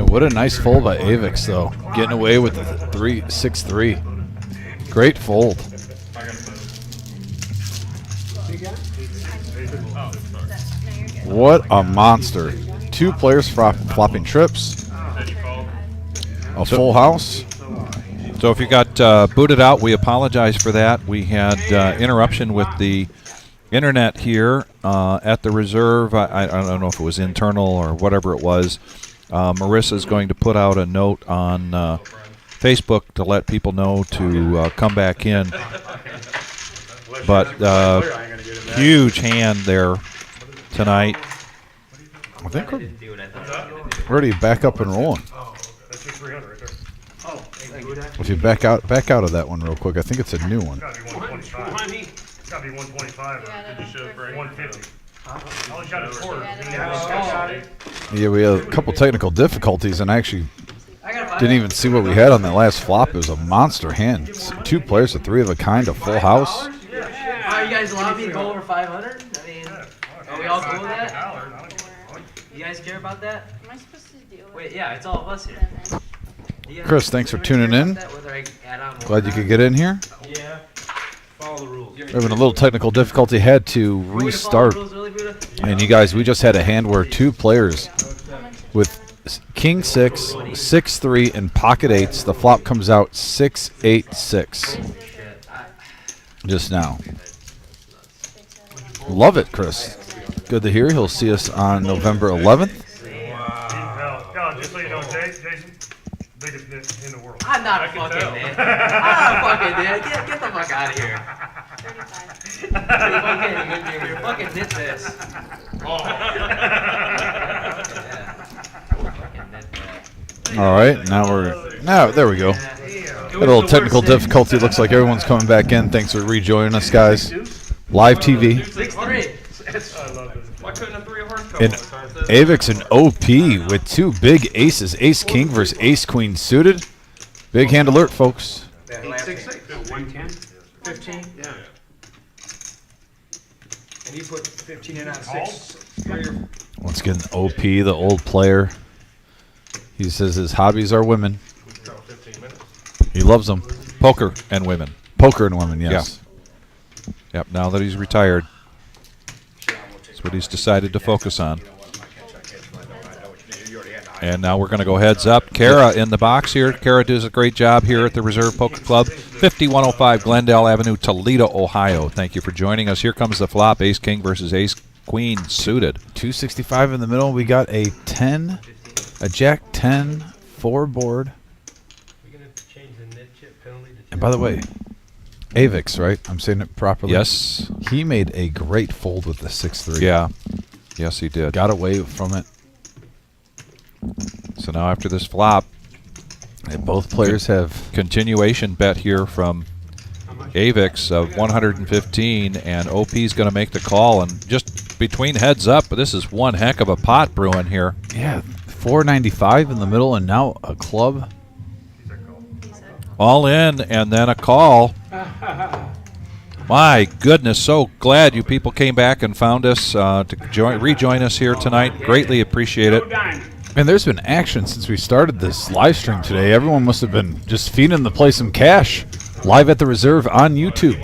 What a nice fold by Avix, though. Getting away with the 6-3. Great fold. What a monster. 2 players flopping trips. A full house. So if you got booted out, we apologize for that. We had interruption with the internet here at the reserve. I don't know if it was internal or whatever it was. Marissa's going to put out a note on Facebook to let people know to come back in. But huge hand there tonight. I think we're already back up and rolling. If you back out of that one real quick, I think it's a new one. It's got to be 125. Did you show it for 150? I only got a quarter. Yeah, we had a couple technical difficulties, and I actually didn't even see what we had on that last flop. It was a monster hand. 2 players, a 3 of a kind, a full house. Are you guys allowing me to go over 500? I mean, are we all cool with that? You guys care about that? Am I supposed to deal with Wait, yeah, it's all of us here. Chris, thanks for tuning in. Glad you could get in here. Yeah. Follow the rules. We're having a little technical difficulty. Had to restart. And you guys, we just had a hand where 2 players with King 6, 6-3, and pocket 8s. The flop comes out 6-8-6. Just now. Love it, Chris. Good to hear. He'll see us on November 11th. Just so you know, Jason, biggest nit in the world. I'm not a fucking nit. I'm a fucking nit. Get the fuck out of here. 35? You're fucking nit this. All right, now there we go. Got a little technical difficulty. Looks like everyone's coming back in. Thanks for rejoining us, guys. Live TV. 6-3. I love it. Why couldn't a 3 of hearts come? And Avix and OP with 2 big aces. Ace King versus Ace Queen suited. Big hand alert, folks. 8-6-6. 110. 15. Yeah. And he put 15 in on 6. Once again, OP, the old player. He says his hobbies are women. He loves them. Poker and women. Poker and women, yes. Yep, now that he's retired, that's what he's decided to focus on. And now we're going to go heads up. Kara in the box here. Kara does a great job here at the Reserve Poker Club, 5105 Glendale Avenue, Toledo, Ohio. Thank you for joining us. Here comes the flop, Ace King versus Ace Queen suited. 265 in the middle. We got a 10, a Jack 10, 4 board. And by the way, Avix, right? I'm saying it properly. Yes. He made a great fold with the 6-3. Yeah. Yes, he did. Got away from it. So now after this flop, And both players have continuation bet here from Avix of 115, and OP's going to make the call. And just between heads up, this is one heck of a pot brewing here. Yeah, 495 in the middle, and now a club. All in, and then a call. My goodness, so glad you people came back and found us to rejoin us here tonight. Greatly appreciate it. And there's been action since we started this live stream today. Everyone must have been just feeding the place some cash. Live at the Reserve on YouTube.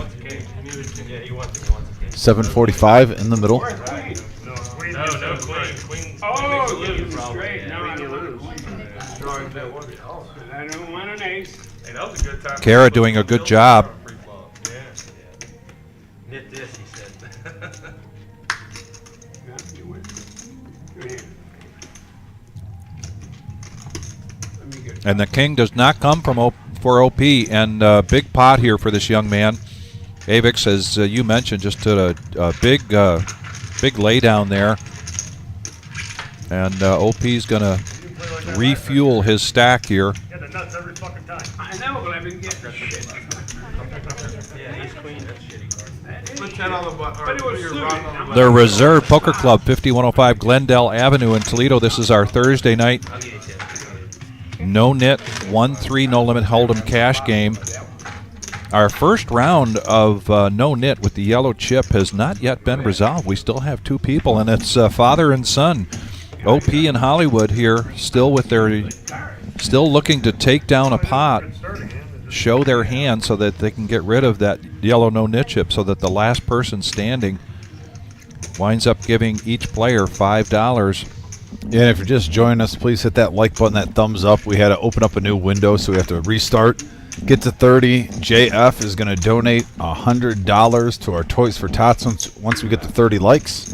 745 in the middle. No, queen. Oh, you lose straight. Now you lose. I don't want an ace. Hey, that was a good time. Kara doing a good job. Knit this, he said. Yeah, you win. Good hand. Let me get And the king does not come from for OP, and big pot here for this young man. Avix, as you mentioned, just did a big lay down there. And OP's going to refuel his stack here. Get the nuts every fucking time. I know, but I've been getting shit. Yeah, ace queen, that's shitty card. Put that on the button. But it was suited. The Reserve Poker Club, 5105 Glendale Avenue in Toledo. This is our Thursday night no-nit 1-3 no-limit hold'em cash game. Our first round of no-nit with the yellow chip has not yet been resolved. We still have two people, and it's father and son. OP in Hollywood here, still looking to take down a pot, show their hand so that they can get rid of that yellow no-nit chip, so that the last person standing winds up giving each player $5. Yeah, and if you're just joining us, please hit that like button, that thumbs up. We had to open up a new window, so we have to restart. Get to 30. JF is going to donate $100 to our Toys for Tots once we get to 30 likes.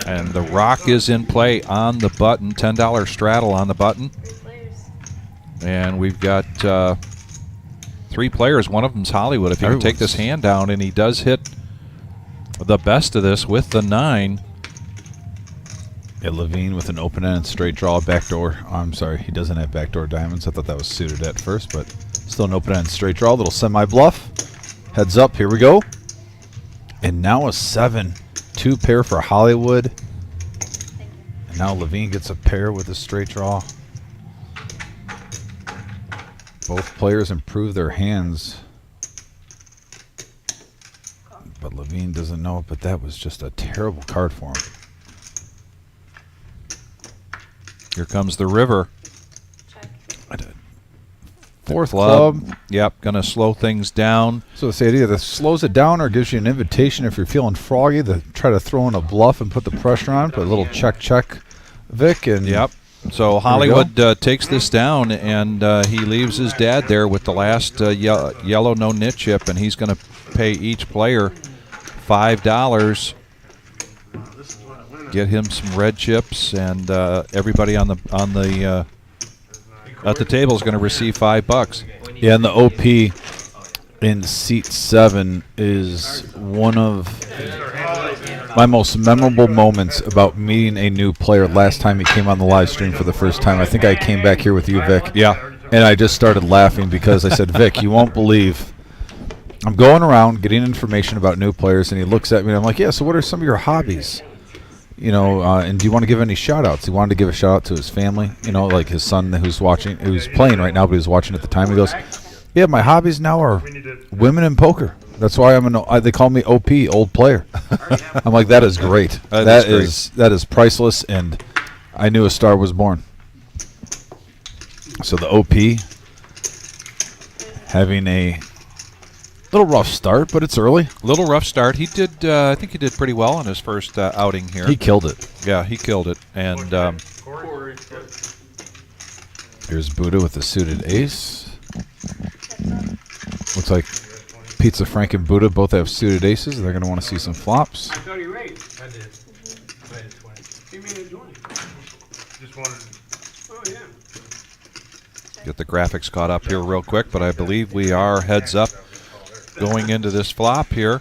And the rock is in play on the button, $10 straddle on the button. And we've got 3 players. One of them's Hollywood. If he can take this hand down, and he does hit the best of this with the 9. Yeah, Levine with an open-ended straight draw, backdoor. Oh, I'm sorry, he doesn't have backdoor diamonds. I thought that was suited at first, but still an open-ended straight draw. Little semi-bluff. Heads up, here we go. And now a 7. 2 pair for Hollywood. And now Levine gets a pair with a straight draw. Both players improve their hands. But Levine doesn't know it, but that was just a terrible card for him. Here comes the river. Fourth club. Yep, going to slow things down. So it's the idea that slows it down or gives you an invitation if you're feeling froggy to try to throw in a bluff and put the pressure on. Put a little check, Vic. And yep. So Hollywood takes this down, and he leaves his dad there with the last yellow no-nit chip, and he's going to pay each player $5. Get him some red chips, and everybody at the table is going to receive $5. Yeah, and the OP in seat 7 is one of my most memorable moments about meeting a new player last time he came on the live stream for the first time. I think I came back here with you, Vic. Yeah. And I just started laughing because I said, Vic, you won't believe. I'm going around getting information about new players, and he looks at me, and I'm like, yeah, so what are some of your hobbies? You know, and do you want to give any shout-outs? He wanted to give a shout-out to his family, you know, like his son who's playing right now, but he was watching at the time. He goes, yeah, my hobbies now are women and poker. That's why they call me OP, old player. I'm like, that is great. That is priceless, and I knew a star was born. So the OP having a little rough start, but it's early. Little rough start. He did. I think he did pretty well in his first outing here. He killed it. Yeah, he killed it. And here's Buddha with the suited ace. Looks like Pizza Frank and Buddha both have suited aces. They're going to want to see some flops. I thought he raised. I did. I had 20. He made it 20. Just wanted. Oh, yeah. get the graphics caught up here real quick, but I believe we are heads up going into this flop here.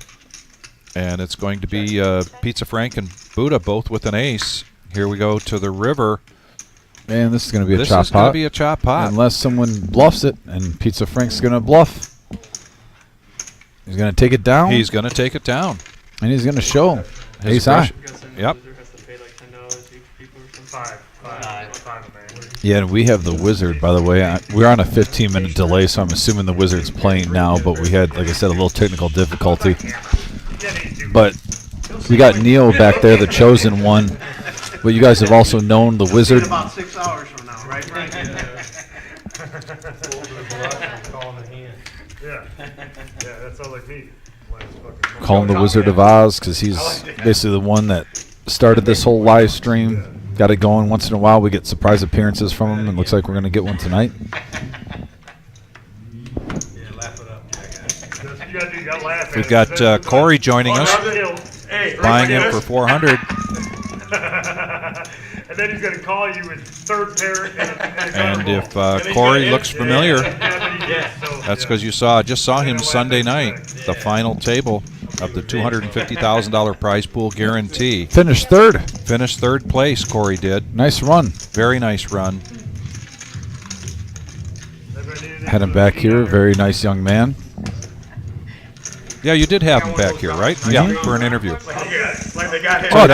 And it's going to be Pizza Frank and Buddha both with an ace. Here we go to the river. And this is going to be a This chop is going pot. to be a chop pot. Unless someone bluffs it, and Pizza Frank's going to bluff. He's going to take it down. He's going to take it down. And he's going to show His ace high. Yep. Yeah, and we have the Wizard, by the way. We're on a 15-minute delay, so I'm assuming the Wizard's playing now, but we had, like I said, a little technical difficulty. But we got Neo back there, the chosen one. But you guys have also known the Wizard. About 6 hours from now, right? Yeah, that sounds like me. Calling the Wizard of Oz because he's basically the one that started this whole live stream. Got it going. Once in a while we get surprise appearances from him, and looks like we're going to get one tonight. We've got Corey joining us, buying him for 400. And then he's going to call you with third pair. And if Corey looks familiar, that's because you just saw him Sunday night, the final table of the $250,000 prize pool guarantee. Finished third. Finished third place, Corey did. Nice run. Very nice run. Had him back here. Very nice young man. Yeah, you did have him back here, right? Yeah, for an interview. Oh,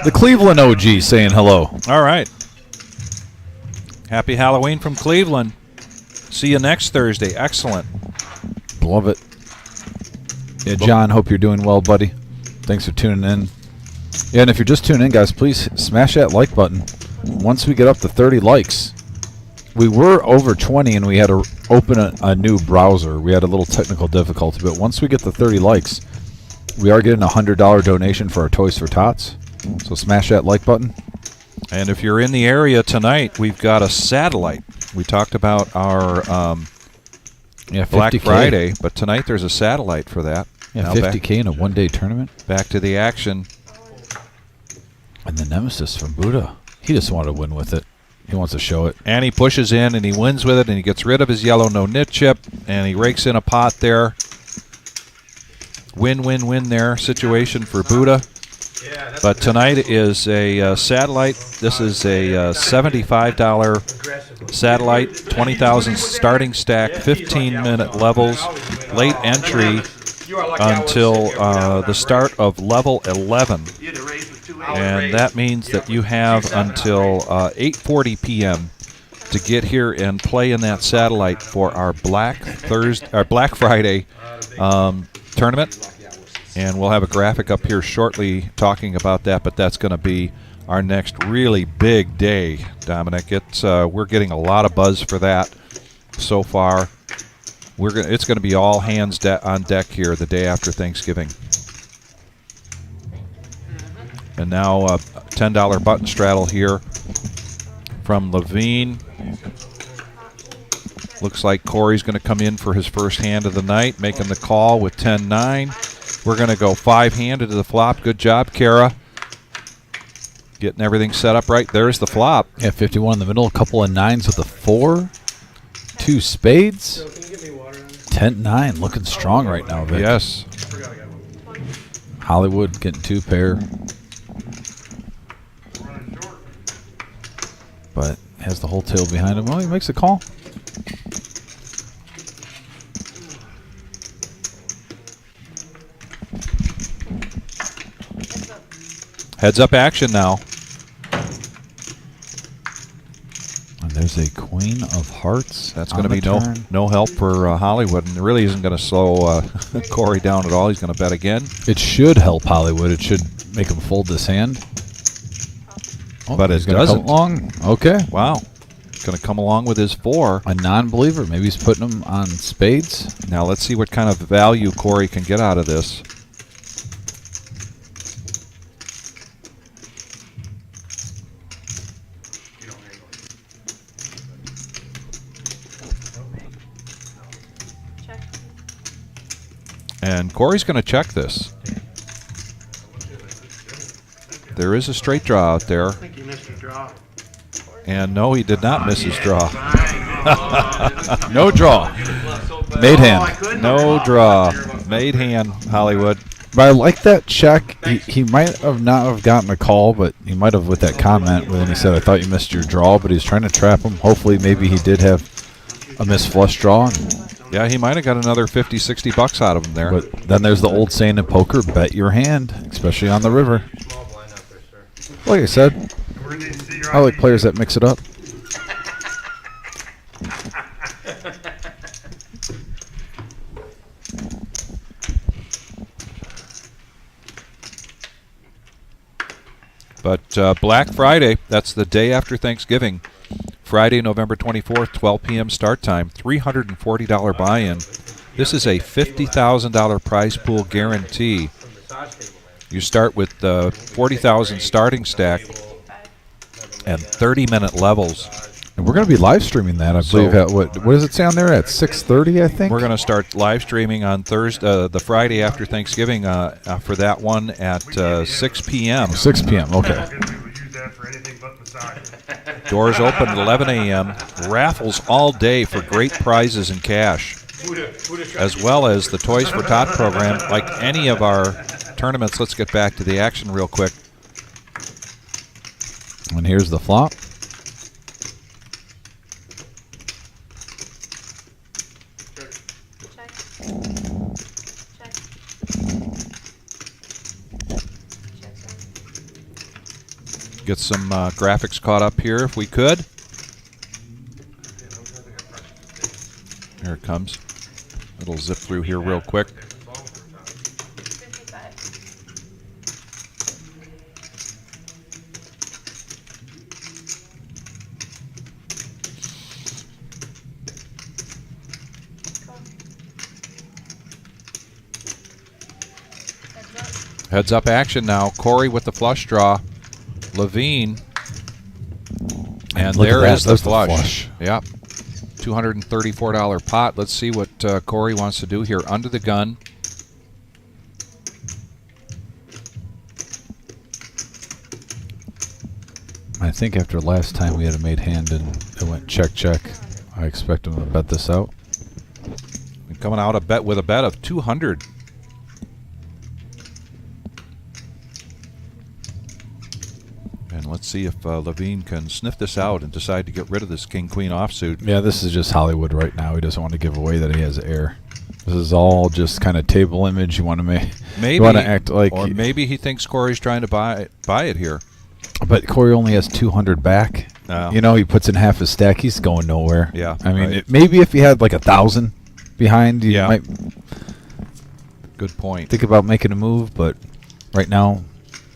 the Cleveland OG saying hello. All right. Happy Halloween from Cleveland. See you next Thursday. Excellent. Love it. Yeah, John, hope you're doing well, buddy. Thanks for tuning in. Yeah, and if you're just tuning in, guys, please smash that like button. Once we get up to 30 likes, we were over 20 and we had to open a new browser. We had a little technical difficulty, but once we get to 30 likes, we are getting a $100 donation for our Toys for Tots. So smash that like button. And if you're in the area tonight, we've got a satellite. We talked about our Black 50K. Friday, but tonight there's a satellite for that. Yeah, Now 50K in a one-day tournament. Back to the action. And the Nemesis from Buddha. He just wanted to win with it. He wants to show it. And he pushes in and he wins with it and he gets rid of his yellow no-nit chip and he rakes in a pot there. Win-win-win there situation for Buddha. But tonight is a satellite. This is a $75 satellite, 20,000 starting stack, 15-minute levels, late entry until the start of level 11. And that means that you have until 8:40 p.m. to get here and play in that satellite for our Black Friday tournament. And we'll have a graphic up here shortly talking about that, but that's going to be our next really big day, Dominic. We're getting a lot of buzz for that so far. It's going to be all hands on deck here the day after Thanksgiving. And now a $10 button straddle here from Levine. Looks like Corey's going to come in for his first hand of the night, making the call with 10-9. We're going to go 5-handed to the flop. Good job, Kara. Getting everything set up right. There's the flop. Yeah, 51 in the middle, a couple of nines with a 4, 2 spades. 10-9, looking strong right now, Vic. Yes. Hollywood getting 2 pair. But has the whole tail behind him. Well, he makes a call. Heads up action now. And there's a Queen of Hearts. That's going to be no help for Hollywood, and it really isn't going to slow Corey down at all. He's going to bet again. It should help Hollywood. It should make him fold this hand. Oh, but it gonna doesn't. Come along. Okay. Wow. Going to come along with his 4. A non-believer. Maybe he's putting him on spades. Now let's see what kind of value Corey can get out of this. And Corey's going to check this. There is a straight draw out there. I think you missed your draw. And no, he did not miss his draw. No draw. Made hand. No draw. Made hand, Hollywood. But I like that check. He might have not have gotten a call, but he might have with that comment when he said, I thought you missed your draw, but he's trying to trap him. Hopefully maybe he did have a missed flush draw. Yeah, he might have got another 50, 60 bucks out of him there. But then there's the old saying in poker, bet your hand, especially on the river. Like I said, I like players that mix it up. But Black Friday, that's the day after Thanksgiving. Friday, November 24th, 12 p.m. start time, $340 buy-in. This is a $50,000 prize pool guarantee. You start with the 40,000 starting stack and 30-minute levels. And we're going to be live streaming that, I believe. What does it say on there? At 6:30, I think? We're going to start live streaming on Thursday, the Friday after Thanksgiving, for that one at 6 p.m. 6 p.m., okay. Doors open at 11 a.m. Raffles all day for great prizes and cash, as well as the Toys for Tot program. Like any of our tournaments, let's get back to the action real quick. And here's the flop. Get some graphics caught up here if we could. Here it comes. It'll zip through here real quick. Heads up action now. Corey with the flush draw. Levine. And Look at there that. is the There's the flush. flush. Yep. $234 pot. Let's see what Corey wants to do here. Under the gun. I think after last time we had a made hand and it went check, check. I expect him to bet this out. And coming out with a bet of 200. And let's see if Levine can sniff this out and decide to get rid of this king-queen offsuit. Yeah, this is just Hollywood right now. He doesn't want to give away that he has air. This is all just kind of table image. You want to Maybe, you want to act like, or maybe he thinks Corey's trying to buy it here. but Corey only has 200 back. Oh. You know, he puts in half his stack. He's going nowhere. Yeah, I mean, right. maybe if he had like 1,000 behind, you might Good point. think about making a move. But right now,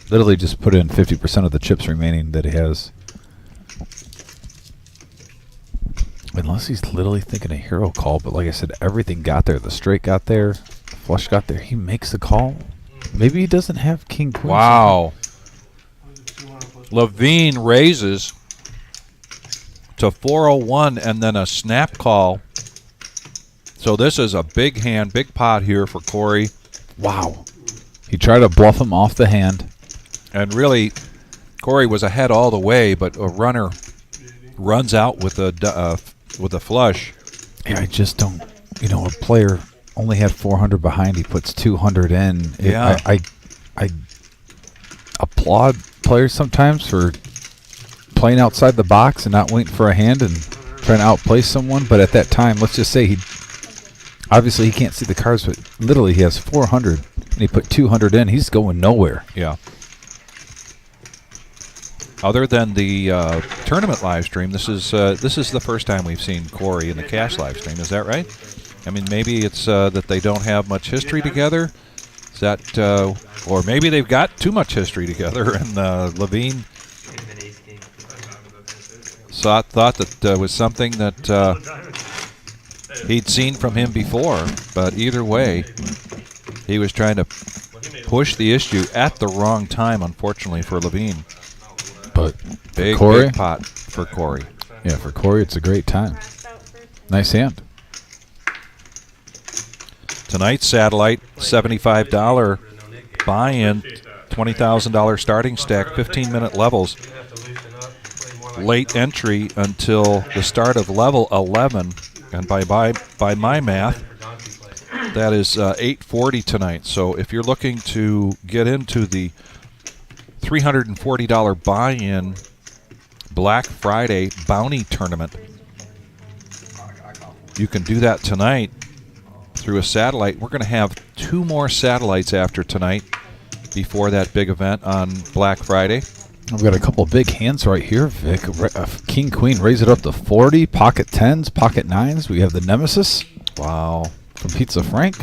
literally just put in 50% of the chips remaining that he has. Unless he's literally thinking a hero call, but like I said, everything got there. The straight got there, the flush got there. He makes the call. Maybe he doesn't have king queen. Wow. Levine raises to 401 and then a snap call. So this is a big hand, big pot here for Corey. Wow. He tried to bluff him off the hand. And really, Corey was ahead all the way, but a runner runs out with a flush. Yeah, I just don't. You know, a player only had 400 behind. He puts 200 in. Yeah. I applaud players sometimes for playing outside the box and not waiting for a hand and trying to outplay someone. But at that time, let's just say obviously he can't see the cards, but literally he has 400 and he put 200 in. He's going nowhere. Yeah. Other than the tournament live stream, this is the first time we've seen Corey in the cash live stream. Is that right? I mean, maybe it's that they don't have much history together. Is that, or maybe they've got too much history together, and Levine thought that was something that he'd seen from him before. But either way, he was trying to push the issue at the wrong time, unfortunately, for Levine. But Big Corey? big pot for Corey. Yeah, for Corey, it's a great time. Nice hand. Tonight's satellite, $75 buy-in, $20,000 starting stack, 15-minute levels. Late entry until the start of level 11, and by my math, that is 8:40 tonight. So if you're looking to get into the $340 buy-in Black Friday bounty tournament, you can do that tonight through a satellite. We're going to have 2 more satellites after tonight before that big event on Black Friday. I've got a couple of big hands right here, Vic. King, queen, raise it up to 40. Pocket 10s, pocket 9s. We have the Nemesis. Wow. From Pizza Frank.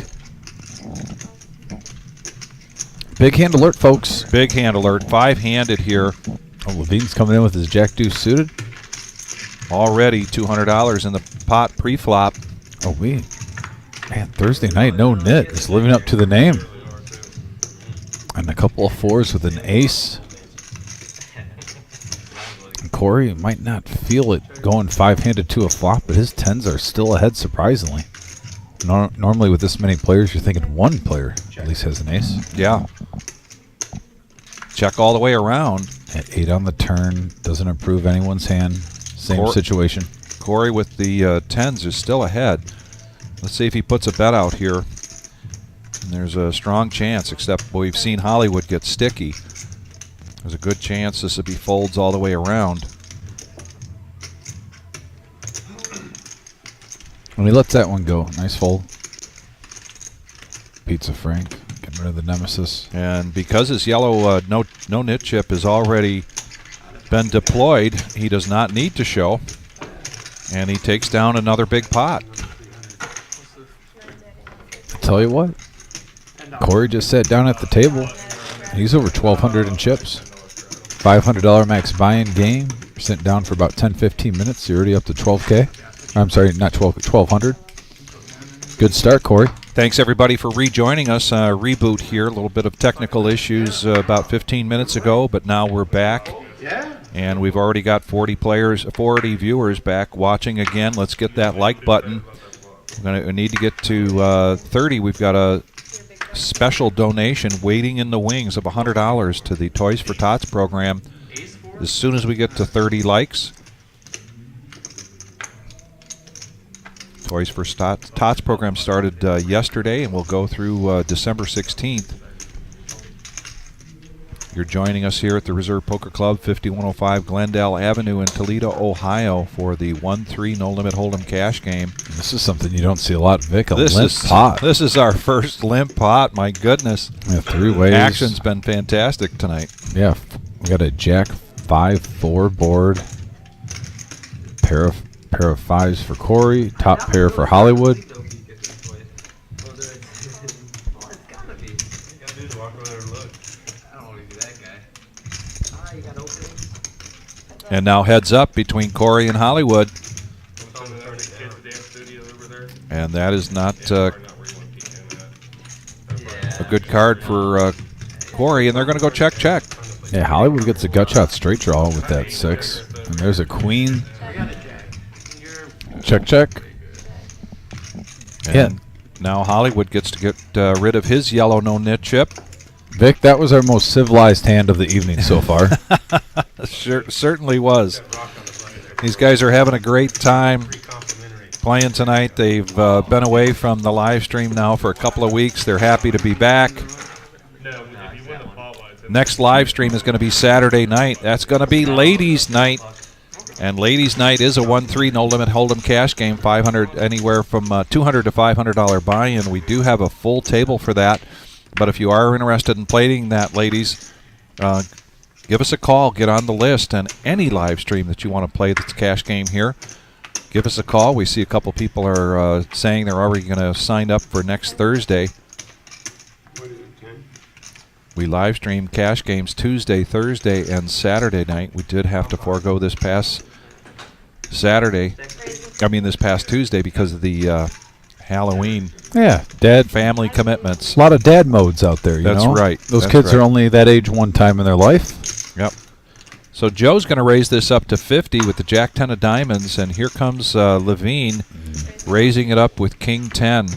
Big hand alert, folks. Big hand alert. 5-handed here. Oh, Levine's coming in with his Jack Deuce suited. Already $200 in the pot pre-flop. Oh, man, Thursday night, no nit. It's living up to the name. And a couple of 4s with an ace. And Corey might not feel it going 5-handed to a flop, but his 10s are still ahead, surprisingly. Normally with this many players, you're thinking one player at least has an ace. Yeah. Check all the way around. At 8 on the turn, doesn't improve anyone's hand. Same situation. Corey with the 10s is still ahead. Let's see if he puts a bet out here. And there's a strong chance, except we've seen Hollywood get sticky. There's a good chance this would be folds all the way around. And he lets that one go. Nice fold. Pizza Frank. Getting rid of the Nemesis. And because his yellow no nit chip has already been deployed, he does not need to show. And he takes down another big pot. Tell you what, Corey just sat down at the table. He's over 1,200 in chips. $500 max buy-in game. Sent down for about 10-15 minutes. You're already up to 12K. I'm sorry, not 12, 1,200. Good start, Corey. Thanks, everybody, for rejoining us. Reboot here. A little bit of technical issues about 15 minutes ago, but now we're back. And we've already got 40 viewers back watching again. Let's get that like button. We need to get to 30. We've got a special donation waiting in the wings of $100 to the Toys for Tots program as soon as we get to 30 likes. Toys for Tots program started yesterday and will go through December 16th. You're joining us here at the Reserve Poker Club, 5105 Glendale Avenue in Toledo, Ohio, for the 1-3 No Limit Hold'em cash game. This is something you don't see a lot, Vic. Limp pot. This is our first limp pot. My goodness. Yeah, 3 ways. Action's been fantastic tonight. Yeah, we got a Jack 5-4 board. Pair of 5s for Corey. Top pair for Hollywood. And now heads up between Corey and Hollywood. And that is not a good card for Corey, and they're going to go check. Yeah, Hollywood gets a gut shot straight draw with that 6. And there's a queen. Check. And now Hollywood gets to get rid of his yellow no-nit chip. Vic, that was our most civilized hand of the evening so far. Certainly was. These guys are having a great time playing tonight. They've been away from the live stream now for a couple of weeks. They're happy to be back. Next live stream is going to be Saturday night. That's going to be Ladies' Night. And Ladies' Night is a 1-3 No Limit Hold'em cash game, $500, anywhere from $200 to $500 buy-in. We do have a full table for that. But if you are interested in playing that, ladies, give us a call. Get on the list. And any live stream that you want to play that's a cash game here, give us a call. We see a couple people are saying they're already going to sign up for next Thursday. We live stream cash games Tuesday, Thursday, and Saturday night. We did have to forego this past Tuesday because of the Halloween. Yeah, family commitments. A lot of dad modes out there, you know? That's right. Those kids are only that age one time in their life. Yep. So Joe's going to raise this up to 50 with the Jack 10 of diamonds, and here comes Levine raising it up with King 10.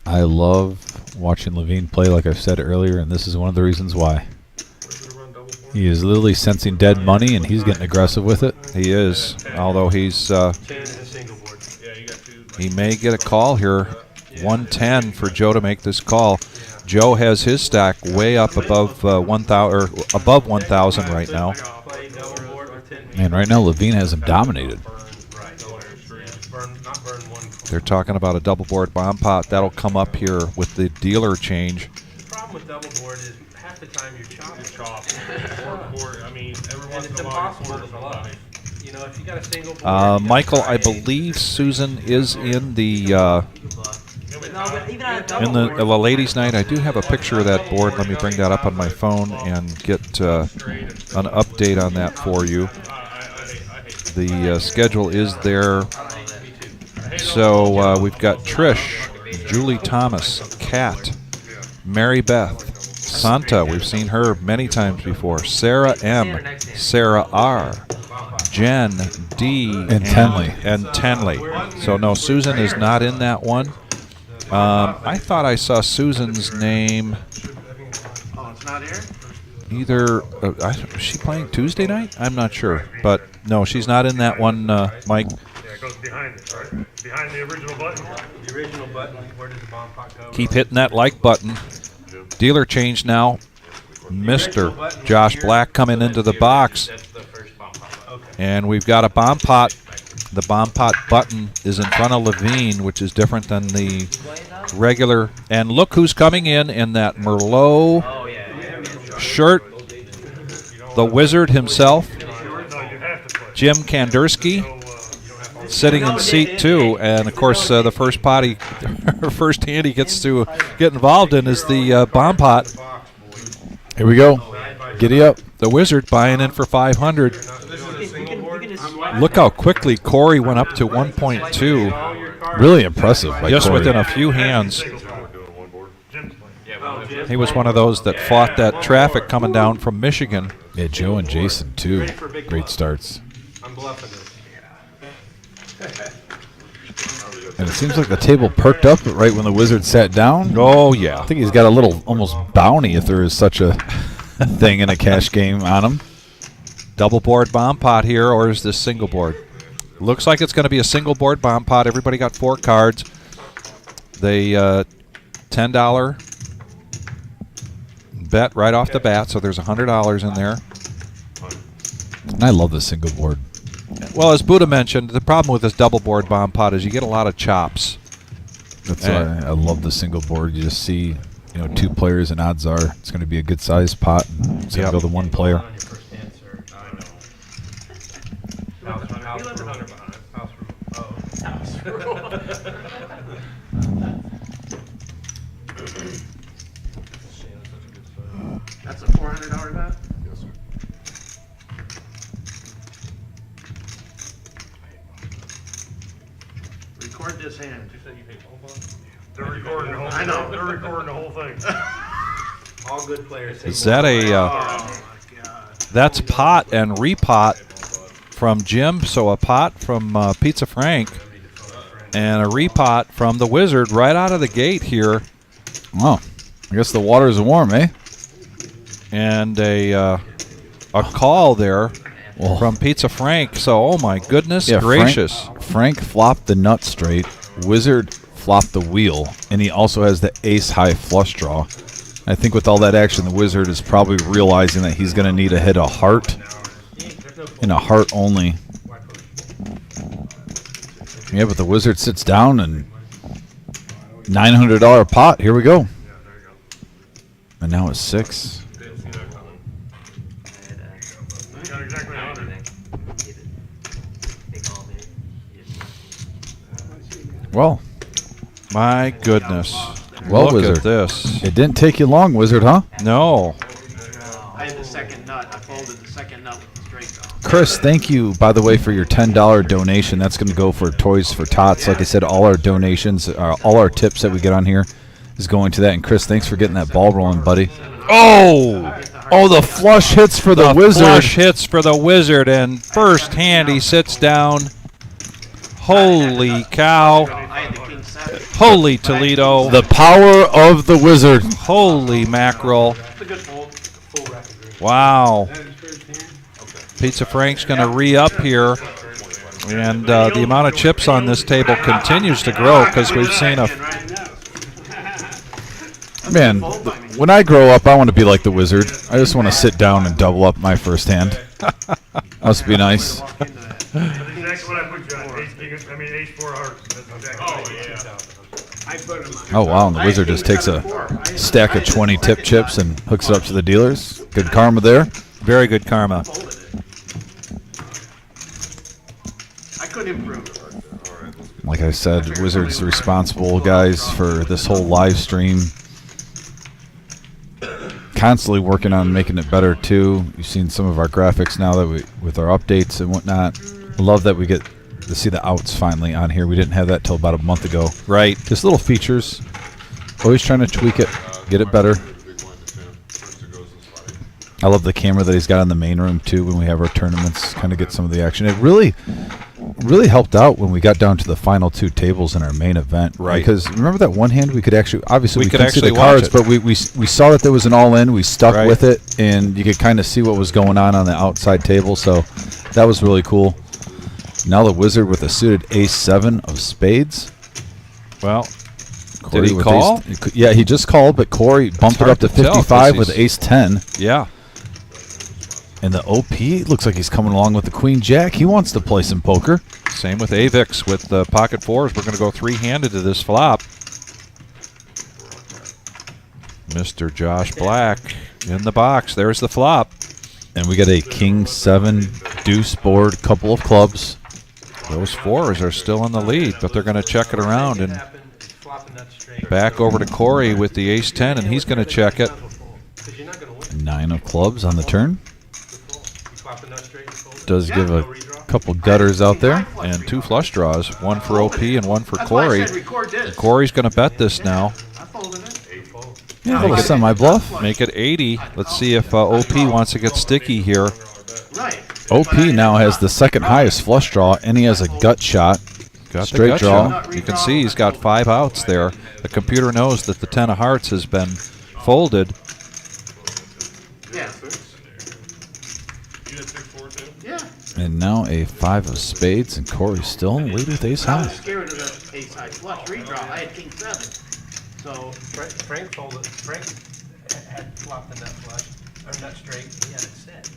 I love watching Levine play, like I've said earlier, and this is one of the reasons why. He is literally sensing dead money, and he's getting aggressive with it. He is, although he's he may get a call here. 110 for Joe to make this call. Joe has his stack way up above 1,000 right now. And right now Levine has him dominated. They're talking about a double board bomb pot. That'll come up here with the dealer change. The problem with double board is half the time you're chopping. I mean, every once in a while to bluff. You know, if you got a single board, Michael, I believe Susan is in the ladies' night. I do have a picture of that board. Let me bring that up on my phone and get an update on that for you. The schedule is there. So we've got Trish, Julie Thomas, Kat, Mary Beth, Santa. We've seen her many times before. Sarah M, Sarah R, Jen D, and Tenley. And Tenley. So no, Susan is not in that one. I thought I saw Susan's name. Oh, it's not here? Either is she playing Tuesday night? I'm not sure, but no, she's not in that one, Mike. Yeah, it goes behind it, right? Behind the original button. the original button, where does the bomb pot go? Keep hitting that like button. Dealer change now. Mr. Josh Black coming into the box. And we've got a bomb pot. The bomb pot button is in front of Levine, which is different than the regular. And look who's coming in that Merlot shirt. The wizard himself, Jim Kandersky, sitting in seat 2. And, of course, the first first hand he gets to get involved in is the bomb pot. Here we go. Giddy up. The wizard buying in for 500. Look how quickly Corey went up to 1.2. Really impressive by Just Corey. within a few hands. Jim's playing. He was one of those that fought that traffic coming down from Michigan. Yeah, Joe and Jason, too. Great starts. I'm bluffing this. And it seems like the table perked up right when the Wizard sat down. Oh, I yeah. think he's got a little almost bounty, if there is such a thing in a cash game, on him. Double board bomb pot here, or is this single board? Looks like it's going to be a single board bomb pot. Everybody got 4 cards. They $10 bet right off the bat, so there's $100 in there. And I love the single board. Well, as Buddha mentioned, the problem with this double board bomb pot is you get a lot of chops. That's why I love the single board. You just see, 2 players, and odds are it's going to be a good sized pot. And it's going to go to one player. On your first answer. I know. He left 100 behind. House That's a $400 bet? Yes, sir. Record this hand. They're recording the whole. I know. They're recording the whole thing. All good players. Is that a... Oh my God. That's pot and repot from Jim, so a pot from Pizza Frank and a repot from the Wizard right out of the gate here. Wow. I guess the water is warm, eh? And a call there from Pizza Frank. So, oh my goodness gracious. Frank flopped the nut straight. Wizard flopped the wheel. And he also has the ace-high flush draw. I think with all that action, the Wizard is probably realizing that he's going to need to hit a heart. And a heart only. Yeah, but the Wizard sits down and $900 pot. Here we go. And now it's 6. Got exactly 100. Well, My goodness. Well, Look Wizard. at this. It didn't take you long, Wizard, huh? No. I had the second nut. I folded the second nut with the straight though. Chris, thank you, by the way, for your $10 donation. That's going to go for Toys for Tots. Like I said, all our donations, all our tips that we get on here is going to that. And Chris, thanks for getting that ball rolling, buddy. Oh! Oh, the flush hits for the Wizard. Flush hits for the Wizard, and first hand he sits down. Holy cow. I had the king seven. Holy Toledo. The power of the Wizard. Holy mackerel. It's a good fold. Full racket green. Wow. Pizza Frank's going to re-up here. And the amount of chips on this table continues to grow because we've seen a... Man, when I grow up, I want to be like the Wizard. I just want to sit down and double up my first hand. Must be nice. That's exactly what I put you on. Ace 4 hearts. That's exactly. Oh, wow, and the Wizard just takes a stack of 20 tip chips and hooks it up to the dealers. Good karma there. Very good karma. I couldn't improve. Like I said, Wizard's responsible, guys, for this whole live stream. Constantly working on making it better, too. You've seen some of our graphics now that we, with our updates and whatnot. I love that we get to see the outs finally on here. We didn't have that till about a month ago. Right. Just little features. Always trying to tweak it, get it better. I love the camera that he's got in the main room, too, when we have our tournaments. Kind of get some of the action. It really helped out when we got down to the final 2 tables in our main event. Right. Because remember that one hand we could actually, obviously we could couldn't see the actually watch cards, it. but we saw that there was an all-in. We stuck Right. with it, and you could kind of see what was going on the outside table. So that was really cool. Now the Wizard with a suited ace-7 of spades. Well, Corey did he with call? Yeah, he just called, but Corey bumped it hard up to to tell 55 'cause with he's- ace-10. Yeah. And the OP looks like he's coming along with the Queen-Jack. He wants to play some poker. Same with Avix with the pocket 4s. We're going to go 3-handed to this flop. Mr. Josh Black in the box. There's the flop. And we got a King-7 deuce board, couple of clubs. Those 4s are still in the lead, but they're going to check it around and back over to Corey with the ace-10, and he's going to check it. 9 of clubs on the turn. Does give a Couple gutters out there. And 2 flush draws, one for OP and one for That's why I Corey. said record this. Corey's going to bet this now. I folded it. Yeah, a little semi-bluff. Make it 80. Let's see if OP wants to get sticky here. Right. OP now has the second highest flush draw, and he has a gut shot. Got Straight the gut draw. shot. You can see he's got 5 outs there. The computer knows that the 10 of hearts has been folded. Yeah. Yeah. And now a 5 of spades, and Corey's still in the lead with ace I high. was scared of the ace high flush redraw. I had king 7. So Frank folded. Frank had flopped the nut flush, or nut straight. He had it set.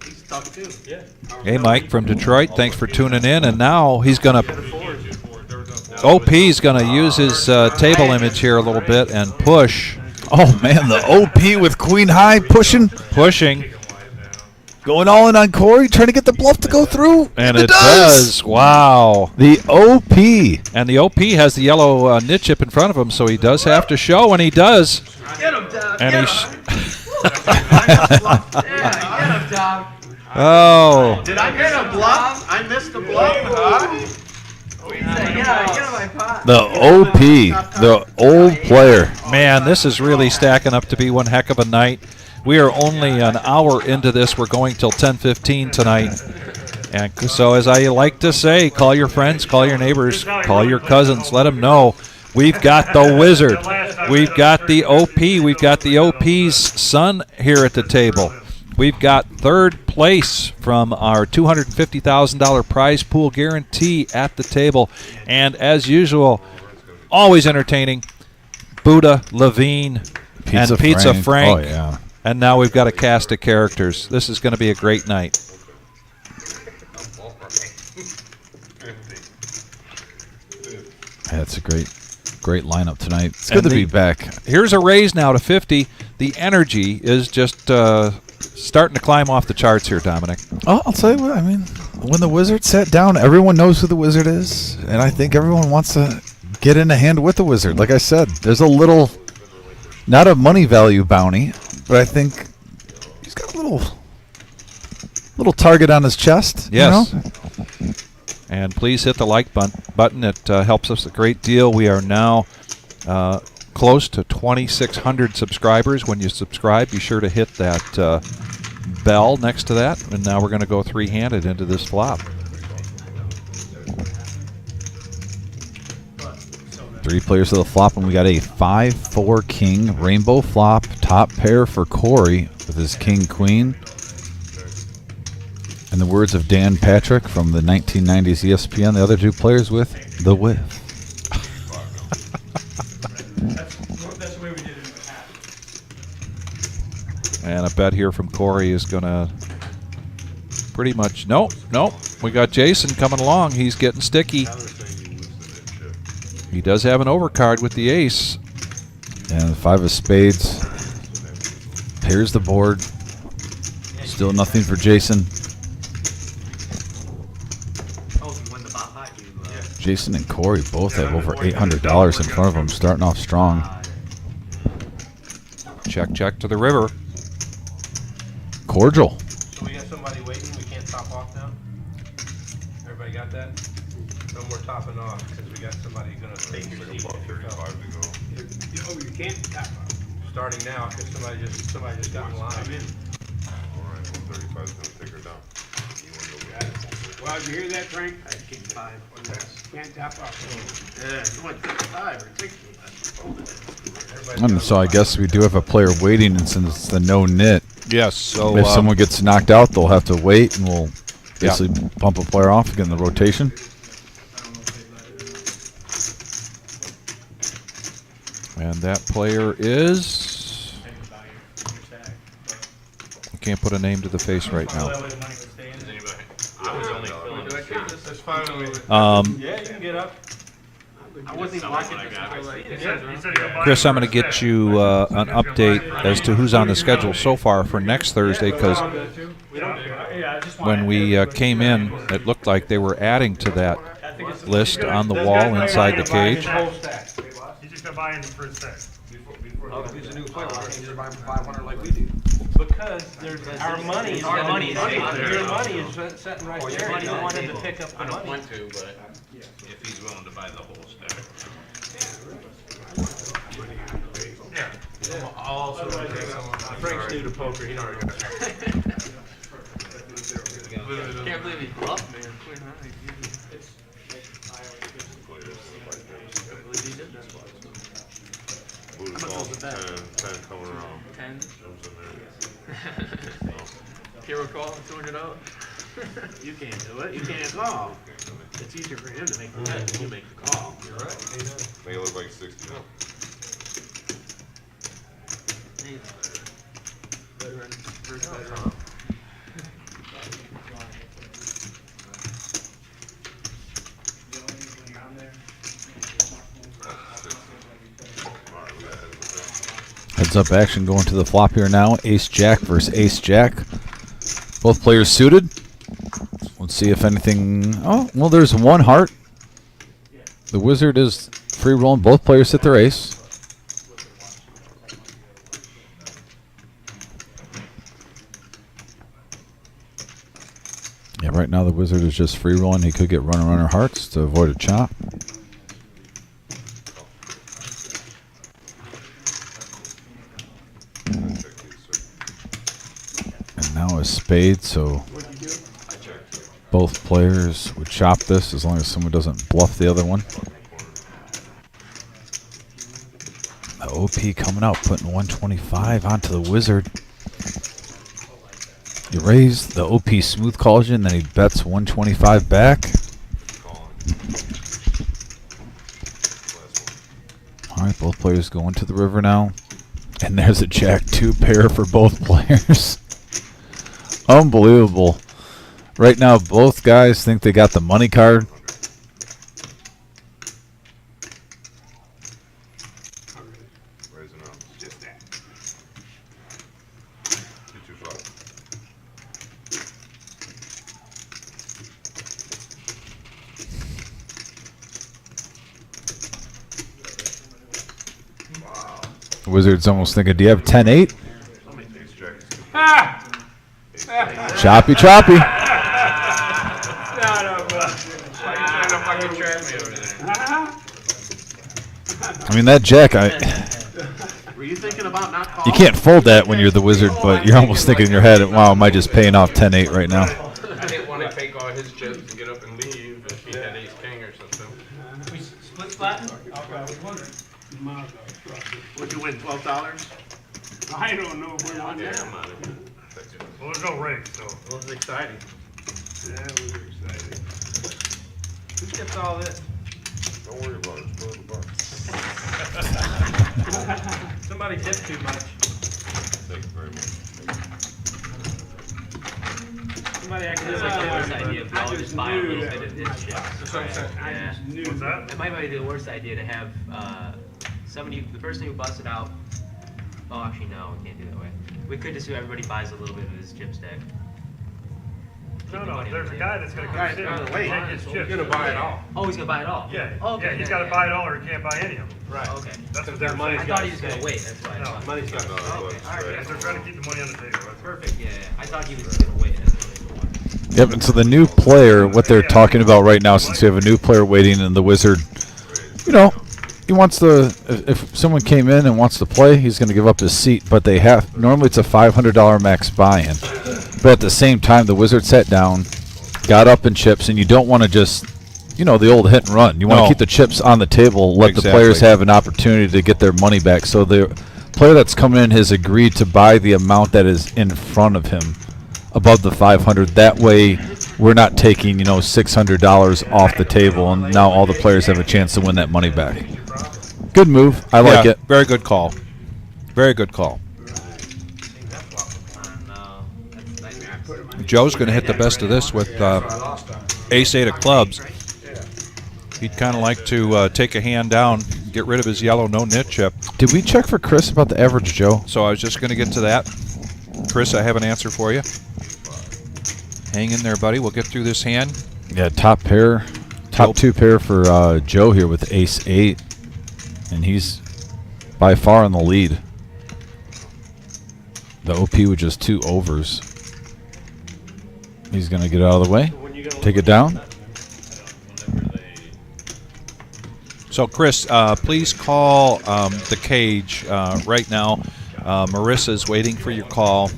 he's stuck too. Yeah. Hey, Mike from Detroit, thanks for tuning in. And now he's going to, OP's going to use his table image here a little bit and push. Oh, man, the OP with queen high pushing. Going all in on Corey, trying to get the bluff to go through. And it does. Wow. The OP. And the OP has the yellow nit chip in front of him, so he does have to show, and he does. Get him, Tom. And Get he's. him. Yeah, get him, Tom. Oh. Did I get a bluff? I missed the bluff. The OP, the old player. Man, this is really stacking up to be one heck of a night. We are only an hour into this. We're going till 10:15 tonight. And so as I like to say, call your friends, call your neighbors, call your cousins, let them know we've got the wizard. We've got the OP. We've got the OP's son here at the table. We've got third place from our $250,000 prize pool guarantee at the table. And as usual, always entertaining, Buddha, Levine, and Pizza Frank. Oh, yeah. And now we've got a cast of characters. This is going to be a great night. That's a great lineup tonight. It's good to be back. Here's a raise now to 50. The energy is just starting to climb off the charts here, Dominic. Oh, I'll tell you what, I mean, when the wizard sat down, everyone knows who the wizard is, and I think everyone wants to get in a hand with the wizard. Like I said, there's a little, not a money value bounty, but I think he's got a little target on his chest. Yes. You know? And please hit the like button. It helps us a great deal. We are now close to 2,600 subscribers. When you subscribe, be sure to hit that bell next to that. And now we're going to go three-handed into this flop. Three players to the flop, and we got a 5-4 king rainbow flop, top pair for Corey with his king queen. In the words of Dan Patrick from the 1990s ESPN, the other two players with the whiff. That's the way we did it in the past. And a bet here from Corey is going to pretty much, nope. We got Jason coming along. He's getting sticky. He does have an overcard with the ace. And the 5 of spades pairs the board. Still nothing for Jason. Jason and Corey both have over $800 in front of them, starting off strong. Check to the river. Cordial. We got somebody waiting. We can't top off now. Everybody got that? No more topping off because we got somebody going to take your seat. Oh, you can't top off. Starting now because somebody just got in line. All right, 135 is going to take her down. You want to go get it? Well, you hear that, Frank? I had king 5. Can't tap off. Yeah, you went 55 or 60. And so I guess we do have a player waiting, and since it's the no knit, Yes. So if someone gets knocked out, they'll have to wait, and we'll basically pump a player off, get in the rotation. and that player is. I can't put a name to the face right now. That's fine. Yeah, you can get up. I wasn't even watching this. Chris, I'm going to get you an update as to who's on the schedule so far for next Thursday, because when we came in, it looked like they were adding to that list on the wall inside the cage. He's just gonna buy in the first set. He's a new player. Why can't you just buy him for 500 like we do? Because there's our money is Our money is your money is sitting right Oh, your there. money's You don't on want the him to table. pick up the I don't money. want to, but if he's willing to buy the whole stack. Yeah. I'll also take some. Frank's new to poker. He already got it. Can't believe he bluffed, man. Booted off 10 coming around. 10. Comes in there. Hero call, $200. You can't do it. You can't call. It's easier for him to make the bet than you make the call. You're right. Make it look like 60 now. Veteran, first veteran. Alright, we got ahead of the Heads up action going to the flop here now. Ace Jack versus Ace Jack. Both players suited. Let's see if anything. Oh, well, there's one heart. The wizard is free rolling. Both players hit their ace. Yeah, right now the wizard is just free rolling. He could get runner hearts to avoid a chop. And now a spade, so both players would chop this as long as someone doesn't bluff the other one. The OP coming out, putting 125 onto the wizard. He raised, the OP smooth calls you, and then he bets 125 back. Alright, both players going to the river now. And there's a Jack-2 pair for both players. Unbelievable. Right now, both guys think they got the money card. Raising up. Just that. 225. Wizard's almost thinking, do you have 10-8? Ace Jack is too Choppy, choppy. Why you trying to fucking trap me over there? I mean, that Jack, Were you thinking about not calling? you can't fold that when you're the wizard, but you're almost thinking in your head, wow, am I just paying off 10-8 right now? I didn't want to take all his chips and get up and leave if he had ace king or something. We split flat? Would you win $12? I don't know if we're on there. I'm out of here. Well, there's no rate, so. It was exciting. Yeah, we were excited. Who gets all this? Don't worry about it. It's the bar. Somebody tipped too much. Thank you very much. Somebody It's actually like the worst like idea if we all just buy a little bit of this shit. That's what I'm saying. I just knew. What's that? It might be the worst idea to have somebody, the person who busted out. Oh, actually, no, we can't do it that way. We could just do everybody buys a little bit of his chip stack. No, there's a guy that's gonna come Guys, sit by the and way, take his chips. You're gonna buy it all. Oh, he's gonna buy it all. Yeah, Oh, okay, yeah, he's yeah, gotta yeah. buy it all or he can't buy any of them. Right. Okay. That's what Their they're money's I saying. thought he was gonna wait. That's why. I No. thought. Money's got No, to it Okay, was all right. straight. They're trying to keep the money on the table. That's Perfect. Yeah, yeah. I thought he was gonna wait. That's what it was. Yep, and so the new player, what they're talking about right now, since we have a new player waiting and the wizard, you know, he wants to, if someone came in and wants to play, he's going to give up his seat, but they have, normally it's a $500 max buy-in. But at the same time, the wizard sat down, got up and chips, and you don't want to just, you know, the old hit and run. You want to No. keep the chips on the table, let the Exactly. players have an opportunity to get their money back. So the player that's come in has agreed to buy the amount that is in front of him above the 500. That way, we're not taking, you know, $600 off the table, and now all the players have a chance to win that money back. Good move. I like Yeah, it. Very good call. Very good call. Joe's going to hit the best of this with ace-8 of clubs. He'd kind of like to take a hand down, get rid of his yellow no-nit chip. Did we check for Chris about the average Joe? So I was just going to get to that. Chris, I have an answer for you. Hang in there, buddy. We'll get through this hand. Yeah, top pair, top Joe. two pair for Joe here with ace-8, and he's by far in the lead. The OP with just 2 overs. He's going to get out of the way. Take it down. So, Chris, please call the cage right now. Marissa's waiting for your call.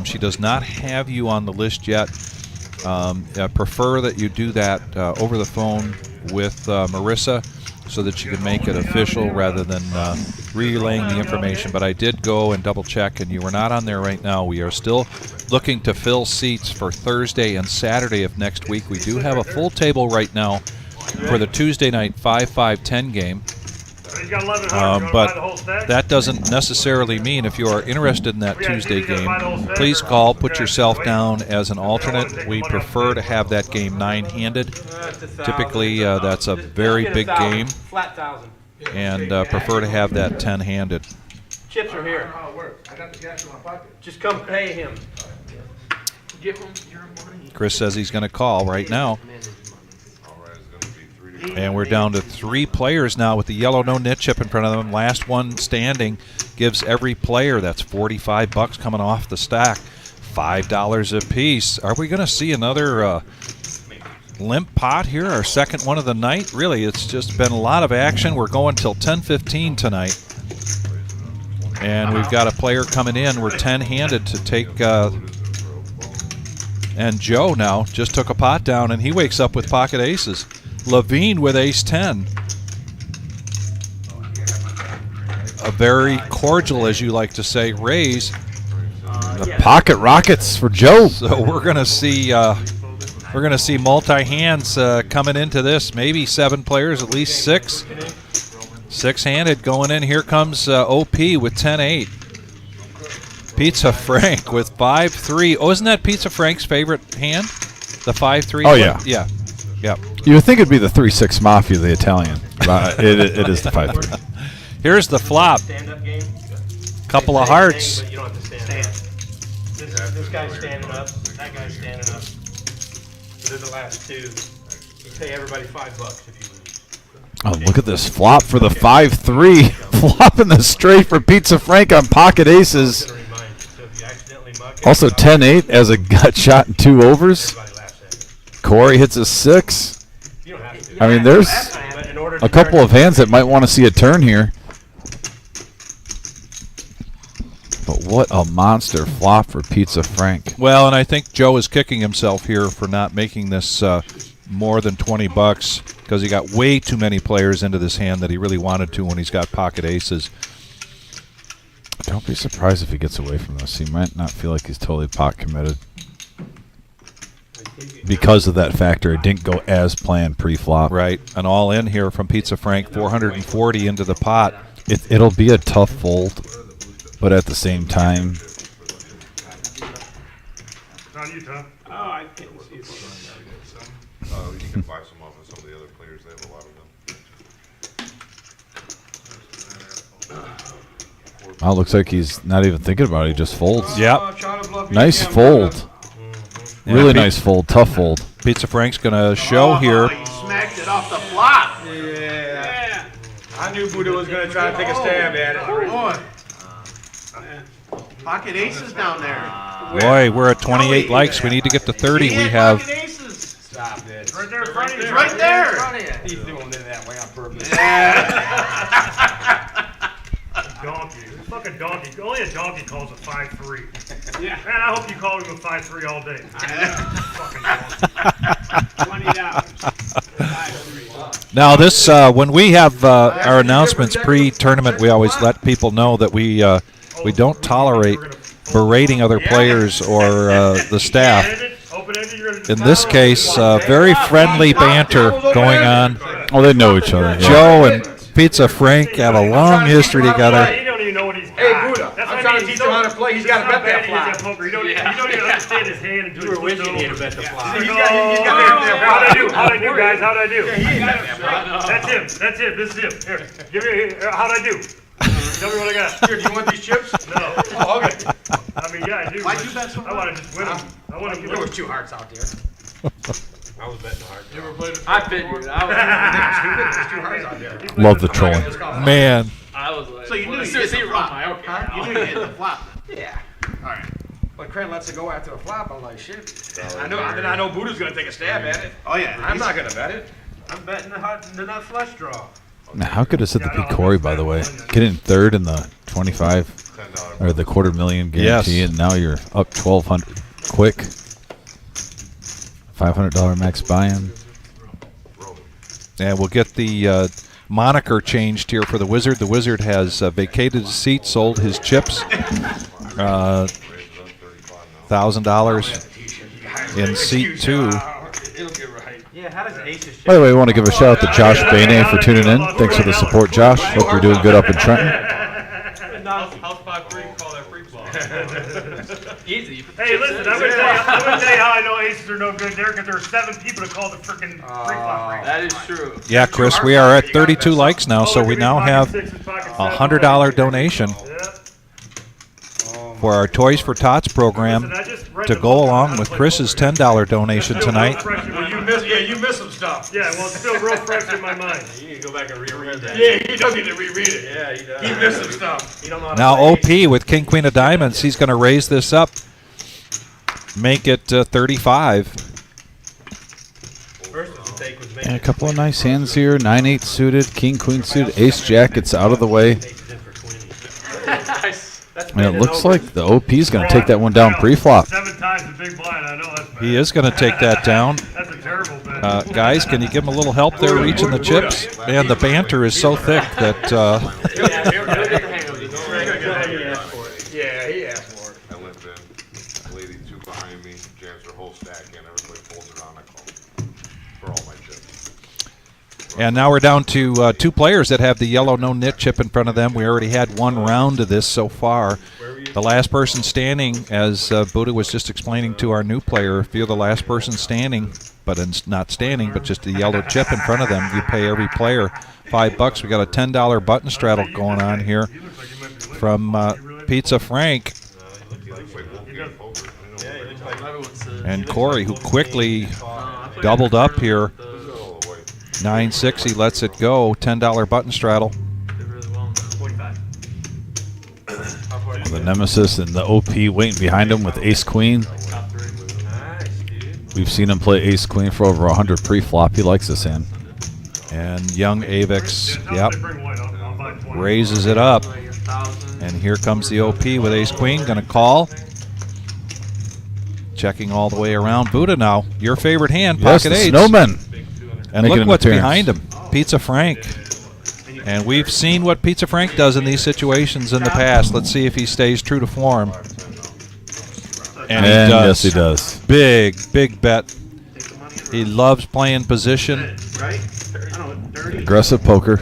She does not have you on the list yet. I prefer that you do that over the phone with Marissa so that you can make it official rather than relaying the information. But I did go and double check, and you are not on there right now. We are still looking to fill seats for Thursday and Saturday of next week. We do have a full table right now for the Tuesday night 5-5-10 game. But that doesn't necessarily mean if you are interested in that Tuesday game, please call, put yourself down as an alternate. We prefer to have that game 9-handed. Typically, that's a very big game, Flat 1,000. and prefer to have that 10-handed. Chips are here. Just come pay him. Give him your money. Chris says he's going to call right now. And we're down to 3 players now with the yellow no-nit chip in front of them. Last one standing gives every player, that's $45 coming off the stack, $5 a piece. Are we going to see another limp pot here, our second one of the night? Really, it's just been a lot of action. We're going till 10:15 tonight. And we've got a player coming in. We're 10-handed to take... and Joe now just took a pot down, and he wakes up with pocket aces. Levine with ace-10. A very cordial, as you like to say, raise. The pocket rockets for Joe. So we're going to see multi-hands coming into this. Maybe 7 players, at least 6. 6-handed going in. Here comes OP with 10-8. Pizza Frank with 5-3. Oh, isn't that Pizza Frank's favorite hand? The 5-3? Oh, yeah. Yeah. Yep. You would think it'd be the 3-6 Mafia, the Italian. But it is the 5-3. Here's the flop. Stand-up game. Couple of hearts. But you don't have to stand up. This guy's standing up. That guy's standing up. They're the last 2. You pay everybody $5 if you lose. Oh, look at this flop for the 5-3. Flopping the straight for Pizza Frank on pocket aces. So if you accidentally mug it, Also 10-8 as a gut shot and 2 overs. everybody laughs at you. Corey hits a 6. You don't have to. I mean, there's But in order a to couple of hands that might want to see a turn here. But what a monster flop for Pizza Frank. Well, and I think Joe is kicking himself here for not making this more than $20 because he got way too many players into this hand that he really wanted to when he's got pocket aces. Don't be surprised if he gets away from this. He might not feel like he's totally pot committed. Because of that factor, it didn't go as planned pre-flop. Right, an all-in here from Pizza Frank, 440 into the pot. It'll be a tough fold, but at the same time, It's on you, Tom. Oh, I can't see it. You can buy some off of some of the other players. They have a lot of them. oh, looks like he's not even thinking about it. He just folds. Yep. Nice fold. Really nice fold. Tough fold. Pizza Frank's going to show here. He smacked it off the flop. Yeah. I knew Buddha was going to try to take a stab at it. Boy. Pocket aces down there. Boy, we're at 28 likes. We need to get to 30. He We had have pocket aces. Stop it. Right there in front of you. It's right there. He's doing it that way on purpose. Donkey. Fucking donkey. Only a donkey calls a 5-3. Yeah. Man, I hope you call him a 5-3 all day. Fucking donkey. $20. now this. When we have our announcements pre-tournament, we always let people know that we don't tolerate berating other players or the staff. In this case, very friendly banter going on. Oh, they know each other. Yeah. Joe and Pizza Frank have a long history together. He don't even know what he's got. Hey, Buddha, That's I'm what I trying mean. to teach He's him how so- to play. He's got to how bet bad that he is at flop. poker. You don't even understand his hand until You were wishing he had bet the flop. He's He's like, got- he's got to bet that how'd I flop. do? How'd I do, guys? How'd I do? He ain't bet that flop. That's him. That's him. This is him. Here, give me. How'd I do? Tell me what I got. Here, do you want these chips? No. Oh, okay. I mean, yeah, I do. Why'd but you bet so I want to just win him. I want to There win was him. 2 hearts out there. I was betting hard. I figured. There's 2 hearts out there. Love the trolling. Man, I was like, So you knew you As soon as hit he the rolled flop. my okay. Huh? You knew you hit the flop. Yeah. Alright. When Cran lets it go after the flop, I'm like, shit. I know Buddha's gonna take a stab at it. Oh yeah. I'm not gonna bet it. I'm betting the nut flush draw. Now, how good is it to be Corey, by the way? Getting third in the 25 $10 or the $250,000 guarantee, Yes. and now you're up 1,200 quick. $500 max buy-in. And we'll get the moniker changed here for the Wizard. The Wizard has vacated his seat, sold his chips. $1,000 in seat 2. Yeah, how does aces By the way, we want to give a shout out to Josh Bainey for tuning in. Thanks for the support, Josh. Hope you're doing good up in Trenton. How's 5-3 call that free flop? Easy. You put the Hey, chips listen, in. I'm gonna tell you how I know aces are no good, Derek, because there were 7 people to call the frickin' free flop range. That is true. Yeah, Chris, we are at 32 likes now, so we now have a $100 donation for our Toys for Tots program to go along with Chris's $10 donation tonight. You missed some stuff. Yeah, well, it's still real fresh in my mind. You need to go back and reread that. Yeah, he does need to reread it. Yeah, he does. He missed some stuff. You don't know how to Now play. OP with King Queen of Diamonds, he's going to raise this up, make it 35. First mistake was And making a couple of nice hands here. 9-8 suited, King Queen suited, Ace Jack gets out of the way. And it looks like the OP is going to take that one down pre-flop. 7 times the big blind, I know that's bad. He is going to take that down. That's a terrible bet. Guys, can you give him a little help there reaching the chips? And the banter is so thick that Yeah, he asked for it. I limp in, lady 2 behind me, jams her whole stack in, everybody pulls it on, I call for all my chips. And now we're down to 2 players that have the yellow no nit chip in front of them. We already had 1 round of this so far. The last person standing, as Buddha was just explaining to our new player, if you're the last person standing, but not standing, but just the yellow chip in front of them, you pay every player $5. We got a $10 button straddle going on here from Pizza Frank and Corey, who quickly doubled up here. 9-6, he lets it go. $10 button straddle. The Nemesis and the OP waiting behind him with Ace Queen. We've seen him play Ace Queen for over 100 pre-flop. He likes this hand. And young Avix, yep, raises it up. And here comes the OP with Ace Queen. Going to call. Checking all the way around. Buddha now, your favorite hand, Yes, pocket the eights. Snowman. And making look an what's appearance. behind him, Pizza Frank. And we've seen what Pizza Frank does in these situations in the past. Let's see if he stays true to form. And he And does. yes, he does. Big, big bet. He loves playing position. Right? I don't know, 30. Aggressive poker.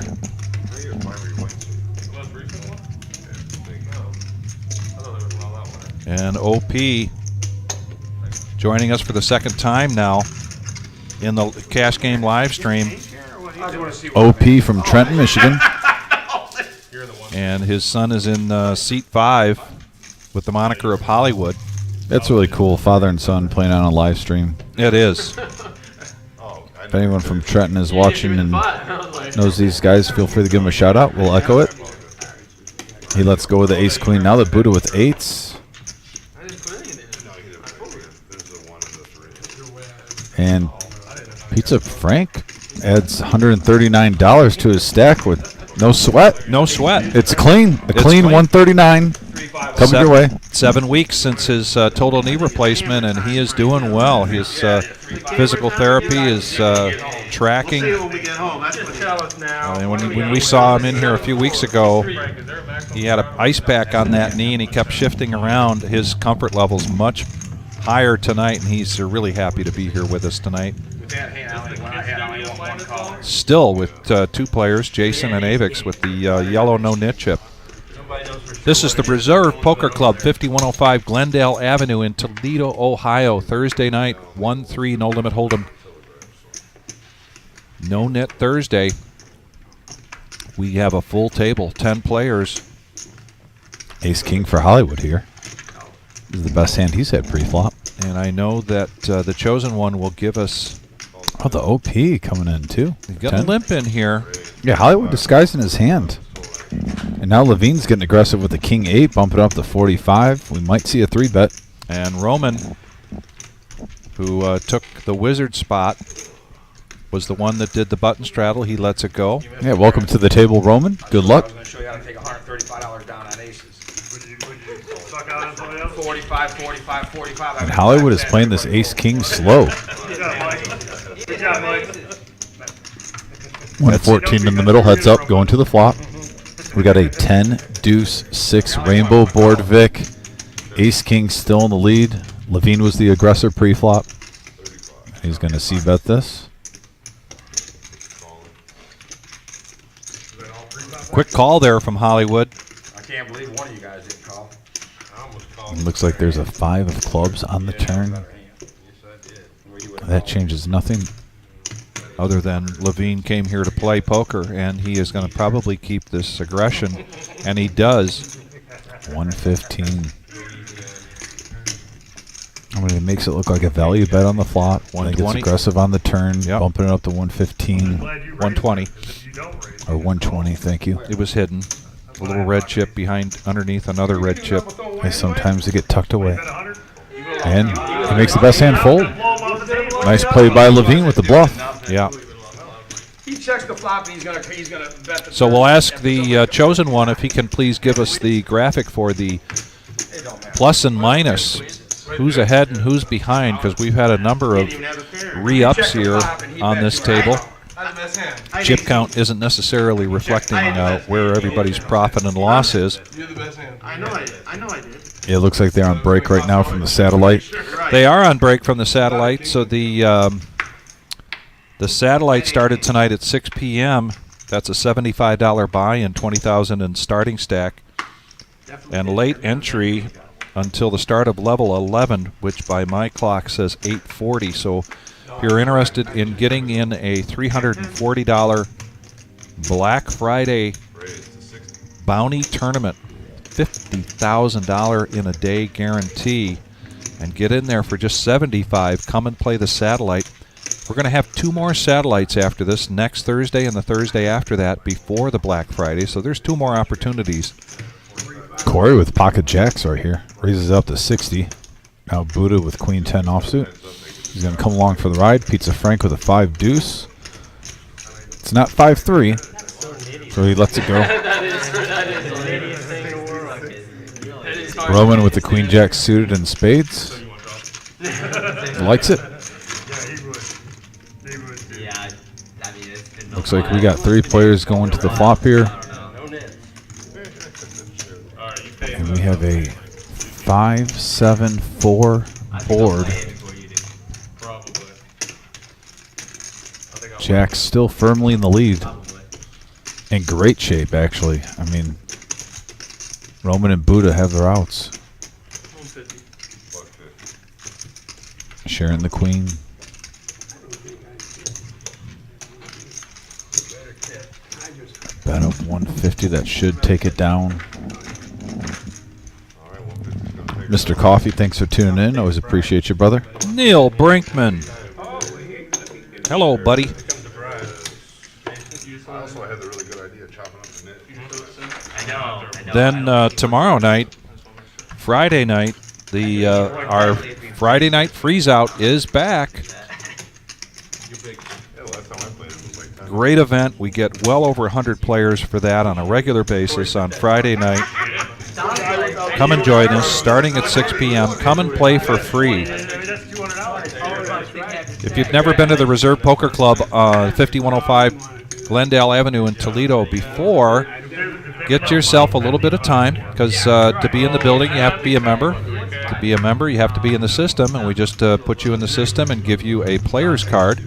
And OP joining us for the second time now in the Cash Game live stream. OP from Trenton, Michigan. And his son is in seat 5 with the moniker of Hollywood. That's really cool. Father and son playing on a live stream. It is. If anyone from Trenton is watching and knows these guys, feel free to give them a shout out. We'll echo it. He lets go with the Ace Queen. Now the Buddha with 8s. And Pizza Frank adds $139 to his stack with no sweat. No sweat. It's clean. A clean clean. 139 coming your way. 7 weeks since his total knee replacement, and he is doing well. His physical therapy is tracking. When we get home, that's what tell us now. And when we saw him in here a few weeks ago, he had an ice pack on that knee, and he kept shifting around. His comfort level's much higher tonight, and he's really happy to be here with us tonight. With that hand, I only want 1 call. Still with 2 players, Jason and Avix, with the yellow no nit chip. This is the Reserve Poker Club, 5105 Glendale Avenue in Toledo, Ohio. Thursday night, 1-3 no limit hold'em. No net Thursday. We have a full table, 10 players. Ace King for Hollywood here. This is the best hand he's had pre-flop. And I know that the chosen one will give us. Oh, the OP coming in too. We've got a limp in here. Yeah, Hollywood disguising his hand. And now Levine's getting aggressive with the king 8, bumping up to 45. We might see a 3-bet. And Roman, who took the wizard spot, was the one that did the button straddle. He lets it go. Yeah, welcome to the table, Roman. Good luck. I was going to show you how to take $135 down on aces. Would you suck out on somebody else? 45, 45, 45. And Hollywood is playing this ace-king slow. Good job, Mike. Good job, Mike. 114 in the middle, heads up, going to the flop. We got a 10, deuce, 6 rainbow board, Vic. Ace-king still in the lead. Levine was the aggressor pre-flop. He's going to c-bet this. Quick call there from Hollywood. I can't believe one of you guys didn't call. I almost called. It looks like there's a 5 of clubs on the turn. Yes, I did. Where you would've That called. changes nothing. Other than Levine came here to play poker, and he is going to probably keep this aggression, and he does. 115. I mean, it makes it look like a value bet on the flop. I think it's 120. aggressive on the turn, Yep. bumping it up to 115 Glad you raised 120. it, 'cause if you don't raise it, or 120. Thank you. It was hidden. A little red chip behind, underneath another red chip. And sometimes they get tucked away. bet 100. And he makes the best hand fold. Blow 'em off the table. Nice play by Levine with the bluff. Yeah. He checks the flop and he's gonna bet the So turn. we'll ask the chosen one if he can please give us the graphic for the It don't matter. plus and minus. Who's ahead and who's behind, because we've had a number of re-ups here on this table. Chip count isn't necessarily reflecting where everybody's profit and loss is. I know I did. I know I did. It looks like they're on break right now from the satellite. They are on break from the satellite, so the satellite started tonight at 6 p.m. That's a $75 buy and $20,000 in starting stack, and late entry until the start of level 11, which by my clock says 8:40. So if you're interested in getting in a $340 Black Friday bounty tournament, $50,000 in a day guarantee, and get in there for just $75, come and play the satellite. We're going to have 2 more satellites after this, next Thursday and the Thursday after that, before the Black Friday. So there's 2 more opportunities. Corey with pocket jacks right here. Raises up to 60. Now Buddha with queen 10 offsuit. He's going to come along for the ride. Pizza Frank with a 5 deuce. It's not 5-3, so he lets it go. Roman with the queen jack suited and spades. Likes it. Yeah, he would. He would. Yeah, I mean, it's been Looks like we got 3 players going to the flop here. And we have a 5-7-4 board. Jack's still firmly in the lead. In great shape, actually. I mean, Roman and Buddha have their outs. Sharing the queen. Bet up 150. That should take it down. Mr. Coffee, thanks for tuning in. Always appreciate you, brother. Neil Brinkman. Hello, buddy. I also had the really good idea of chopping up the net. I know. Then tomorrow night, Friday night, our Friday night freeze out is back. Yeah, last time I played it was like 10. Great event. We get well over 100 players for that on a regular basis on Friday night. Come and join us starting at 6 p.m. Come and play for free. That's $200. If you've never been to the Reserve Poker Club, 5105 Glendale Avenue in Toledo before, get yourself a little bit of time, because to be in the building, you have to be a member. To be a member, you have to be in the system, and we just put you in the system and give you a player's card.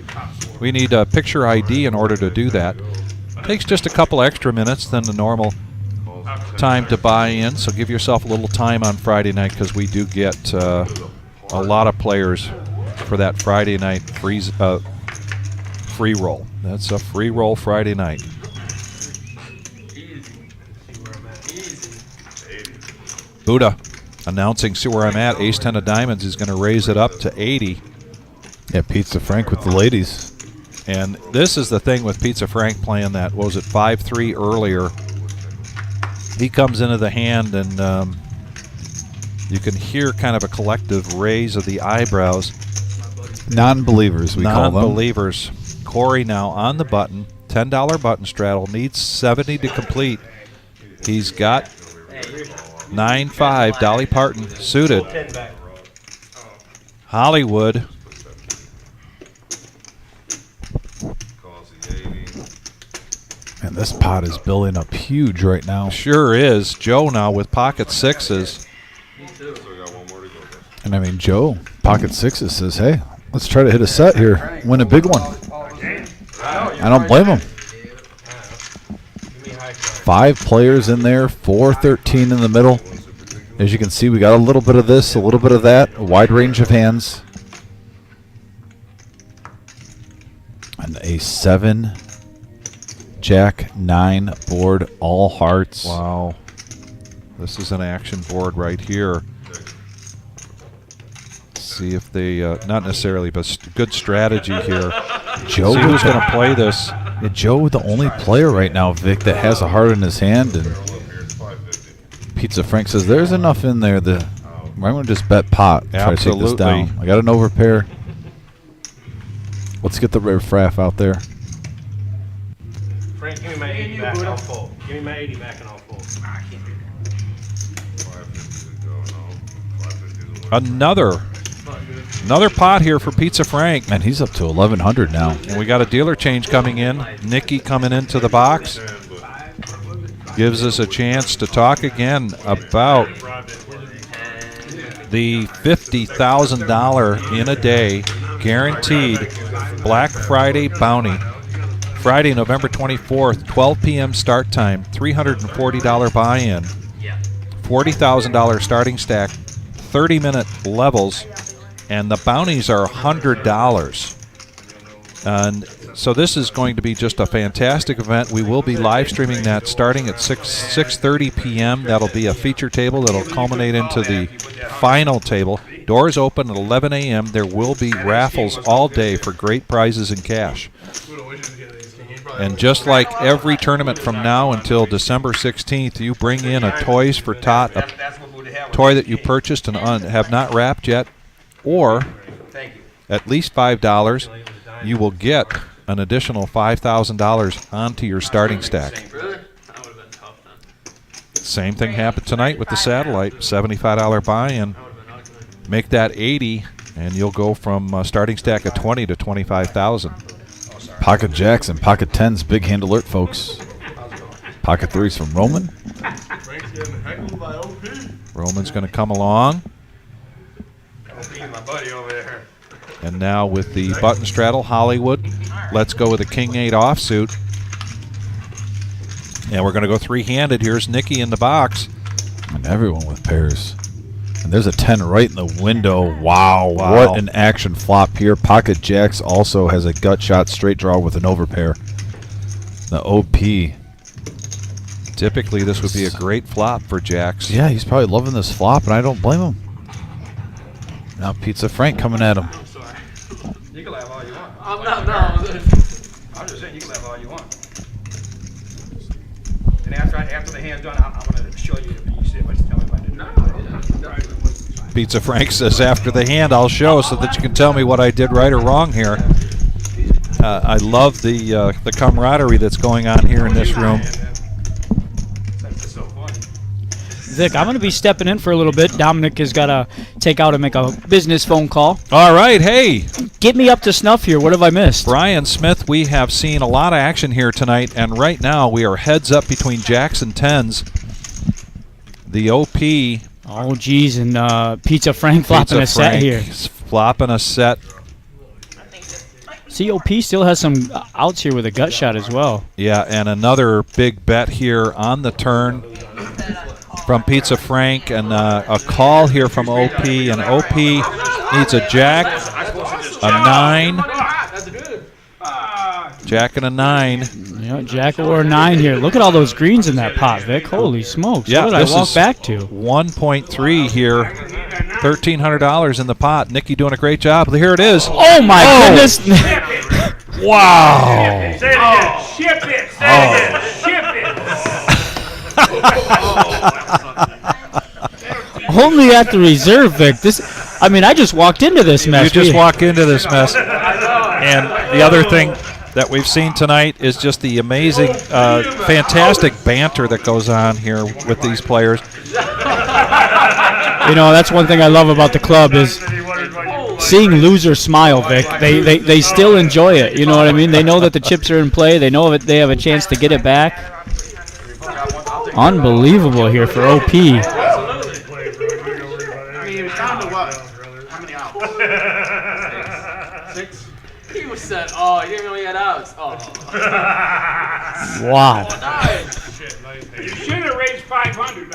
We need a picture ID in order to do that. Takes just a couple extra minutes than the normal time to buy in, so give yourself a little time on Friday night, because we do get a lot of players for that Friday night free roll. That's a free roll Friday night. Buddha announcing see where I'm at. Ace 10 of diamonds is going to raise it up to 80. Yeah, Pizza Frank with the ladies. And this is the thing with Pizza Frank playing that, what was it, 5-3 earlier. He comes into the hand, and you can hear kind of a collective raise of the eyebrows. Non-believers, we call them. Non-believers. Corey now on the button. $10 button straddle. Needs 70 to complete. He's got 9-5. Dolly Parton suited. Hollywood. And this pot is building up huge right now. Sure is. Joe now with pocket sixes. And I mean, Joe, pocket sixes, says, hey, let's try to hit a set here. Win a big one. I don't blame him. 5 players in there, 4-13 in the middle. As you can see, we got a little bit of this, a little bit of that, a wide range of hands. And a 7 Jack 9 board, all hearts. Wow. This is an action board right here. See if they, not necessarily, but good strategy here. Joe, see who's going to play this. Yeah, Joe, the only player right now, Vic, that has a heart in his hand. And Pizza Frank says there's enough in there that I'm going to just bet pot. Try to take this down. I got an overpair. Let's get the rare fraff out there. Frank, give me my 80 back and I'll fold. Give me my 80 back and I'll fold. I can't do that. Another pot here for Pizza Frank. And he's up to 1,100 now. And we got a dealer change coming in. Nikki coming into the box. Gives us a chance to talk again about the $50,000 in a day guaranteed Black Friday bounty. Friday, November 24th, 12 p.m. start time, $340 buy-in, $40,000 starting stack, 30-minute levels, and the bounties are $100. And so this is going to be just a fantastic event. We will be live streaming that starting at 6:30 p.m. That'll be a feature table that'll culminate into the final table. Doors open at 11 a.m. There will be raffles all day for great prizes and cash. And just like every tournament from now until December 16th, you bring in a Toys for Tot, a toy that you purchased and have not wrapped yet, or at least $5, you will get an additional $5,000 onto your starting stack. Same thing happened tonight with the satellite, $75 buy-in. Make that 80, and you'll go from starting stack of 20 to 25,000. Pocket jacks and pocket tens, big hand alert, folks. Pocket threes from Roman. Roman's going to come along. My buddy over there. And now with the button straddle, Hollywood. Let's go with a king-8 offsuit. And we're going to go three-handed. Here's Nikki in the box. And everyone with pairs. And there's a 10 right in the window. Wow, what an action flop here. Pocket jacks also has a gut shot straight draw with an overpair. The OP. Typically, this would be a great flop for jacks. Yeah, he's probably loving this flop, and I don't blame him. Now Pizza Frank coming at him. I'm sorry. You can laugh all you want. I'm not, no. I'm just saying you can laugh all you want. And after the hand's done, I'm going to show you if you see it, but just tell me if I did. Pizza Frank says after the hand I'll show so that you can tell me what I did right or wrong here. I love the camaraderie that's going on here in this room. Vic, I'm going to be stepping in for a little bit. Dominic has got to take out and make a business phone call. All right, hey. Get me up to snuff here. What have I missed? Brian Smith, we have seen a lot of action here tonight, and right now we are heads up between jacks and tens. The OP. Oh, geez, and Pizza Frank flopping a set here. Flopping a set. COP still has some outs here with a gut shot as well. Yeah, and another big bet here on the turn from Pizza Frank, and a call here from OP, and OP needs a jack, a 9, jack and a 9. Yeah, jack or a 9 here. Look at all those greens in that pot, Vic. Holy smokes. Yeah, what did I walk back to? 1.3 here, $1,300 in the pot. Nikki doing a great job. Here it is. Oh, my goodness. Wow. Say it again. Ship it. Say it again. Ship it. Only at the reserve, Vic. I just walked into this mess. You just walk into this mess. And the other thing that we've seen tonight is just the amazing, fantastic banter that goes on here with these players. That's one thing I love about the club is seeing losers smile, Vic. They still enjoy it. You know what I mean? They know that the chips are in play. They know that they have a chance to get it back. Unbelievable here for OP. How many outs? 6? He was said, you didn't know he had outs. Oh. Wow. You should have raised 500.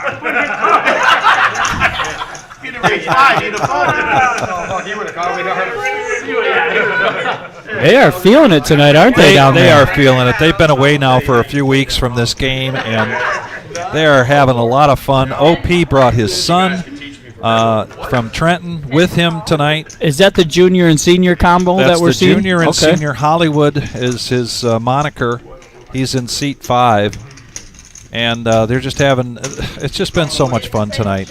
If you'd have raised 5, you'd have folded. He would have called me. They are feeling it tonight, aren't they, down They there? are feeling it. They've been away now for a few weeks from this game, and they are having a lot of fun. OP brought his son from Trenton with him tonight. Is that the junior and senior combo that we're seeing? That's the junior and senior. Hollywood is his moniker. He's in seat 5. And they're just having, it's just been so much fun tonight.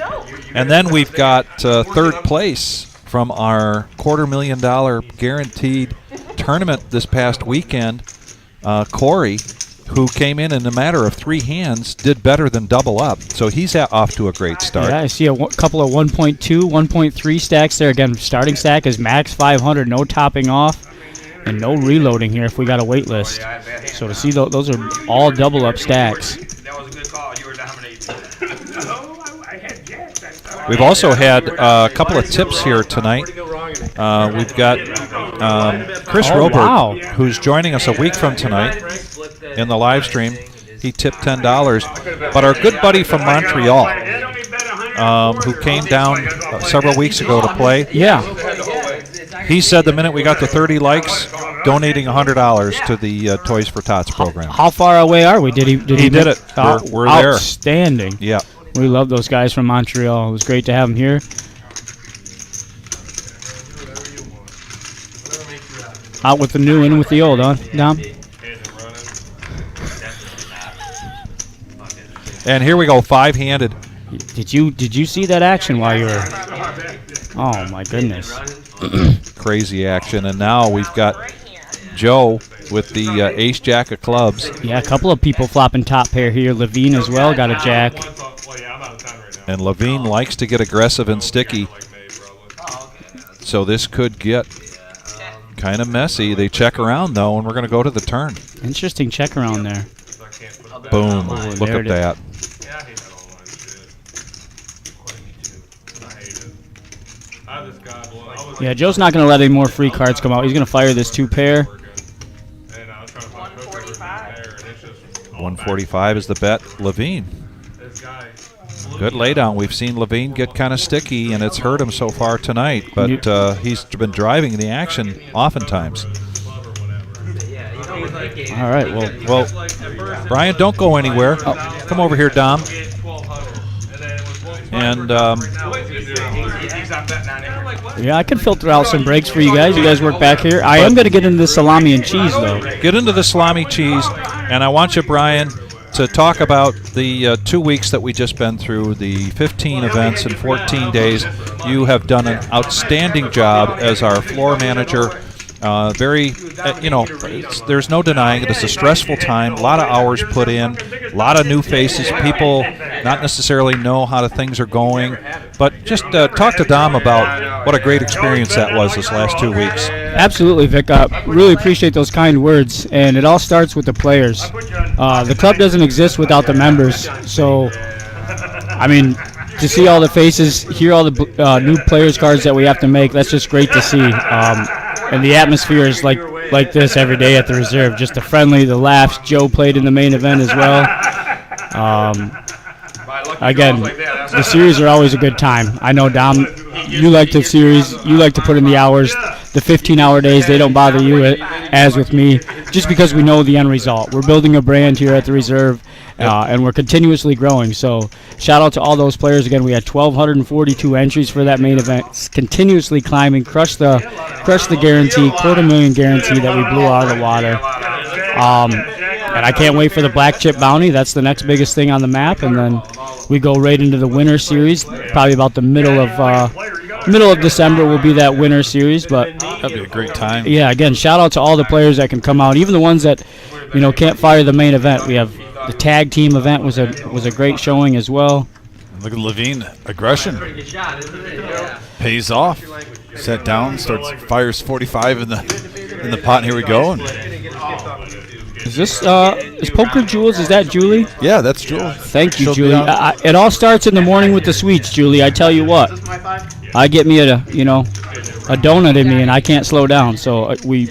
And then we've got third place from our $250,000 guaranteed tournament this past weekend. Corey, who came in a matter of 3 hands, did better than double up. So he's off to a great start. Yeah, I see a couple of 1.2, 1.3 stacks there. Again, starting stack is max 500, no topping off, and no reloading here if we got a wait list. So to see those are all double up stacks. That was a good call. You were dominating. I had jacks. We've also had a couple of tips here tonight. We've got Chris Robert, who's joining us a week from tonight in the live stream. He tipped $10. But our good buddy from Montreal, who came down several weeks ago to play, he said the minute we got to 30 likes, donating $100 to the Toys for Tots program. How far away are we? Did he did it. We're there. Outstanding. Yeah. We love those guys from Montreal. It was great to have them here. Out with the new, in with the old, huh, Dom? And here we go, 5-handed. Did you see that action while you were? Oh my goodness. Crazy action. And now we've got Joe with the ace jack of clubs. Yeah, a couple of people flopping top pair here. Levine as well got a jack. And Levine likes to get aggressive and sticky. So this could get kind of messy. They check around, though, and we're going to go to the turn. Interesting check around there. Boom. Look at that. Yeah, Joe's not going to let any more free cards come out. He's going to fire this 2-pair. 145 is the bet. Levine. Good laydown. We've seen Levine get kind of sticky, and it's hurt him so far tonight, but he's been driving the action oftentimes. All right, well, Brian, don't go anywhere. Come over here, Dom. And yeah, I can filter out some breaks for you guys. You guys work back here. I am going to get into the salami and cheese, though. Get into the salami cheese, and I want you, Brian, to talk about the 2 weeks that we just been through, the 15 events in 14 days. You have done an outstanding job as our floor manager. There's no denying it. It's a stressful time, a lot of hours put in, a lot of new faces, people not necessarily know how things are going. But just talk to Dom about what a great experience that was this last 2 weeks. Absolutely, Vic. Really appreciate those kind words. And it all starts with the players. The club doesn't exist without the members. So, I mean, to see all the faces, hear all the new players cards that we have to make, that's just great to see. And the atmosphere is like this every day at the reserve. Just the friendly, the laughs. Joe played in the main event as well. Again, the series are always a good time. I know, Dom, you like the series. You like to put in the hours. The 15-hour days, they don't bother you as with me, just because we know the end result. We're building a brand here at the reserve, and we're continuously growing. So shout out to all those players. Again, we had 1,242 entries for that main event. It's continuously climbing. Crushed the guarantee, $250,000 guarantee that we blew out of the water. And I can't wait for the black chip bounty. That's the next biggest thing on the map, and then we go right into the winter series. Probably about the middle of December will be that winter series. But That'd be a great time. yeah, again, shout out to all the players that can come out, even the ones that can't fire the main event. We have the tag team event was a great showing as well. Look at Levine. Aggression. Pays off. Set down, fires 45 in the pot, and here we go. And is this is Poker Jules? Is that Julie? yeah, that's Julie. Thank you, She'll be Julie. on. It all starts in the morning with the sweets, Julie. I tell you what, I get me a donut in me, and I can't slow down. So we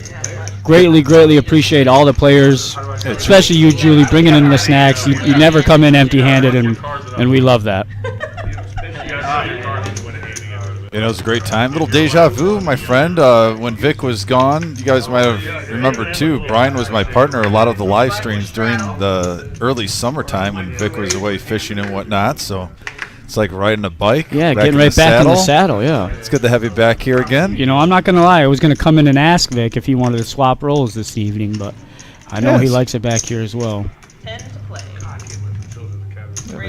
greatly appreciate all the players, especially you, Julie, bringing in the snacks. You never come in empty-handed, and we love that. It was a great time. Little deja vu, my friend. When Vic was gone, you guys might have remembered too. Brian was my partner a lot of the live streams during the early summertime when Vic was away fishing and whatnot. So it's like riding a bike. Yeah, getting right back in the saddle. Yeah, it's good to have you back here again. I'm not gonna lie. I was gonna come in and ask Vic if he wanted to swap roles this evening, but I know he likes it back here as well.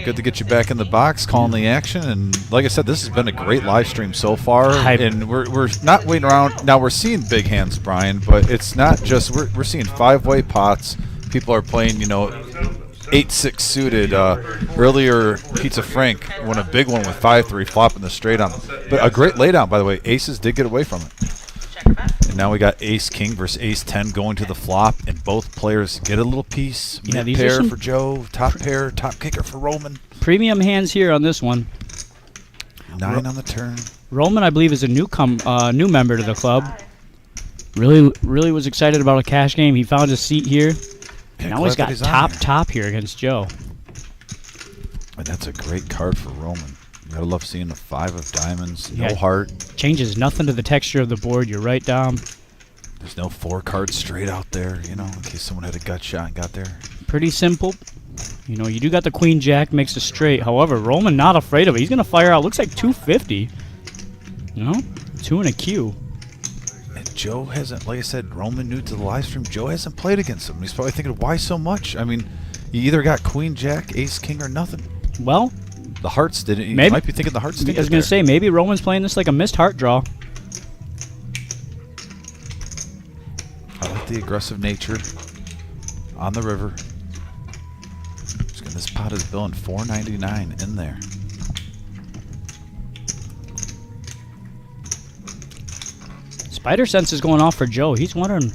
Good to get you back in the box, calling the action, and like I said, this has been a great live stream so far. And we're not waiting around. Now we're seeing big hands, Brian, but it's not just we're seeing 5-way pots. People are playing, 8-6 suited. Earlier, Pizza Frank won a big one with 5-3 flopping the straight on. But a great laydown, by the way. Aces did get away from it. And now we got Ace King versus Ace 10 going to the flop, and both players get a little piece. Mid pair for Joe, top pair, top kicker for Roman. Premium hands here on this one. 9 on the turn. Roman, I believe, is a new member to the club. Really was excited about a cash game. He found his seat here. And now he's got top here against Joe. And that's a great card for Roman. You gotta love seeing the 5 of diamonds, no heart. Changes nothing to the texture of the board. You're right down. There's no 4 cards straight out there, in case someone had a gut shot and got there. Pretty simple. You do got the queen jack, makes a straight. However, Roman not afraid of it. He's gonna fire out. Looks like 250. 2 and a Q. And Joe hasn't, like I said, Roman new to the live stream. Joe hasn't played against him. He's probably thinking, why so much? I mean, you either got queen jack, ace king, or nothing. Well, the hearts didn't. You might be thinking the hearts didn't. I was gonna say maybe Roman's playing this like a missed heart draw. I like the aggressive nature on the river. This pot is billing $4.99 in there. Spider sense is going off for Joe. He's wondering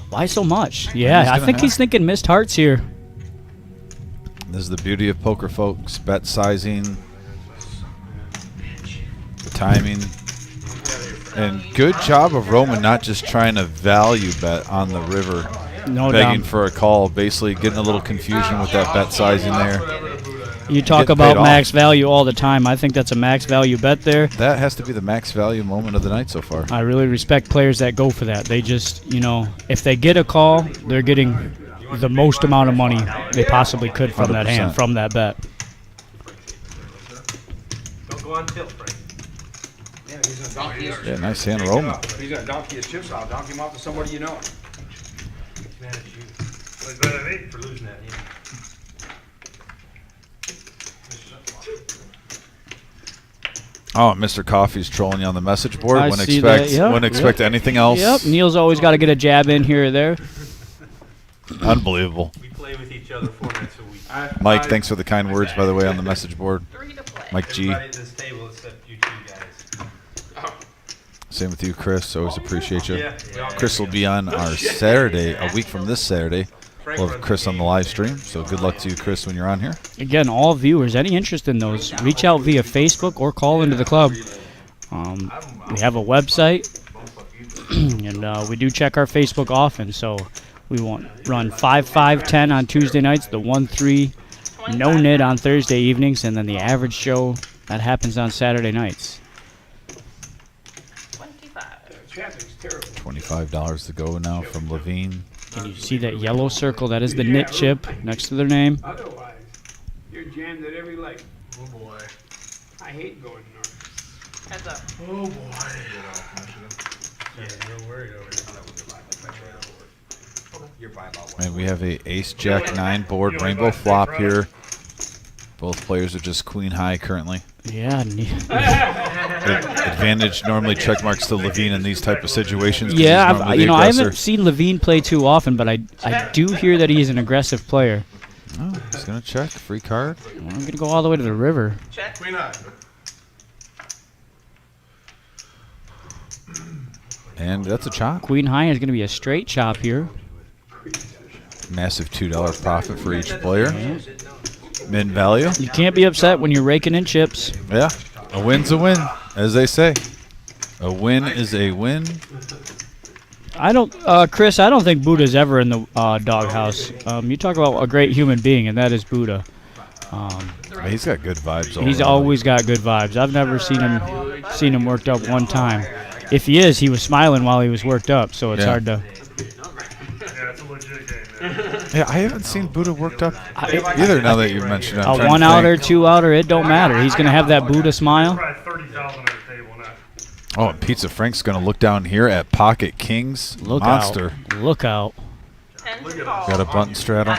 why so much. Yeah, I think he's thinking missed hearts here. This is the beauty of poker, folks. Bet sizing, the timing, and good job of Roman not just trying to value bet on the river. No begging doubt. for a call, basically getting a little confusion with that bet sizing there. You talk about max value all the time. I think that's a max value bet there. That has to be the max value moment of the night so far. I really respect players that go for that. They just, if they get a call, they're getting the most amount of money they possibly could from 100%. That hand, from that bet. Don't go on tilt, Frank. Yeah, he's gonna donkey his, Yeah, nice hand, Roman. He's gonna donkey his chips out, donkey him off to somebody you know. Mad at you. Like that, I mean? For losing that, yeah. Oh, Mr. Coffee's trolling you on the message board. I Wouldn't see expect, that, yep, wouldn't expect anything else. Yep, Neil's always got to get a jab in here or there. Unbelievable. We play with each other 4 nights a week. Mike, thanks for the kind words, by the way, on the message board. Mike G. Everybody at this table except you two guys. Same with you, Chris. Always appreciate you. Yeah, Chris will be on our Saturday, a week from this Saturday. We'll have Chris on the live stream, so good luck to you, Chris, when you're on here. Again, all viewers, any interest in those, reach out via Facebook or call into the club. We have a website, and we do check our Facebook often, so we won't run 5-5-10 on Tuesday nights, the 1-3 no-nit on Thursday evenings, and then the average show, that happens on Saturday nights. $25 to go now from Levine. Can you see that yellow circle? That is the knit chip next to their name. Otherwise, you're jammed at every leg. Oh boy. I hate going north. Heads up. Oh boy. Yeah, you're worried over it. And we have a ace jack 9 board rainbow flop here. Both players are just queen high currently. Yeah. Advantage normally check marks to Levine in these type of situations. Yeah, he's normally the I aggressor. haven't seen Levine play too often, but I do hear that he's an aggressive player. Oh, he's gonna check free card. I'm gonna go all the way to the river. Check. Queen high. And that's a chop. Queen high is gonna be a straight chop here. Massive $2 profit for each player. Min value. You can't be upset when you're raking in chips. Yeah, a win's a win, as they say. A win is a win. Chris, I don't think Buddha's ever in the doghouse. You talk about a great human being, and that is Buddha. He's got good vibes. He's always got good vibes. I've never seen him worked up one time. If he is, he was smiling while he was worked up, so it's hard to. Yeah, it's a legit game, man. Yeah, I haven't seen Buddha worked up either. Now that you've mentioned it, I'm A trying to 1 outer, think. 2 outer, it don't matter. He's gonna have that Buddha smile. Probably 30,000 on the table now. Oh, and Pizza Frank's gonna look down here at Pocket Kings Look Monster. out! Look out! Got a button straddle.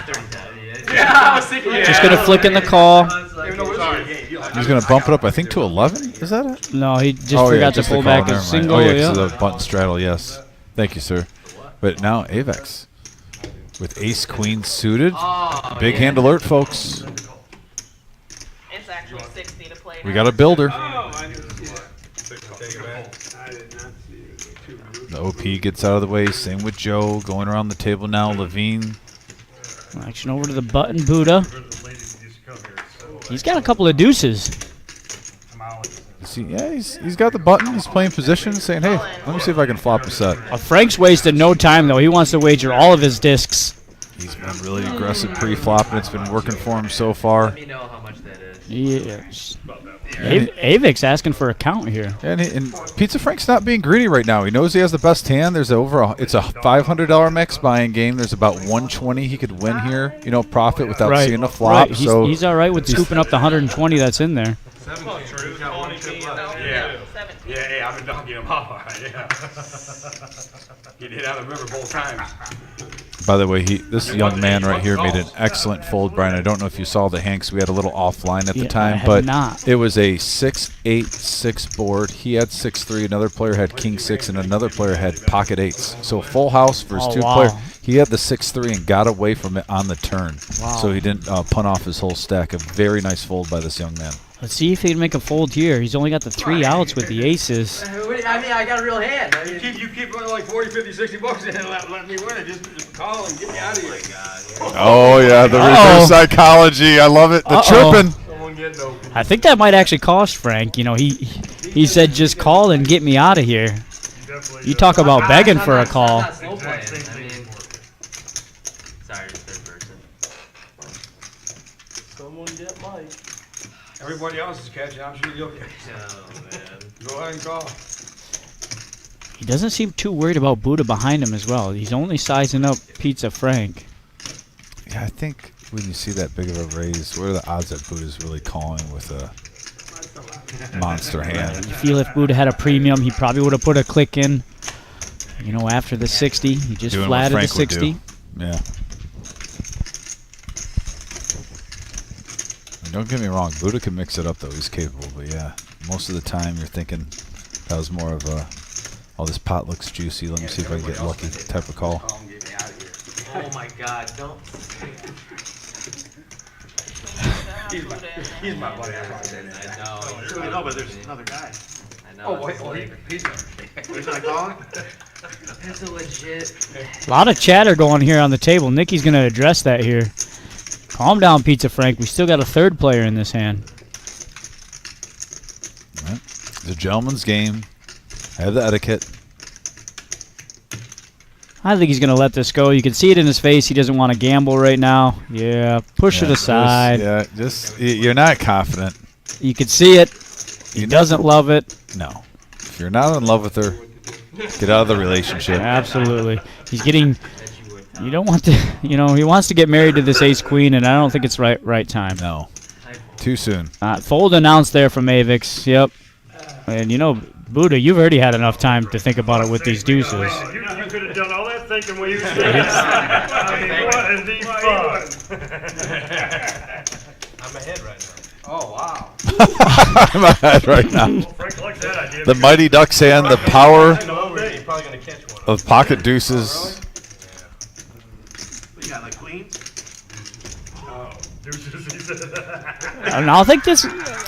Yeah, I was thinking. Just gonna flick in the call. He's gonna bump it up, I think, to 11. Is that it? No, he just Oh, yeah, forgot to just the pull call, back never his mind. single. Oh yeah, Yeah. because of the button straddle. Yes, thank you, sir. But now Avex with Ace Queen suited. Big hand alert, folks. It's actually 60 to play. We got a builder. I didn't not see it. The OP gets out of the way. Same with Joe. Going around the table now. Levine. Action over to the button Buddha. He's got a couple of deuces. See, yeah, he's got the button. He's playing position, saying, "Hey, let me see if I can flop a set." Frank's wasted no time though. He wants to wager all of his discs. He's been really aggressive pre-flop, and it's been working for him so far. Let me know how much that is. Yes. Avix asking for a count here. And Pizza Frank's not being greedy right now. He knows he has the best hand. There's it's a $500 max buying game. There's about 120 he could win here. Profit without Right. seeing a flop. Right. So He's all right with scooping up the 120 that's in there. Yeah, I've been knocking him off. Yeah. He did out of the river both times. by the way, this young man right here made an excellent fold, Brian. I don't know if you saw the hanks. We had a little offline at the time, I have but not. it was a 6-8-6 board. He had 6-3. Another player had king 6, and another player had pocket 8s. So full house versus two players. He had the 6-3 and got away from it on the turn. Wow. So he didn't punt off his whole stack. A very nice fold by this young man. Let's see if he can make a fold here. He's only got the 3 outs with the aces. I mean, I got a real hand. I mean, You keep running like 40, 50, 60 bucks and let me win it. Just call and get me out of here. Oh, yeah, the reverse psychology. I love it. The chirping. Someone getting open. I think that might actually cost Frank. You know, he said just call and get me out of here. You talk about begging for a call. I'm not slow playing. I mean, sorry, third person. Someone get Mike. Everybody else is catching. I'm sure you'll catch. Oh, man. Go ahead and call. He doesn't seem too worried about Buddha behind him as well. He's only sizing up Pizza Frank. Yeah, I think when you see that big of a raise, what are the odds that Buddha's really calling with a monster hand? You feel if Buddha had a premium, he probably would have put a click in. You know, after the 60, he just Doing what flatted the Frank would 60. do. Yeah. And don't get me wrong, Buddha can mix it up though. He's capable, but yeah, most of the time you're thinking that was more of a, oh, this pot looks juicy. Let me see if I can get lucky type of call. Oh my God! Don't. He's my buddy. I know. I know, but there's another guy. I know. Oh, wait. He's not calling? That's a legit. A lot of chatter going here on the table. Nicky's going to address that here. Calm down, Pizza Frank. We still got a third player in this hand. Right. It's a gentleman's game. I have the etiquette. I think he's going to let this go. You can see it in his face. He doesn't want to gamble right now. Yeah, push it aside. You're not confident. You can see it. He doesn't love it. No. If you're not in love with her, get out of the relationship. Absolutely. He's getting... You don't want to... You know, he wants to get married to this ace-queen, and I don't think it's right time. No. Too soon. Fold announced there from Avix. Yep. And, you know, Buddha, you've already had enough time to think about it with these deuces. You could have done all that thinking when you said that. I mean, what is he fun? I'm ahead right now. Oh, wow. I'm ahead right now. Frank likes that idea. The Mighty Ducks hand, the power I know, you're probably going to catch one. of pocket deuces. You got like queens? And I think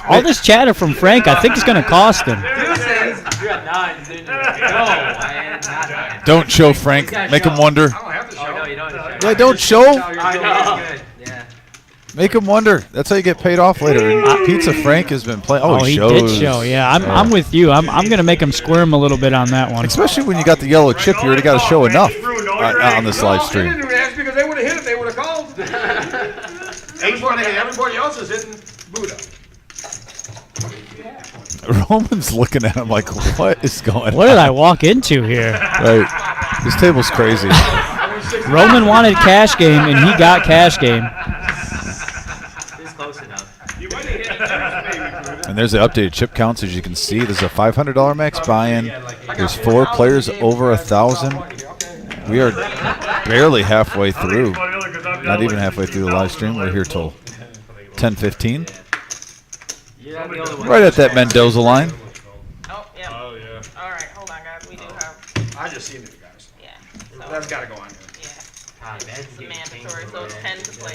all this chatter from Frank, I think is going to cost him. You got nines, didn't you? No, I had not nines. Don't show Frank. Make him wonder. I don't have to show. Oh, no, you don't have to show. Yeah, don't show. I know. Good. Yeah. Make him wonder. That's how you get paid off later. And Pizza Frank has been playing. Oh, he shows. did show. Yeah, I'm with you. I'm going to make him squirm a little bit on that one. Especially when you got the yellow chip, you already got to show enough on this live They stream. didn't even ask because they would have hit it. They would have called. Everybody else is hitting Buddha. Roman's looking at him like, what is going on? What did I walk into here? Right. This table's crazy. Roman wanted cash game, and he got cash game. It's close enough. You might have hit it first, maybe, Buddha. And there's the updated chip counts. As you can see, there's a $500 max buy-in. There's 4 players over 1,000. We are barely halfway through. Not even halfway through the live stream. We're here till 10:15. You're not the only one. Right at that Mendoza line. Oh, yeah. Oh, yeah. All right, hold on, guys. We do have, I just seen it, guys. yeah. So, That's got to go on here. yeah. Ah, man, It's mandatory, so it's 10 to play.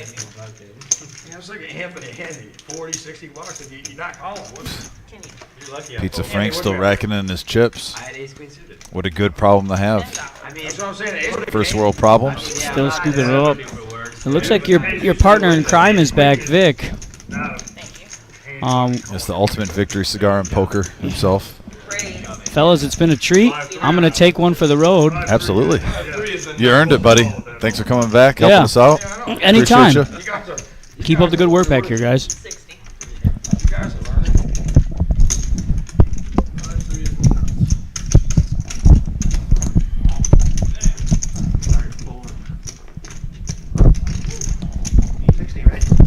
Yeah, it's like a Anthony Handy, 40, 60 bucks, and you're not calling. Can you? You're lucky. Pizza Frank still racking in his chips. I had ace queen suited. What a good problem to have. $10. I mean, That's what I'm saying. First world problems. yeah, Still not scooping that it up. if it works. It looks like your partner in crime is back, Vic. Thank you. It's the ultimate victory cigar in poker himself. Praise. Fellas, it's been a treat. I'm going to take one for the road. Absolutely. You earned it, buddy. Thanks for coming back, helping Yeah. us out. Anytime. Appreciate You got the, Keep up the good work back here, guys. 60. you guys are learning.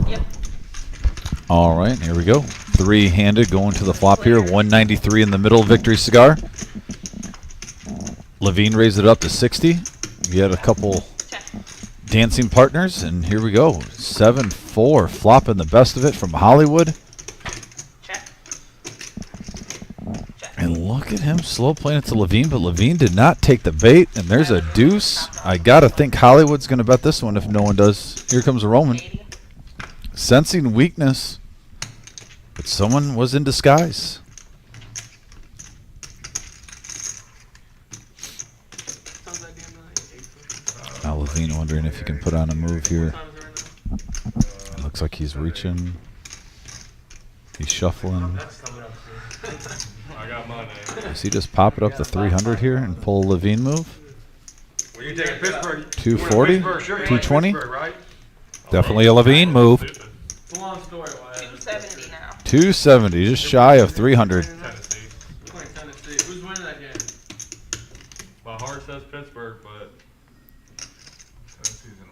Yep. All right, here we go. 3-handed going to the flop here. 193 in the middle, victory cigar. Levine raised it up to 60. You had a couple dancing partners, and here we go. 7-4, flopping the best of it from Hollywood. Check. And look at him slow playing it to Levine, but Levine did not take the bait, and there's a deuce. I got to think Hollywood's going to bet this one if no one does. Here comes Roman. 80. Sensing weakness, but someone was in disguise. Now Levine wondering if he can put on a move here. It looks like he's reaching. He's shuffling. I got mine. Does he just pop it up to 300 here and pull a Levine move? Well, you take Pittsburgh. 240? Sure, you like 220? Pittsburgh, right? Definitely a Levine move. It's a long story. Why? 270 now. 270, just shy of 300. Tennessee. Playing Tennessee. Who's winning that game? My heart says Pittsburgh, but Tennessee's gonna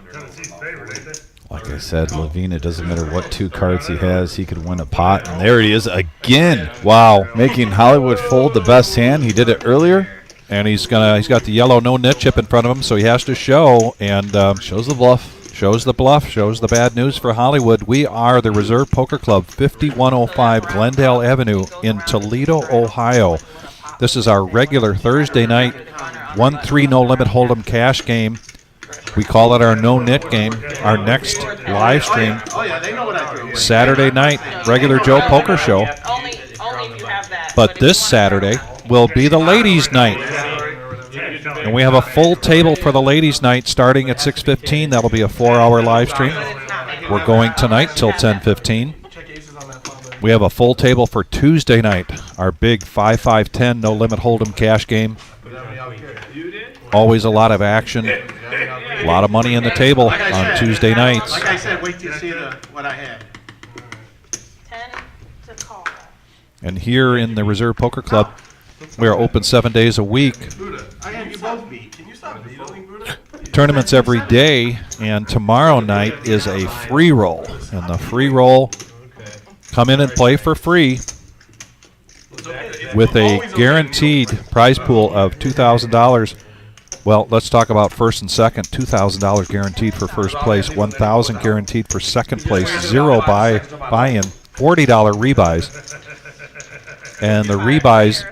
win. Tennessee's favorite, ain't they? Like I said, Levine, it doesn't matter what 2 cards he has, he could win a pot. And there he is again. Wow, making Hollywood fold the best hand. He did it earlier. And he's got the yellow no nit chip in front of him, so he has to show. And Shows the bluff. shows the bluff, shows the bad news for Hollywood. We are the Reserve Poker Club, 5105 Glendale Avenue in Toledo, Ohio. This is our regular Thursday night 1-3 no limit hold'em cash game. We call it our no nit game. Our next live stream, Oh yeah, they know what I do. Saturday night, regular Joe Poker Show. Only if you have that. But if this you wanna Saturday have that- will be the ladies' night. And we have a full table for the ladies' night starting at 6:15. That'll be a 4-hour live stream. We're going tonight till 10:15. We have a full table for Tuesday night, our big 5-5-10 no limit hold'em cash game. Always a lot of action, a lot of money in the table on Tuesday nights. Like I said, wait till you see what I had. 10 to call. And here in the Reserve Poker Club, we are open 7 days a week. I had you both beat. Can you stop beating Buddha? Tournaments every day, and tomorrow night is a free roll. And the free roll, come in and play for free. It's okay. with a guaranteed prize pool of $2,000. Well, let's talk about first and second. $2,000 guaranteed for first place, $1,000 guaranteed for second place, 0 buy-in, $40 rebuys. And the rebuys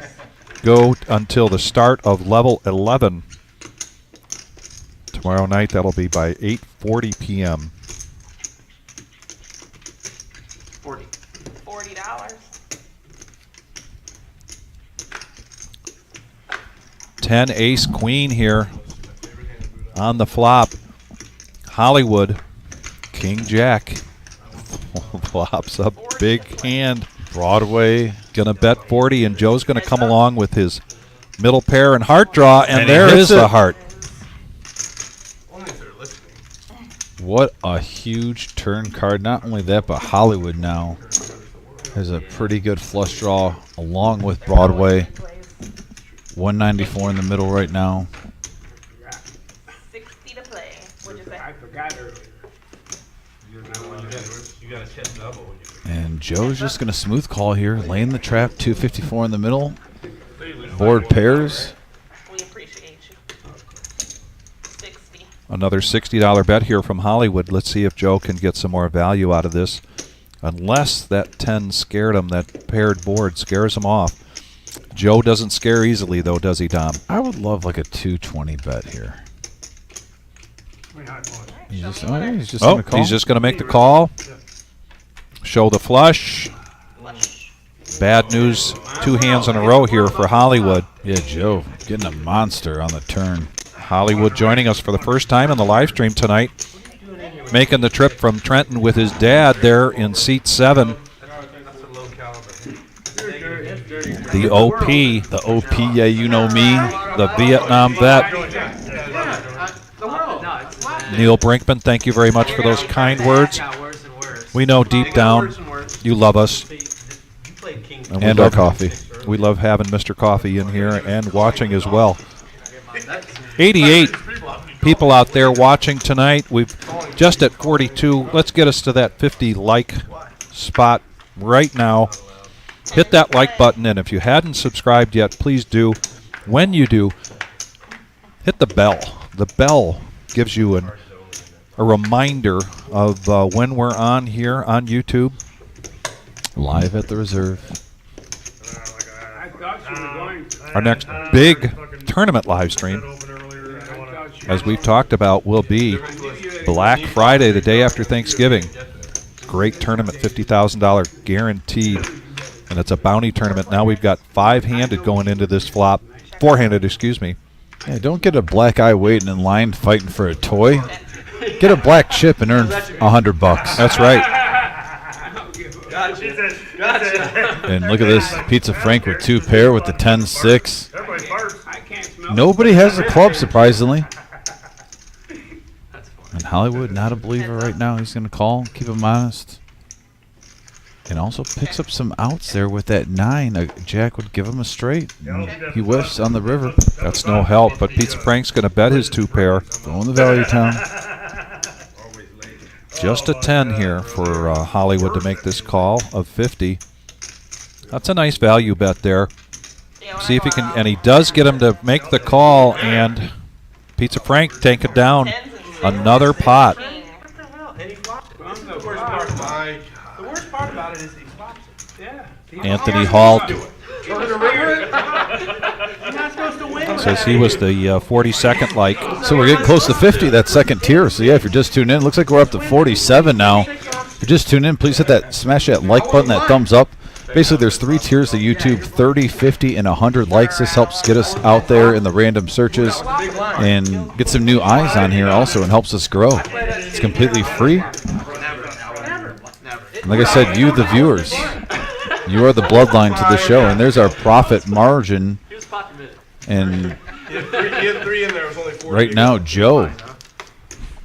go until the start of level 11. Tomorrow night, that'll be by 8:40 p.m. $40. 10 ace queen here on the flop. Hollywood, king jack. Flops up, big hand. Broadway. Gonna bet 40, and Joe's gonna come along with his middle pair and heart draw, and he there hits is the it. heart. What a huge turn card. Not only that, but Hollywood now has a pretty good flush draw along with Broadway. 194 in the middle right now. 60 to play. What'd you say? I forgot earlier. You got a 10 double when you. And Joe's just going to smooth call here, laying the trap, 254 in the middle. Board pairs. We appreciate you. 60. Another $60 bet here from Hollywood. Let's see if Joe can get some more value out of this. Unless that 10 scared him, that paired board scares him off. Joe doesn't scare easily, though, does he, Dom? I would love like a 220 bet here. He's just going to call. He's just going to make the call. Show the flush. Bad news, 2 hands in a row here for Hollywood. Yeah, Joe getting a monster on the turn. Hollywood joining us for the first time on the live stream tonight. Making the trip from Trenton with his dad there in seat 7. The OP. The OP, yeah, you know me. The Vietnam vet. Neil Brinkman, thank you very much for those kind words. We know deep down you love us. And our coffee. We love having Mr. Coffee in here and watching as well. 88 people out there watching tonight. We've just at 42. Let's get us to that 50 like spot right now. Hit that like button, and if you hadn't subscribed yet, please do. When you do, hit the bell. The bell gives you a reminder of when we're on here on YouTube. Live at the reserve. I thought you were going to. Our next big tournament live stream, as we've talked about, will be Black Friday, the day after Thanksgiving. Great tournament, $50,000 guaranteed. And it's a bounty tournament. Now we've got 5-handed going into this flop. 4-handed, excuse me. Hey, don't get a black eye waiting in line fighting for a toy. Get a black chip and earn $100. That's right. And look at this, Pizza Frank with 2 pair with the 10-6. I can't smell. Nobody has a club, surprisingly. And Hollywood, not a believer right now. He's going to call, keep him honest. And also picks up some outs there with that 9. Jack would give him a straight. He whiffs on the river. That's no help, but Pizza Frank's going to bet his 2 pair. Going to Value Town. Just a 10 here for Hollywood to make this call of 50. That's a nice value bet there. See if he can, and he does get him to make the call, and Pizza Frank take it down. Another pot. The worst part about it is he flops it. Yeah. Anthony Hall You're not supposed to win. says he was the 42nd like. So we're getting close to 50, that second tier. So yeah, if you're just tuning in, looks like we're up to 47 now. If you're just tuning in, please hit that, smash that like button, that thumbs up. Basically, there's 3 tiers to YouTube, 30, 50, and 100 likes. This helps get us out there in the random searches and get some new eyes on here also, and helps us grow. It's completely free. And like I said, you, the viewers, you are the bloodline to the show, and there's our profit margin. And right now, Joe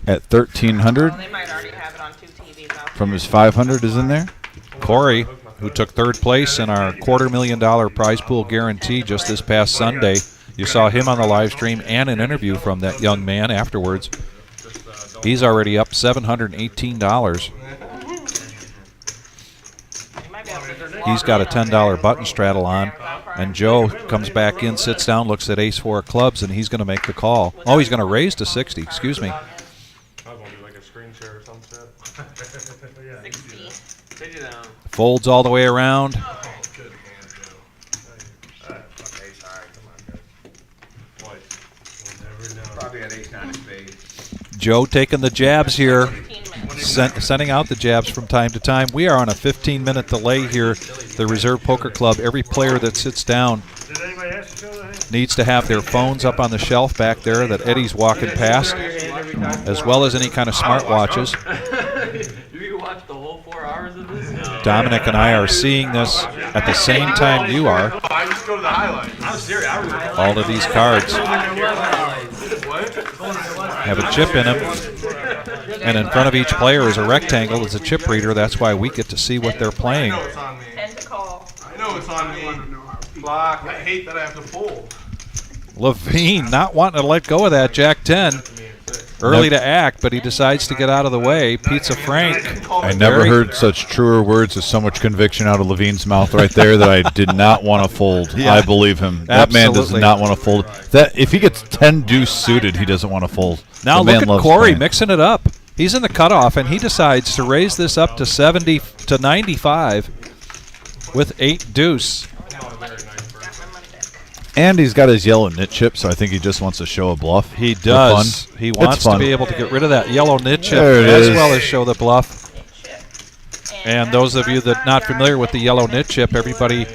at 1,300 They might already have it on 2 TVs out from his 500 is in there. Corey, who took 3rd place in our $250,000 prize pool guarantee just this past Sunday. You saw him on the live stream and an interview from that young man afterwards. He's already up $718. He's got a $10 button straddle on. And Joe comes back in, sits down, looks at ace-4 of clubs, and he's going to make the call. Oh, he's going to raise to 60. Excuse me. I was gonna do like a screen share or some shit. 16. Take it down. Folds all the way around. Good hand, Joe. Fuck ace high. Come on, guys. We'll never know. Probably got ace nine of spades. Joe taking the jabs here, 15 minutes. sending out the jabs from time to time. We are on a 15-minute delay here. The Reserve Poker Club, every player that sits down Did anybody ask to show the hand? needs to have their phones up on the shelf back there that Eddie's walking past, as well as any kind of smartwatches. You watch the whole 4 hours of this? No. Dominic and I are seeing this at the same time you are. I just go to the highlights. I'm serious. I really All of these cards have a chip in them, and in front of each player is a rectangle. It's a chip reader. That's why we get to see what they're playing. it's on me. 10 to call. I know it's on me. Block. I hate that I have to fold. Levine not wanting to let go of that Jack-10. Early to act, but he decides to get out of the way. Pizza Frank. I never heard such truer words with so much conviction out of Levine's mouth right there that I did not want to fold. Yeah. I believe him. That man does Absolutely. not want to fold. That if he gets 10 deuce suited, he doesn't want to fold. Now The man look at loves Corey playing. mixing it up. He's in the cutoff, and he decides to raise this up to 70 to 95 with 8 deuce. And he's got his yellow knit chip, so I think he just wants to show a bluff. He For does. fun. He It's wants to fun. be able to get rid of that yellow knit chip There it as is. well as show the bluff. And those of you that are not familiar with the yellow knit chip, everybody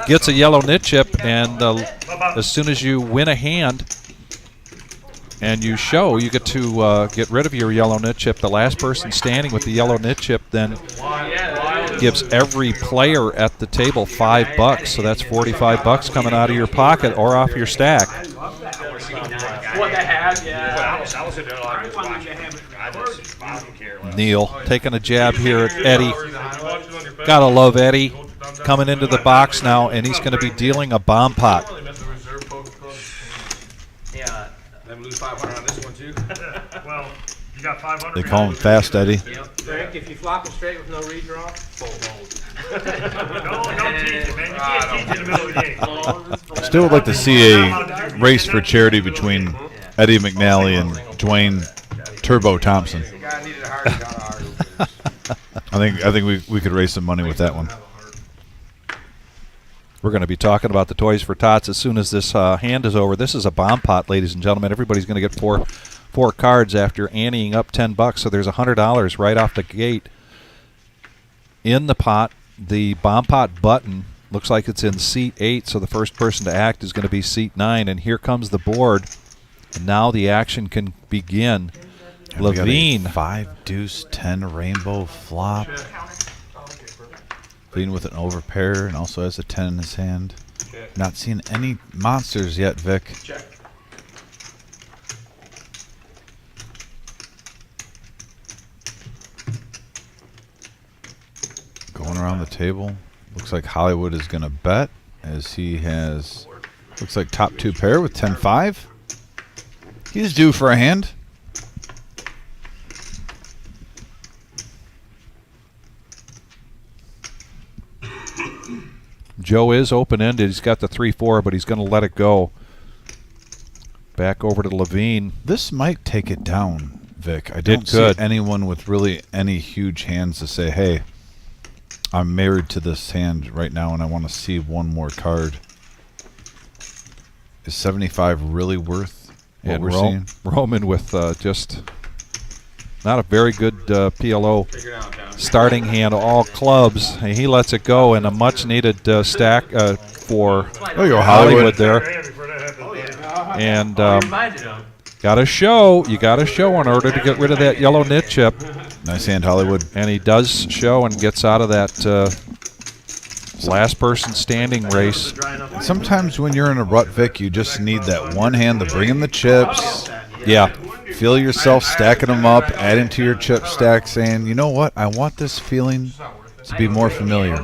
gets a yellow knit chip, and as soon as you win a hand and you show, you get to get rid of your yellow knit chip. The last person standing with the yellow knit chip then gives every player at the table $5, so that's $45 coming out of your pocket or off your stack. What the heck? Yeah. I was sitting there like, I don't care. Neil taking a jab here at Eddie. Gotta love Eddie coming into the box now, and he's going to be dealing a bomb pot. Yeah. Then lose 500 on this one too. Well, you got 500. They call him Fast Eddie. Frank, if you flop it straight with no redraw, fold. No, don't teach it, man. You can't teach in the middle of the game. Still would like to see a race for charity between Eddie McNally and Dwayne Turbo Thompson. The guy needed a hard got a hard. I think we could raise some money with that one. We're going to be talking about the toys for tots as soon as this hand is over. This is a bomb pot, ladies and gentlemen. Everybody's going to get four cards after anteing up $10, so there's $100 right off the gate in the pot. The bomb pot button looks like it's in seat 8, so the first person to act is going to be seat 9, and here comes the board. And now the action can begin. And we got a Levine. 5 deuce 10 rainbow flop. Levine with an overpair and also has a 10 in his hand. Not seeing any monsters yet, Vic. Check. Going around the table. Looks like Hollywood is going to bet as he has, looks like top 2 pair with 10-5. He's due for a hand. Joe is open-ended. He's got the 3-4, but he's going to let it go. Back over to Levine. This might take it down, Vic. I don't see could. anyone with really any huge hands to say, hey, I'm married to this hand right now and I want to see one more card. Is 75 really worth what And we're seeing? Roman with just not a very good PLO starting hand, all clubs. And he lets it go, and a much-needed stack for There you go, Hollywood Hollywood. there. And got to show. You got to show in order to get rid of that yellow knit chip. Nice hand, Hollywood. And he does show and gets out of that last person standing race. Sometimes when you're in a rut, Vic, you just need that one hand to bring in the chips. Yeah. Feel yourself stacking them up, adding to your chip stack, saying, you know what, I want this feeling to be more familiar.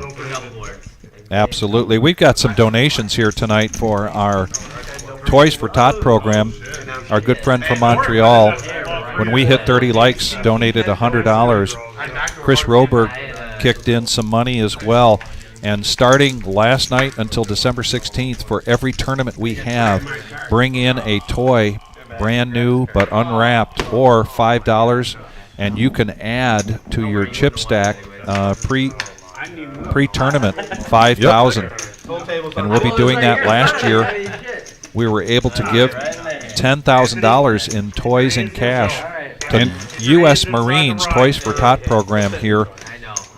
Absolutely. We've got some donations here tonight for our Toys for Tot program. Our good friend from Montreal, when we hit 30 likes, donated $100. Chris Roberg kicked in some money as well. And starting last night until December 16th, for every tournament we have, bring in a toy, brand new but unwrapped, or $5, and you can add to your chip stack pre-tournament 5,000. And we'll be doing that. Last year, we were able to give $10,000 in toys and cash to U.S. Marines Toys for Tot program here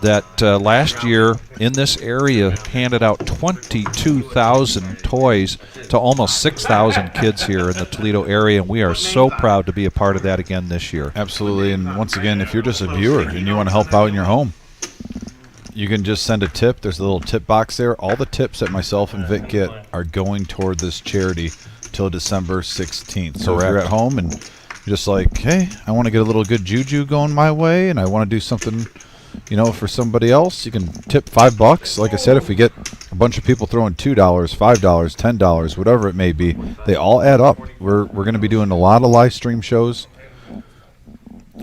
that last year in this area handed out 22,000 toys to almost 6,000 kids here in the Toledo area, and we are so proud to be a part of that again this year. Absolutely, and once again, if you're just a viewer and you want to help out in your home, you can just send a tip. There's a little tip box there. All the tips that myself and Vic get are going toward this charity till December 16th. So if you're at home and you're just like, hey, I want to get a little good juju going my way and I want to do something, you know, for somebody else, you can tip $5. Like I said, if we get a bunch of people throwing $2, $5, $10, whatever it may be, they all add up. We're going to be doing a lot of live stream shows.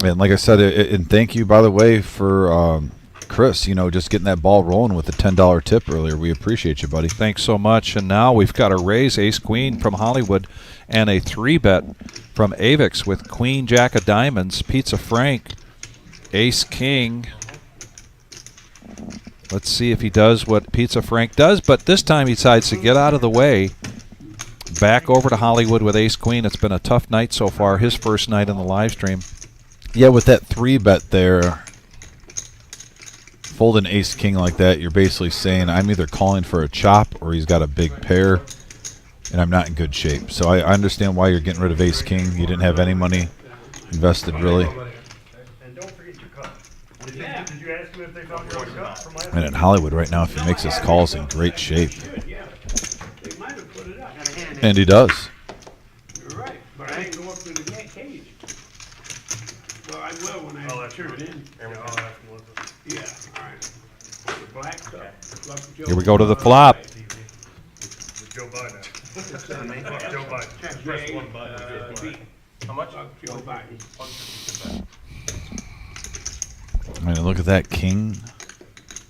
And like I said, and thank you, by the way, for Chris, you know, just getting that ball rolling with the $10 tip earlier. We appreciate you, buddy. Thanks so much. And now we've got a raise, ace queen from Hollywood, and a 3-bet from Avix with queen jack of diamonds, Pizza Frank, ace king. Let's see if he does what Pizza Frank does, but this time he decides to get out of the way. Back over to Hollywood with ace queen. It's been a tough night so far, his first night in the live stream. Yeah, with that 3-bet there, folding ace king like that, you're basically saying I'm either calling for a chop or he's got a big pair and I'm not in good shape. So I understand why you're getting rid of ace king. You didn't have any money invested, really. And don't forget your cup. Did you ask him if they found your cup from my And in Hollywood right now, if he makes his calls, in great shape. And he does. You're right, but I ain't go up to the cage. Well, I will when I turn it in. Yeah, all right. The black stuff. Here we go to the flop. Joe Biden. Joe Biden. Press one button. How much? Joe Biden. I mean, look at that king,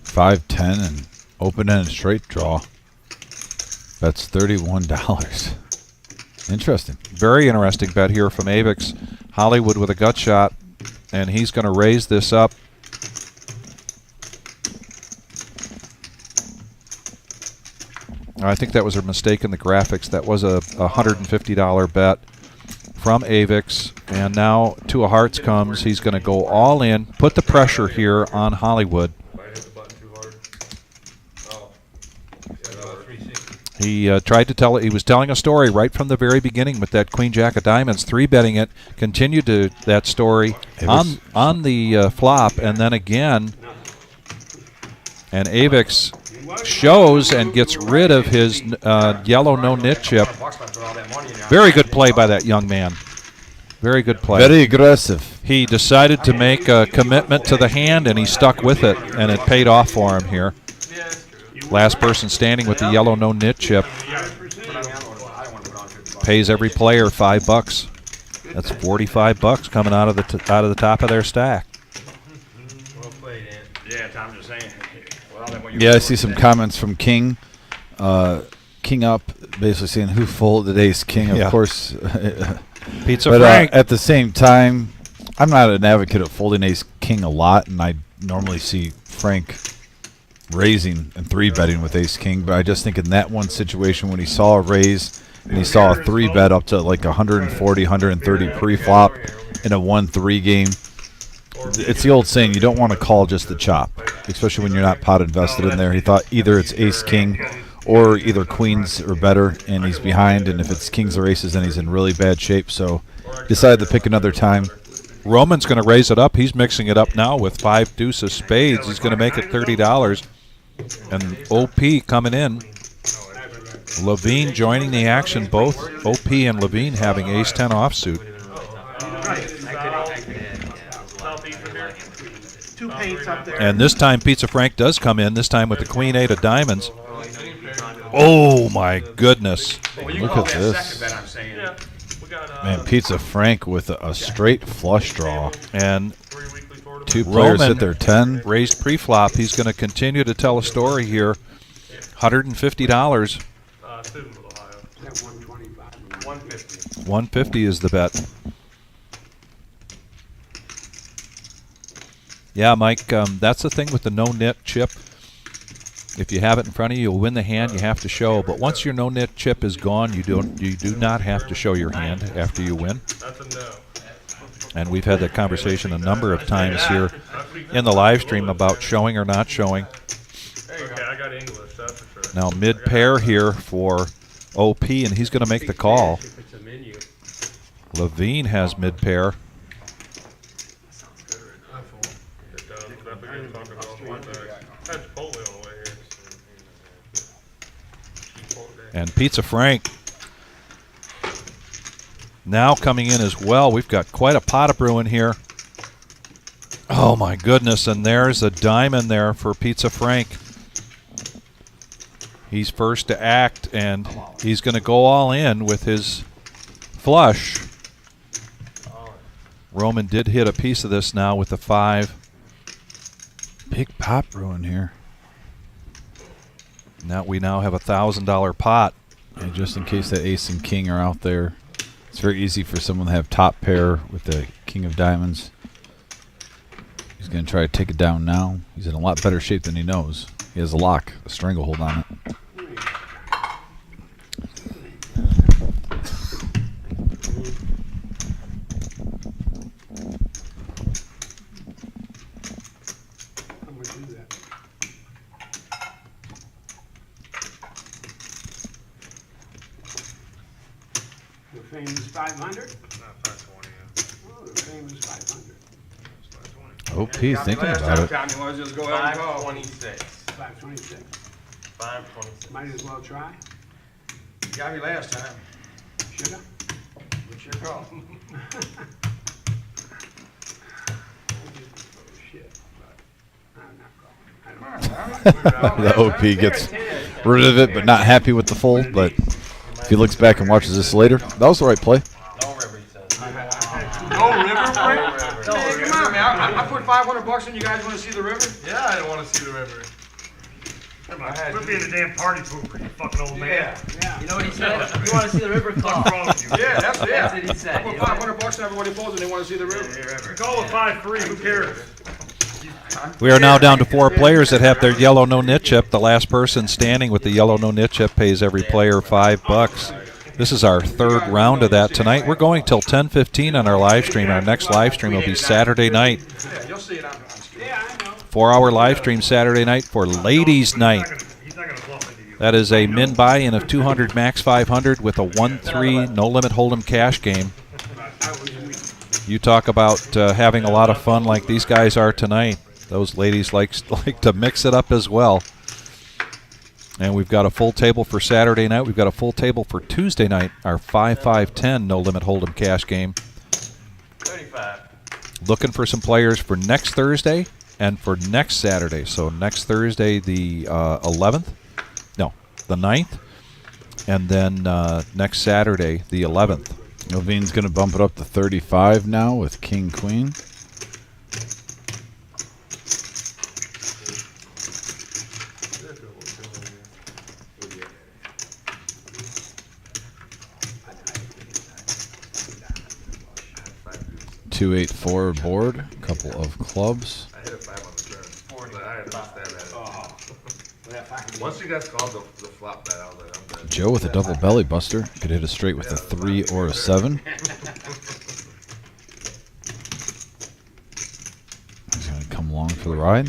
5-10, and open-ended straight draw. That's $31. Interesting. Very interesting bet here from Avix. Hollywood with a gut shot, and he's going to raise this up. I think that was a mistake in the graphics. That was a $150 bet from Avix, and now Two of Hearts comes. He's going to go all in, put the pressure here on Hollywood. He tried to tell it. He was telling a story right from the very beginning with that queen jack of diamonds, 3-betting it, continued to that story on the flop, and then again, and Avix shows and gets rid of his yellow no-nit chip. Very good play by that young man. Very good play. Very aggressive. He decided to make a commitment to the hand, and he stuck with it, and it paid off for him here. Last person standing with the yellow no-nit chip pays every player $5. That's $45 coming out of the top of their stack. Yeah, Tom, just saying. Yeah, I see some comments from King. King up, basically saying who folded ace king. Of course, Pizza but Frank. at the same time, I'm not an advocate of folding ace king a lot, and I normally see Frank raising and 3-betting with ace king. But I just think in that one situation when he saw a raise and he saw a 3-bet up to like 140, 130 pre-flop in a 1-3 game. It's the old saying, you don't want to call just the chop, especially when you're not pot invested in there. He thought either it's ace-king or either queens or better, and he's behind. And if it's kings or aces, then he's in really bad shape. So decided to pick another time. Roman's going to raise it up. He's mixing it up now with 5 deuce of spades. He's going to make it $30. And OP coming in. Levine joining the action. Both OP and Levine having ace-10 offsuit. And this time Pizza Frank does come in, this time with the queen-8 of diamonds. Oh, my goodness. Look at this. Man, Pizza Frank with a straight flush draw. And two players Roman hit their 10. raised pre-flop. He's going to continue to tell a story here. $150. Student with Ohio. That 125. 150. 150 is the bet. Yeah, Mike, that's the thing with the no-nit chip. If you have it in front of you, you'll win the hand. You have to show. But once your no-nit chip is gone, you do not have to show your hand after you win. That's a no. And we've had that conversation a number of times here in the live stream about showing or not showing. Okay, I got English, that's for sure. Now mid-pair here for OP, and he's going to make the call. Levine has mid-pair. And Pizza Frank now coming in as well. We've got quite a pot of brewing here. Oh my goodness, and there's a diamond there for Pizza Frank. He's first to act, and he's going to go all in with his flush. Roman did hit a piece of this now with the 5. Big pot brewing here. Now we now have a $1,000 pot. And just in case that ace and king are out there, it's very easy for someone to have top pair with the king of diamonds. He's going to try to take it down now. He's in a lot better shape than he knows. He has a lock, a stranglehold on it. The famous 500? Not 520, yeah. Oh, the famous 500. OP thinking about it. Tommy, let's just go ahead and call. 526. 526. 526. Might as well try. You got me last time. Should I? What's your call? Shit, but I'm not calling. The OP gets rid of it, but not happy with the fold. But if he looks back and watches this later, that was the right play. No river, he says. No river, Frank? Man, come on, man. I put $500 in. You guys want to see the river? Yeah, I don't want to see the river. Come on, quit being a damn party pooper, you fucking old man. Yeah. You know what he said? You want to see the river? Call. What's wrong with you? Yeah, that's it. That's what he said. I put $500 and everybody pulls and they want to see the river. Call it 5-3, who cares? We are now down to 4 players that have their yellow no-nit chip. The last person standing with the yellow no-nit chip pays every player $5. This is our 3rd round of that tonight. We're going till 10:15 on our live stream. Our next live stream will be Saturday night. Yeah, you'll see it on screen. Yeah, I know. 4-hour live stream Saturday night for Ladies Night. He's not gonna bluff into you. That is a min buy-in of 200 max 500 with a 1-3 no limit hold'em cash game. You talk about having a lot of fun like these guys are tonight. Those ladies like to mix it up as well. And we've got a full table for Saturday night. We've got a full table for Tuesday night, our 5-5-10 no limit hold'em cash game. 35. Looking for some players for next Thursday and for next Saturday. So next Thursday, the 11th. No, the 9th. And then next Saturday, the 11th. Levine's going to bump it up to 35 now with king, queen. Two, 8, 4 board, couple of clubs. I hit a 5 on the turn. But I had to stab at it. Once you guys called the flop bet, I was like, I'm dead. Joe with a double belly buster could hit a straight with a 3 or a 7. He's going to come along for the ride.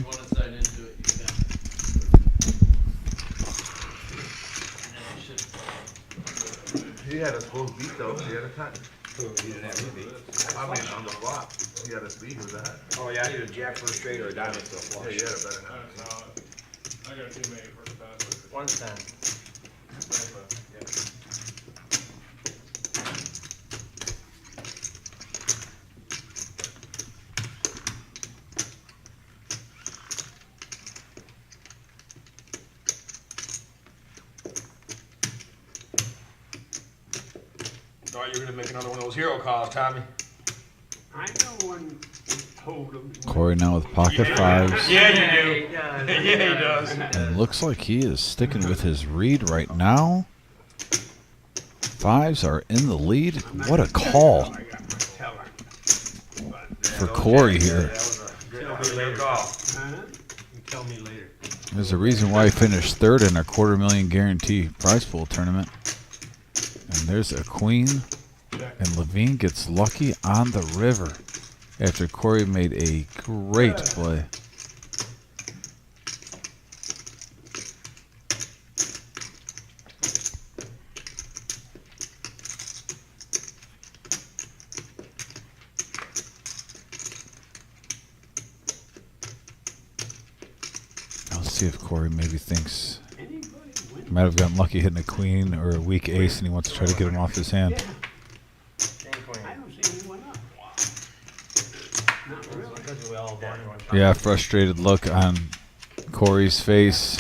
He had us both beat though. He had a time. He didn't have me beat. I mean, on the flop. He had us beat with that. Oh, yeah, I need a jack for a straight or a diamond for a flush. Yeah, you had a better hand. I got a teammate for the pass. 110. Thought you were going to make another one of those hero calls, Tommy. I know when hold them. Corey now with pocket fives. Yeah, you do. Yeah, Yeah, he does. And looks like he is sticking with his read right now. Fives are in the lead. What a call I got my teller. for Corey here. That was a good call. Huh? You tell me later. There's a reason why he finished third in our $250,000 guarantee prize pool tournament. And there's a queen. And Levine gets lucky on the river after Corey made a great play. Let's see if Corey maybe thinks he might have gotten lucky hitting a queen or a weak ace and he wants to try to get him off his hand. I don't see anyone up. Not really. Yeah, frustrated look on Corey's face.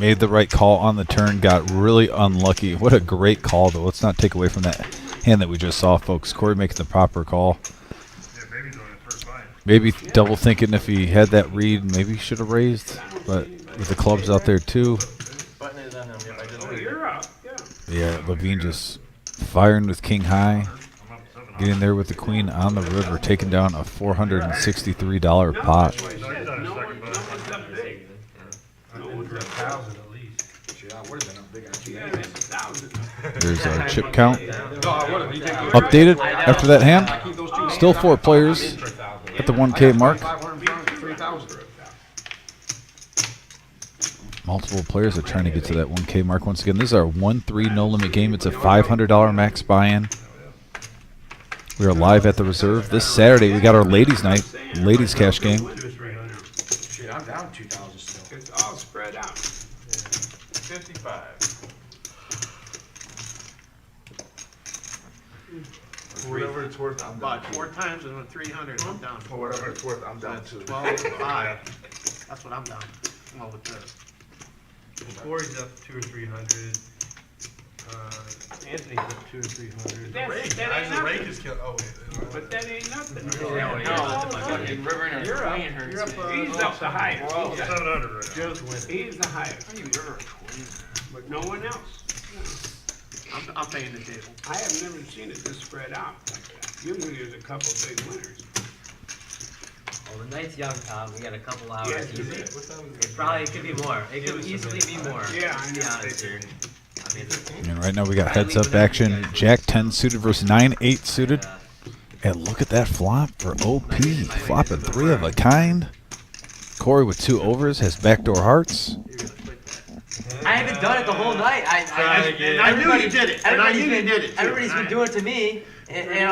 Made the right call on the turn, got really unlucky. What a great call, though. Let's not take away from that hand that we just saw, folks. Corey making the proper call. Yeah, baby's on his first line. Maybe double thinking if he had that read, maybe he should have raised. But with the clubs out there, too. Oh, you're up. Yeah. Yeah, Levine just firing with king high. Getting there with the queen on the river, taking down a $463 pot. No, he's on his second button. One's up big. Under 1,000 at least. Shit, I would have been up big on Yeah, it's 1,000. There's our chip count. No, I would have. You take Updated after that hand. Still 4 players at the 1K mark. 3,000. Multiple players are trying to get to that 1K mark once again. This is our 1-3 no limit game. It's a $500 max buy-in. We are live at the reserve this Saturday. We got our ladies' night, ladies' cash game. Shit, I'm down 2,000 still. It's all spread out. 55. Whatever it's worth, I'm down. About 4 times and 300, I'm down. For whatever it's worth, I'm down too. 12, 5. That's what I'm down. Well, with this. Corey's up 200 or 300. Anthony's up 200 or 300. That ain't nothing. But that ain't nothing. You're up. He's up the highest. He's the- 700 right now. Joe's winning. He's the highest. But no one else. I'm paying the table. I have never seen it this spread out like that. Usually there's a couple big winners. Well, the night's young, Tom. We got a couple hours. Yes, easy. it is. It probably could be more. It could easily be more. Yeah, I to be know. honest here. I mean, And right now we got heads up action. Jack 10 suited versus 9-8 suited. And look at that flop for OP. Flopping 3 of a kind. Corey with 2 overs has backdoor hearts. I haven't done it the whole night. I knew you did it. And I knew you did it. Everybody's been doing it to me, and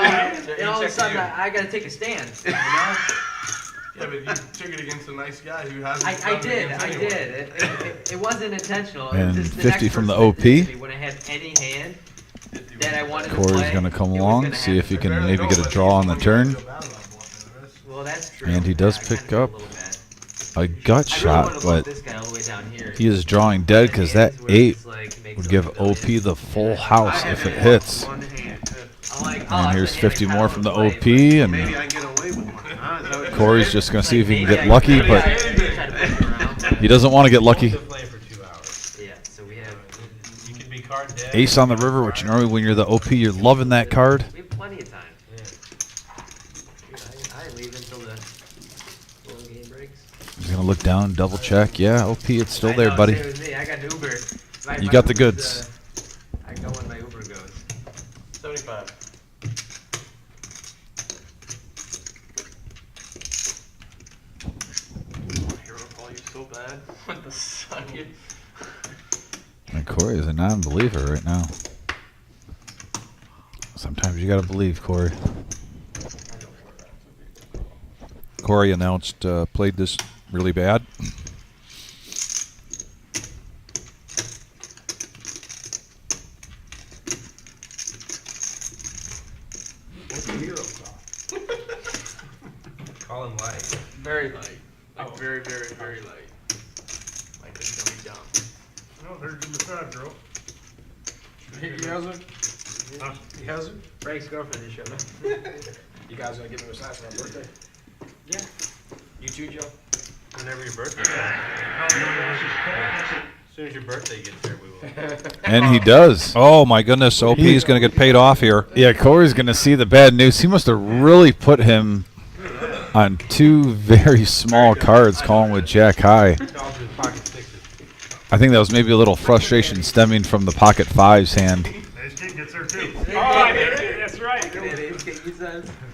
all of a sudden I got to take a stand. You know? Yeah, but you took it against a nice guy who hasn't. I did. It wasn't intentional. And It was just 50 next from the person that did OP. to me when I had any hand that I wanted to Corey's play, going to come it was along, gonna see if he happen. can maybe get a draw on the turn. Well, that's true. And he does I kinda pick do a up little bit. a gut I really shot, wanna vote but this guy all the way down here. he is drawing dead because that Hands where 8 it's like, he makes would up give a billion. OP the full house if it hits. One hand. And here's 50 more from the OP, and Maybe I get away with one. Huh? Is that what you're Corey's saying? just going to see if he can get lucky, but he doesn't want to get lucky. Playing for 2 hours. Yeah, so we have You can be card dead. Ace on the river, which normally when you're the OP, you're loving that card. we have plenty of time. I leave until the game breaks. He's going to look down, double check. Yeah, OP, it's still I there, know, buddy. same as me. I got an Uber. You got the goods. I know when my Uber goes. 75. Hero call you so bad. What the son? And Corey is a non-believer right now. Sometimes you got to believe, Corey. Corey announced played this really bad. What's the hero call? Call him light. Very light. Like very, very, very light. Like it's gonna be dumb. Oh, there's your massage girl. He has it? He has it? Frank's girlfriend just showed up. You guys gonna give me a massage for my birthday? Yeah. You too, Joe? Whenever your birthday is. As soon as your birthday gets here, we will. And he does. Oh my goodness, OP is going to get paid off here. Yeah, Corey's going to see the bad news. He must have really put him on two very small cards, calling with Jack high. I think that was maybe a little frustration stemming from the pocket fives hand Ace king gets there too. That's right.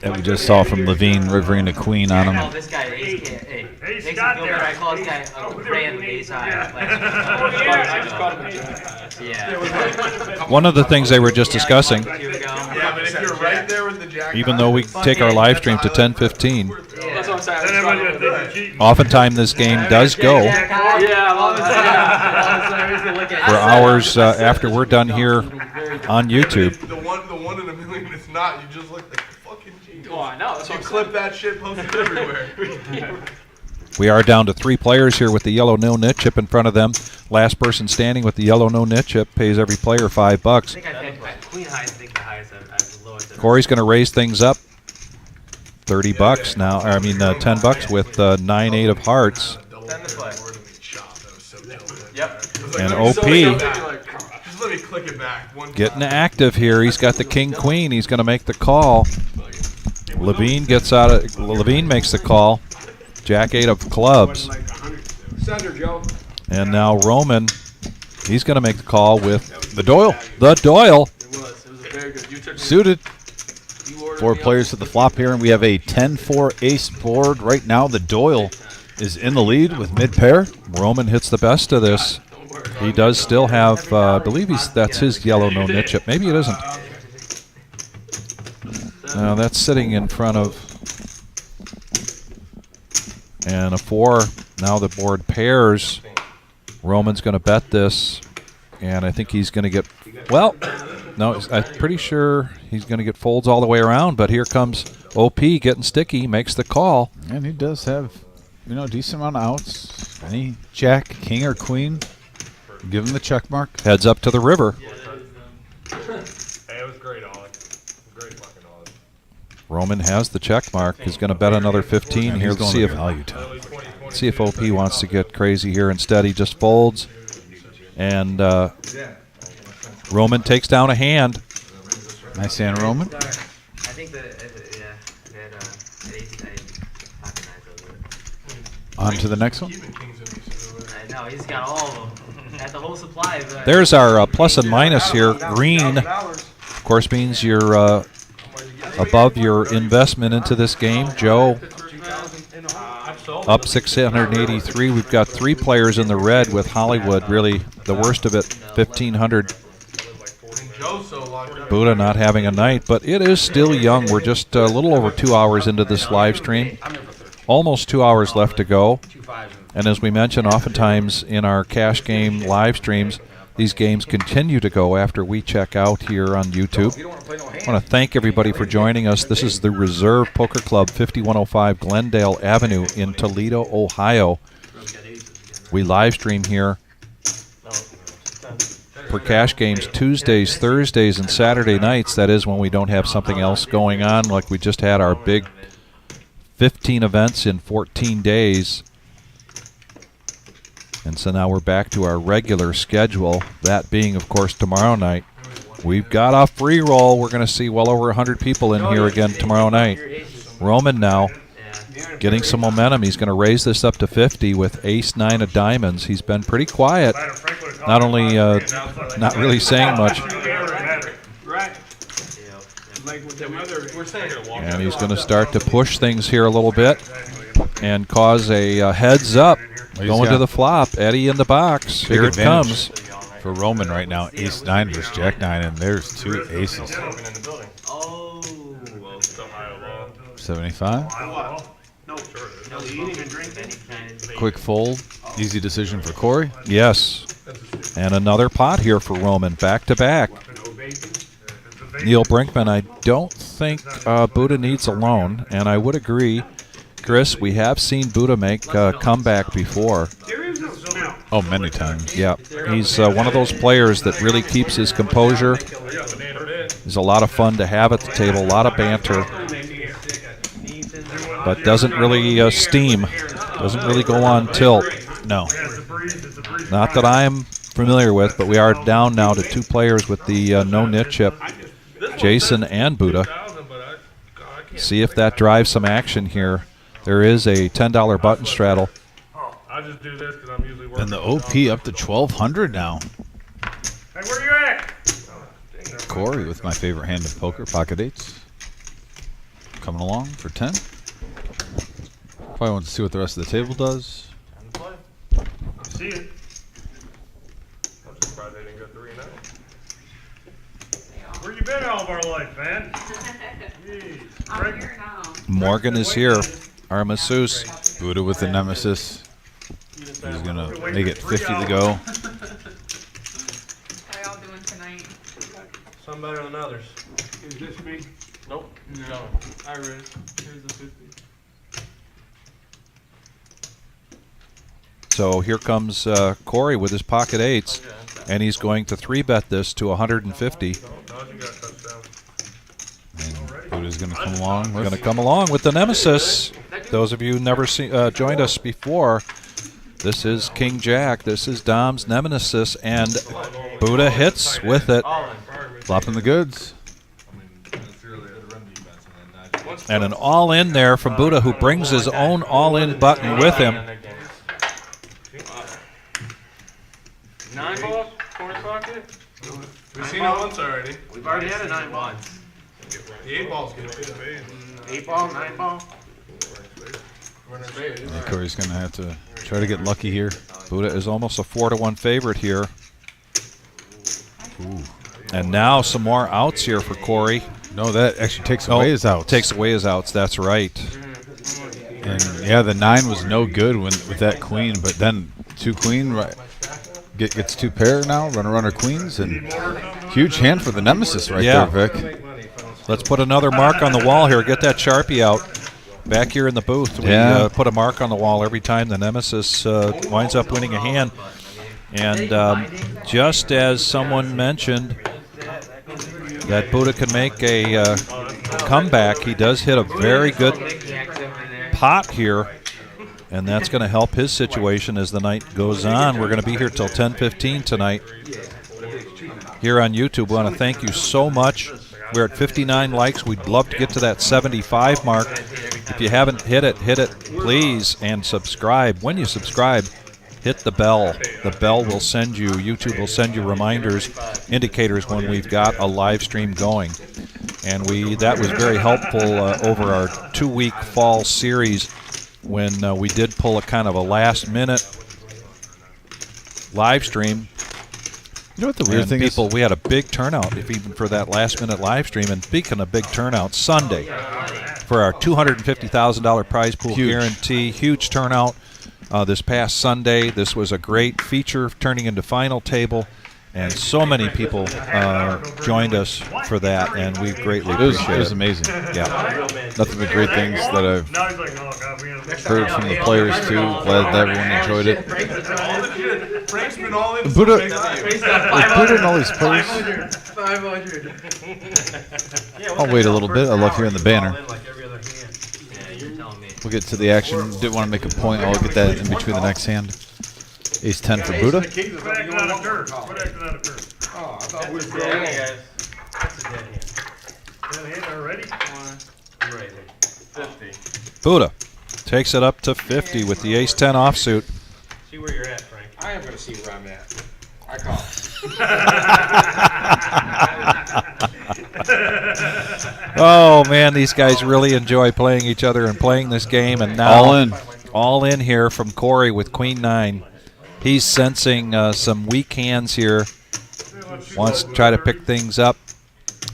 that we just saw from Levine rivering a queen on I call him. this guy Ace King. Hey, Ace makes got me feel there. better. I call this guy a random Ace High. I just called him Yeah. One of the things they were just discussing, Here we go. Yeah, but if you're right there with the jack. even though we take our live stream to 10:15, That's what I'm saying. Then everybody would think you're cheating. oftentimes this game does go Yeah, I love it. for hours after we're done here on YouTube. The one in a million is not. You just look like a fucking genius. Oh, I know. That's You what I'm clip that shit, post it everywhere. We are down to 3 players here with the yellow no-nit chip in front of them. Last person standing with the yellow no-nit chip pays every player $5. I think I've had queen high. I think the highest I've the lowest. Corey's going to raise things up. $30 now. I mean, $10 with 9-8 of hearts. 10 to play. Yep. And Just OP let me click it back. One getting active here. He's got the king queen. He's going to make the call. Levine makes the call. Jack 8 of clubs. Center, Joe. And now Roman, he's going to make the call with The Doyle. the Doyle. It was a very good. You took Suited. you ordered 4 me players to the flop here, and we have a 10-4 ace board. Right now, the Doyle is in the lead with mid-pair. Roman hits the best of this. He does still have, I believe that's his yellow no-nit chip. Maybe it isn't. No, that's sitting in front of. And a 4. Now the board pairs. Roman's going to bet this. And I think he's going to get, well, no, I'm pretty sure he's going to get folds all the way around. But here comes OP getting sticky, makes the call. And he does have, a decent amount of outs. Any jack, king, or queen, give him the check mark. Heads up to the river. Hey, it was great, Ollie. Great fucking Ollie. Roman has the check mark. He's going to bet another 15 here. He's Let's going see to if value time. see if OP wants to get crazy here. Instead, he just folds. And Roman takes down a hand. Nice hand, Roman. I think that, that ace pocket nines over it. On to the next one. I know, he's got all of them. Got the whole supply of There's our plus and minus here. Green, of course, means you're above your investment into this game. Joe up 683. We've got 3 players in the red with Hollywood, really the worst of it, 1,500. Buddha not having a night, but it is still young. We're just a little over 2 hours into this live stream. Almost 2 hours left to go. And as we mentioned, oftentimes in our cash game live streams, these games continue to go after we check out here on YouTube. I want to thank everybody for joining us. This is the Reserve Poker Club, 5105 Glendale Avenue in Toledo, Ohio. We live stream here for cash games Tuesdays, Thursdays, and Saturday nights. That is when we don't have something else going on, like we just had our big 15 events in 14 days. And so now we're back to our regular schedule, that being, of course, tomorrow night. We've got a free roll. We're going to see well over 100 people in here again tomorrow night. Roman now getting some momentum. He's going to raise this up to 50 with ace-9 of diamonds. He's been pretty quiet, not only not really saying much. And he's going to start to push things here a little bit and cause a heads up. Going to the flop. Eddie in the box. Big Here it advantage comes. for Roman right now. Ace-9 versus Jack-9, and there's 2 aces. Oh. 75. No, you didn't even drink any. Quick fold. Easy decision for Corey. Yes. And another pot here for Roman. Back to back. Neil Brinkman, I don't think Buddha needs a loan, and I would agree. Chris, we have seen Buddha make a comeback before. Oh, many times. Yeah, he's one of those players that really keeps his composure. He's a lot of fun to have at the table, a lot of banter. but doesn't really steam. Doesn't really go on tilt. No. Not that I'm familiar with, but we are down now to 2 players with the no-nit chip, Jason and Buddha. See if that drives some action here. There is a $10 button straddle. I just do this because I'm usually working. And the OP up to 1,200 now. Hey, where you at? Corey with my favorite hand of poker, pocket eights. Coming along for 10. Probably want to see what the rest of the table does. See it. I'm surprised they didn't go 3-0. Where you been all of our life, man? Jeez. I'm here now. Morgan is here. Our masseuse. Buddha with the nemesis. He's going to make it 50 to go. How y'all doing tonight? Some better than others. Is this me? Nope. No, I read. Here's the 50. So here comes Corey with his pocket eights, and he's going to 3-bet this to 150. And Buddha's going to come along. We're going to come along with the nemesis. Those of you who never joined us before, this is King Jack. This is Dom's nemesis, and Buddha hits with it. Flopping the goods. And an all-in there from Buddha, who brings his own all-in button with him. 9 ball, corner pocket. We've seen it once already. We've already had a 9 once. The 8 ball's good too. 8 ball, 9 ball. And Corey's going to have to try to get lucky here. Buddha is almost a 4-1 favorite here. Ooh. And now some more outs here for Corey. No, that actually takes away his outs. Takes away his outs, that's right. And yeah, the 9 was no good with that queen, but then 2 queen gets 2 pair now, runner queens, and huge hand for the nemesis right there, Vic. Let's put another mark on the wall here. Get that Sharpie out. Back here in the booth, we put a mark on the wall every time the nemesis winds up winning a hand. And just as someone mentioned that Buddha can make a comeback, he does hit a very good pot here, and that's going to help his situation as the night goes on. We're going to be here till 10:15 tonight here on YouTube. We want to thank you so much. We're at 59 likes. We'd love to get to that 75 mark. If you haven't hit it, please, and subscribe. When you subscribe, hit the bell. The bell will send you, YouTube will send you reminders, indicators when we've got a live stream going. And that was very helpful over our 2-week fall series when we did pull a kind of a last-minute live stream. You know what the weird thing is? We had a big turnout, even for that last-minute live stream. And speaking of big turnout, Sunday for our $250,000 prize pool guarantee, huge turnout. This past Sunday, this was a great feature turning into final table, and so many people joined us for that, and we greatly appreciate it. It was amazing. Yeah. Nothing but great things that I've heard from the players, too. Glad that everyone enjoyed it. Buddha and all these players. 500. I'll wait a little bit. I love hearing the banner. Yeah, you're telling me. We'll get to the action. Didn't want to make a point. I'll get that in between the next hand. Ace 10 for Buddha. Quit acting out of turn. Oh, I thought we were That's a dead hand. That's a dead hand. Dead hand already? Right there. 50. Buddha takes it up to 50 with the ace 10 offsuit. See where you're at, Frank. I am gonna see where I'm at. I call. Oh man, these guys really enjoy playing each other and playing this game. And now all in here from Corey with Queen 9. He's sensing some weak hands here. Wants to try to pick things up.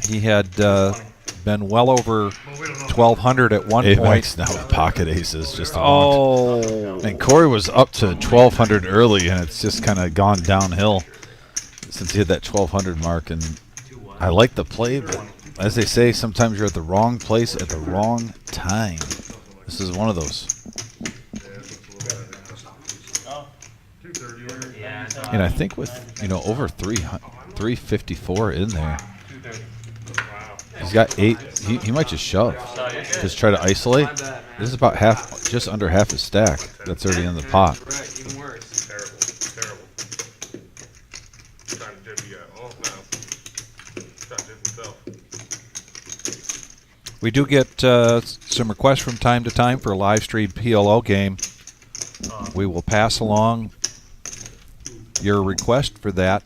He had been well over 1,200 at one point. Now with pocket aces, just and Corey was up to 1,200 early, and it's just kind of gone downhill since he hit that 1,200 mark. And I like the play, but as they say, sometimes you're at the wrong place at the wrong time. This is one of those. And I think with over 354 in there, He's got 8. He might just shove. Just try to isolate. This is about half, just under half his stack. That's already in the pot. Right, even worse. Terrible. Trying to dip you out. Oh, no. Trying to dip himself. We do get some requests from time to time for a live stream PLO game. We will pass along your request for that.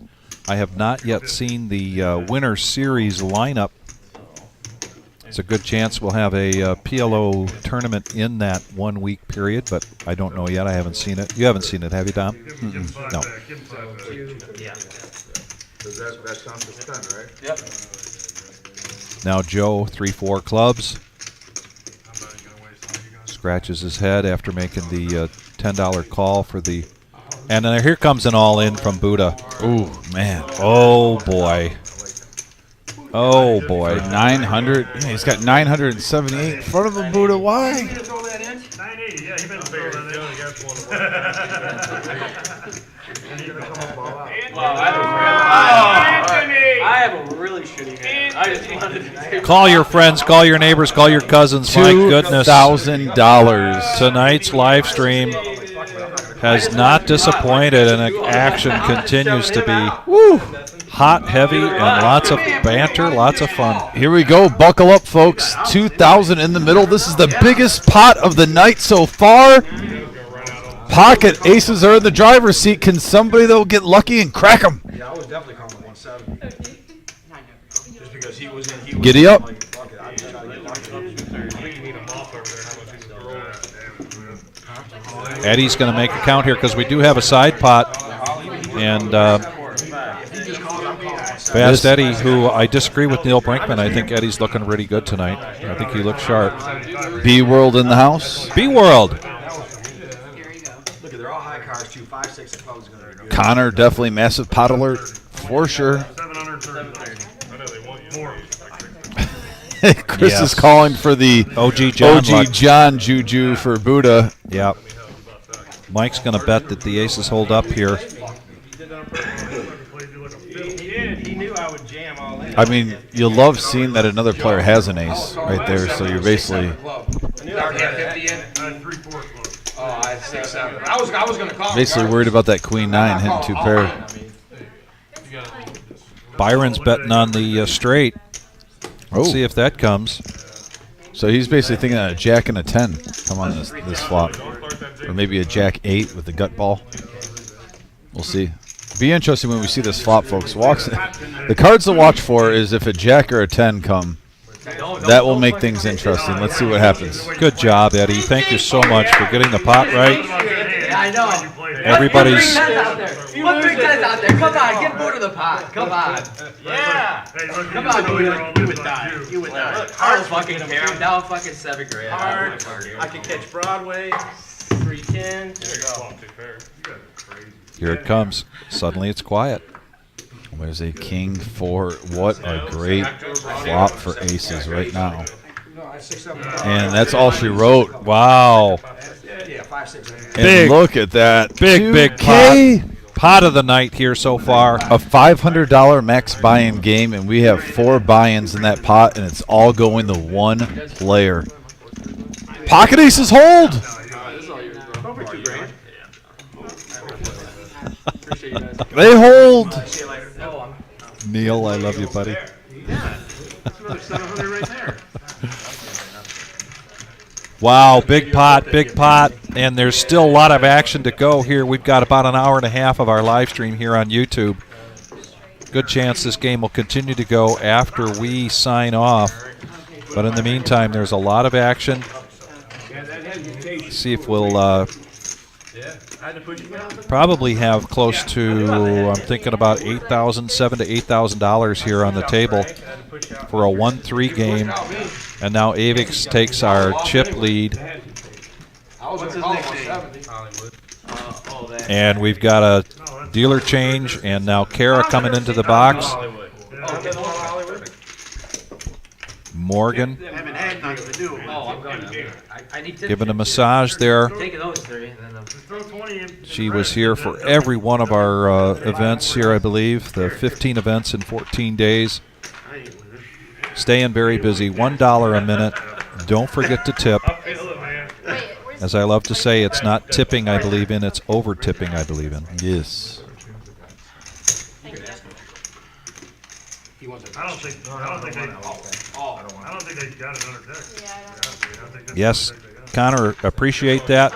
I have not yet seen the winter series lineup. It's a good chance we'll have a PLO tournament in that 1 week period, but I don't know yet. I haven't seen it. You haven't seen it, have you, Dom? No. Yeah. That counts as 10, right? Yep. Now Joe, 3-4 clubs. Scratches his head after making the $10 call for the... And then here comes an all-in from Buddha. Ooh, man. Oh, boy. Oh, boy. 900. Yeah, he's got 978 in front of him, Buddha. Why? 980, yeah, he better throw that I have a really shitty hand. I just wanted to take Call your friends, call your neighbors, call your cousins. My goodness. $2,000. Tonight's live stream has not disappointed, and action continues to be hot, heavy, and lots of banter, lots of fun. Here we go. Buckle up, folks. 2,000 in the middle. This is the biggest pot of the night so far. Pocket aces are in the driver's seat. Can somebody, though, get lucky and crack them? Yeah, I was definitely calling 170. Just because he was in. Giddy up. Eddie's going to make a count here because we do have a side pot. And Fast Eddie, who I disagree with Neil Brinkman. I think Eddie's looking really good tonight. I think he looks sharp. B-World in the house. B-World. Look, they're all high cards too. 5, 6, and 12 is going to be good. Connor, definitely massive pot alert for sure. 730. I know they want you more. Chris Yes. is calling for the OG John luck. John Juju for Buddha. Yep. Mike's going to bet that the aces hold up here. He knew I would jam all in. I mean, you love seeing that another player has an ace right there, so you're basically I was going to call. basically worried about that queen nine hitting 2 pair. Byron's betting on the straight. Let's see if that comes. So he's basically thinking a jack and a 10 come on this flop, or maybe a jack 8 with the gut ball. We'll see. Be interesting when we see this flop, folks. The cards to watch for is if a jack or a 10 come. That will make things interesting. Let's see what happens. Good job, Eddie. Thank you so much for getting the pot right. Yeah, I know. Everybody's... Put 3 tens out there. Come on, get more to the pot. Come on. Yeah. Come on, dude. You would die. You would die. I don't fucking care. I'm down fucking $7 grand. Hard. I can catch Broadway. 310. There you go. Here it comes. Suddenly it's quiet. There's a king 4. What a great flop for aces right now. And that's all she wrote. Wow. Yeah, 5, 6. And Big. look at that. Big 2K. pot. Pot of the night here so far. A $500 max buy-in game, and we have 4 buy-ins in that pot, and it's all going to one player. Pocket aces hold. They hold. Neil, I love you, buddy. Wow, big pot, and there's still a lot of action to go here. We've got about an hour and a half of our live stream here on YouTube. Good chance this game will continue to go after we sign off. But in the meantime, there's a lot of action. See if we'll probably have close to, I'm thinking about $7,000 to $8,000 here on the table for a 1-3 game. And now Avix takes our chip lead. And we've got a dealer change, and now Kara coming into the box. Morgan giving a massage there. She was here for every one of our events here, I believe. The 15 events in 14 days. staying very busy. $1 a minute. Don't forget to tip. As I love to say, it's not tipping I believe in, it's over tipping I believe in. Yes. I don't think they got it under deck. Yes, Connor, appreciate that.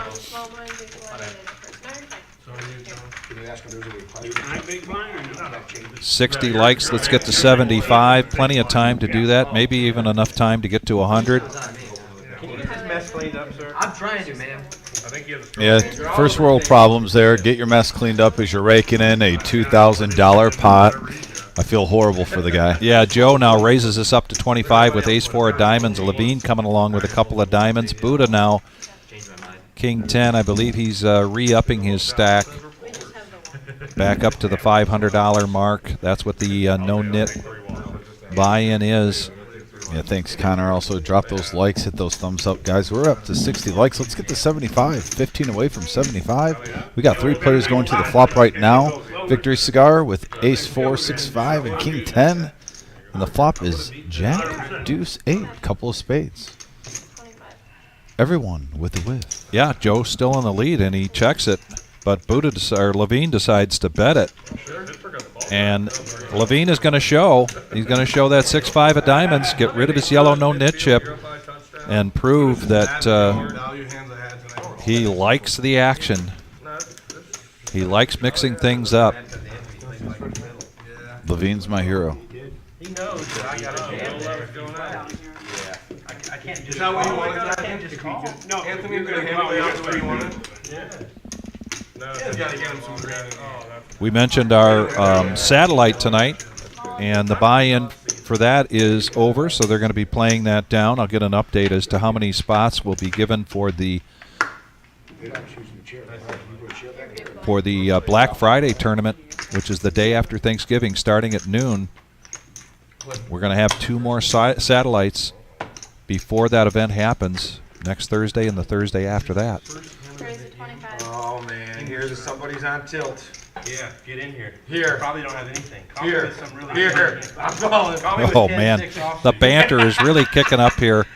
60 likes, let's get to 75. Plenty of time to do that. Maybe even enough time to get to 100. Can you get this mess cleaned up, sir? I'm trying to, man. Yeah, first world problems there. Get your mess cleaned up as you're raking in a $2,000 pot. I feel horrible for the guy. Yeah, Joe now raises us up to 25 with ace-4 of diamonds. Levine coming along with a couple of diamonds. Buddha now, king 10. I believe he's re-upping his stack. Back up to the $500 mark. That's what the no-nit buy-in is. Yeah, thanks, Connor. Also, drop those likes, hit those thumbs up, guys. We're up to 60 likes. Let's get to 75. 15 away from 75. We got 3 players going to the flop right now. Victory Cigar with ace-4, 6-5, and king 10. And the flop is jack, deuce, 8, couple of spades. Everyone with the whiff. Yeah, Joe's still in the lead, and he checks it. But Levine decides to bet it. And Levine is going to show. He's going to show that 6-5 of diamonds, get rid of his yellow no-nit chip, and prove that he likes the action. He likes mixing things up. Levine's my hero. He knows that I got a jam there. I can't just call. I can't just call. No, Anthony, you're going to handle it the way you want it? Yeah. We mentioned our satellite tonight, and the buy-in for that is over, so they're going to be playing that down. I'll get an update as to how many spots will be given for the Black Friday tournament, which is the day after Thanksgiving, starting at noon. We're going to have 2 more satellites before that event happens, next Thursday and the Thursday after that. Oh man, here's somebody's on tilt. Yeah, get in here. Here. Probably don't have anything. Here. I'm calling. Oh man, the banter is really kicking up here.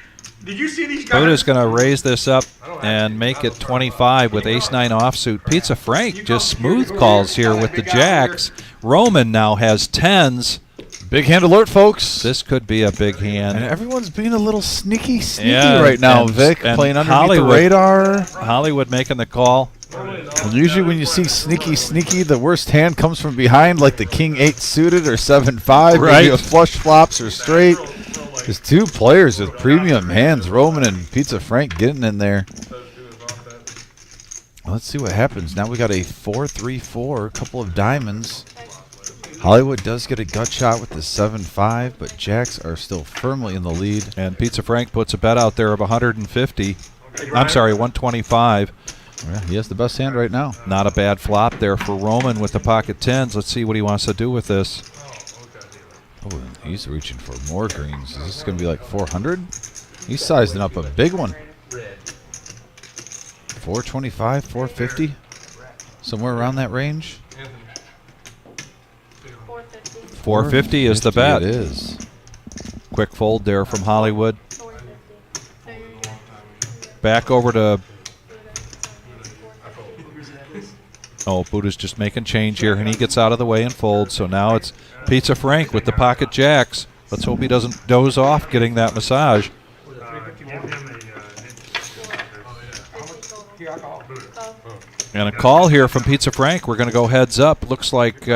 Did you see these guys? Buddha's going to raise this up and make it 25 with ace-9 offsuit. Pizza Frank just smooth calls here with the jacks. Roman now has 10s. Big hand alert, folks. This could be a big hand. And everyone's being a little sneaky right now, Vic. And playing underneath the radar. Hollywood making the call. And usually when you see sneaky, the worst hand comes from behind, like the king 8 suited or 7-5. Right. Maybe a flush flops or straight. There's 2 players with premium hands, Roman and Pizza Frank, getting in there. Let's see what happens. Now we got a 4-3-4, a couple of diamonds. Hollywood does get a gut shot with the 7-5, but jacks are still firmly in the lead. And Pizza Frank puts a bet out there of 150. I'm sorry, 125. Yeah, he has the best hand right now. Not a bad flop there for Roman with the pocket 10s. Let's see what he wants to do with this. Oh, he's reaching for more greens. Is this going to be like 400? He's sizing up a big one. 425, 450? Somewhere around that range? 450 is the bet. It is. Quick fold there from Hollywood. Back over to... Oh, Buddha's just making change here, and he gets out of the way and folds. So now it's Pizza Frank with the pocket jacks. Let's hope he doesn't doze off getting that massage. And a call here from Pizza Frank. We're going to go heads up. Looks like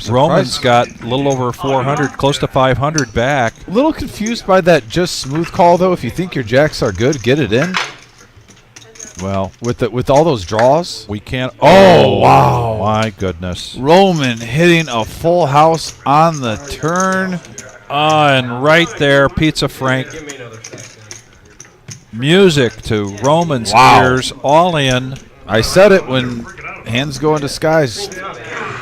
Roman's got a little over 400, close to 500 back. A little confused by that just smooth call, though. If you think your jacks are good, get it in. Well, with all those draws, we can't. Oh, wow. My goodness. Roman hitting a full house on the turn. And right there, Pizza Frank. Music to Roman's ears, all in. I said it when hands go into skies.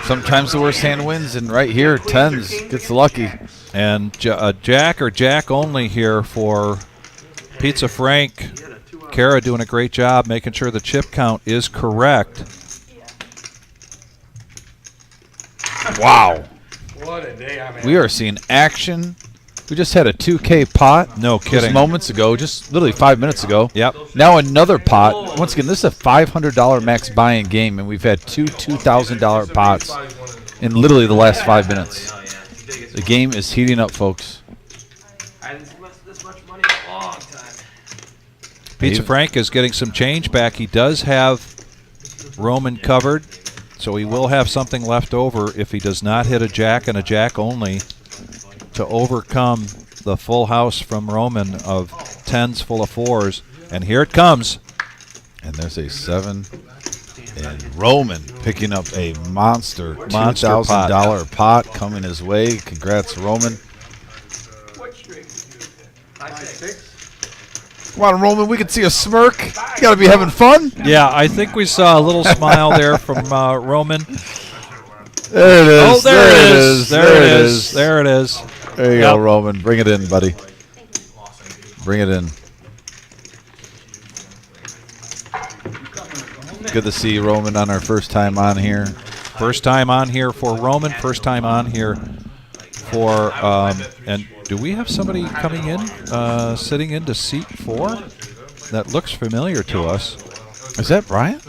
Sometimes the worst hand wins, and right here, 10s gets lucky. And jack or jack only here for Pizza Frank. Kara doing a great job making sure the chip count is correct. Wow. What a day I'm in. We are seeing action. We just had a 2K pot. No Just kidding. moments ago, just literally 5 minutes ago. Yep. Now another pot. Once again, this is a $500 max buy-in game, and we've had two $2,000 pots in literally the last 5 minutes. Oh, yeah. The game is heating up, folks. I haven't seen this much money in a long time. Pizza Frank is getting some change back. He does have Roman covered, so he will have something left over if he does not hit a jack and a jack only to overcome the full house from Roman of 10s full of 4s. And here it comes. And there's a 7. And Roman picking up a monster Monster $2,000 pot coming his way. Congrats, Roman. What straight did you hit? 5-6. Come on, Roman. We can see a smirk. You got to be having fun. Yeah, I think we saw a little smile there from Roman. There it is. Oh, there it is. There it is. There it is. There you go, Roman. Bring it in, buddy. Bring it in. Good to see you, Roman, on our first time on here. First time on here for Roman. First time on here for and do we have somebody coming in, sitting into seat 4? That looks familiar to us. Is that Brian?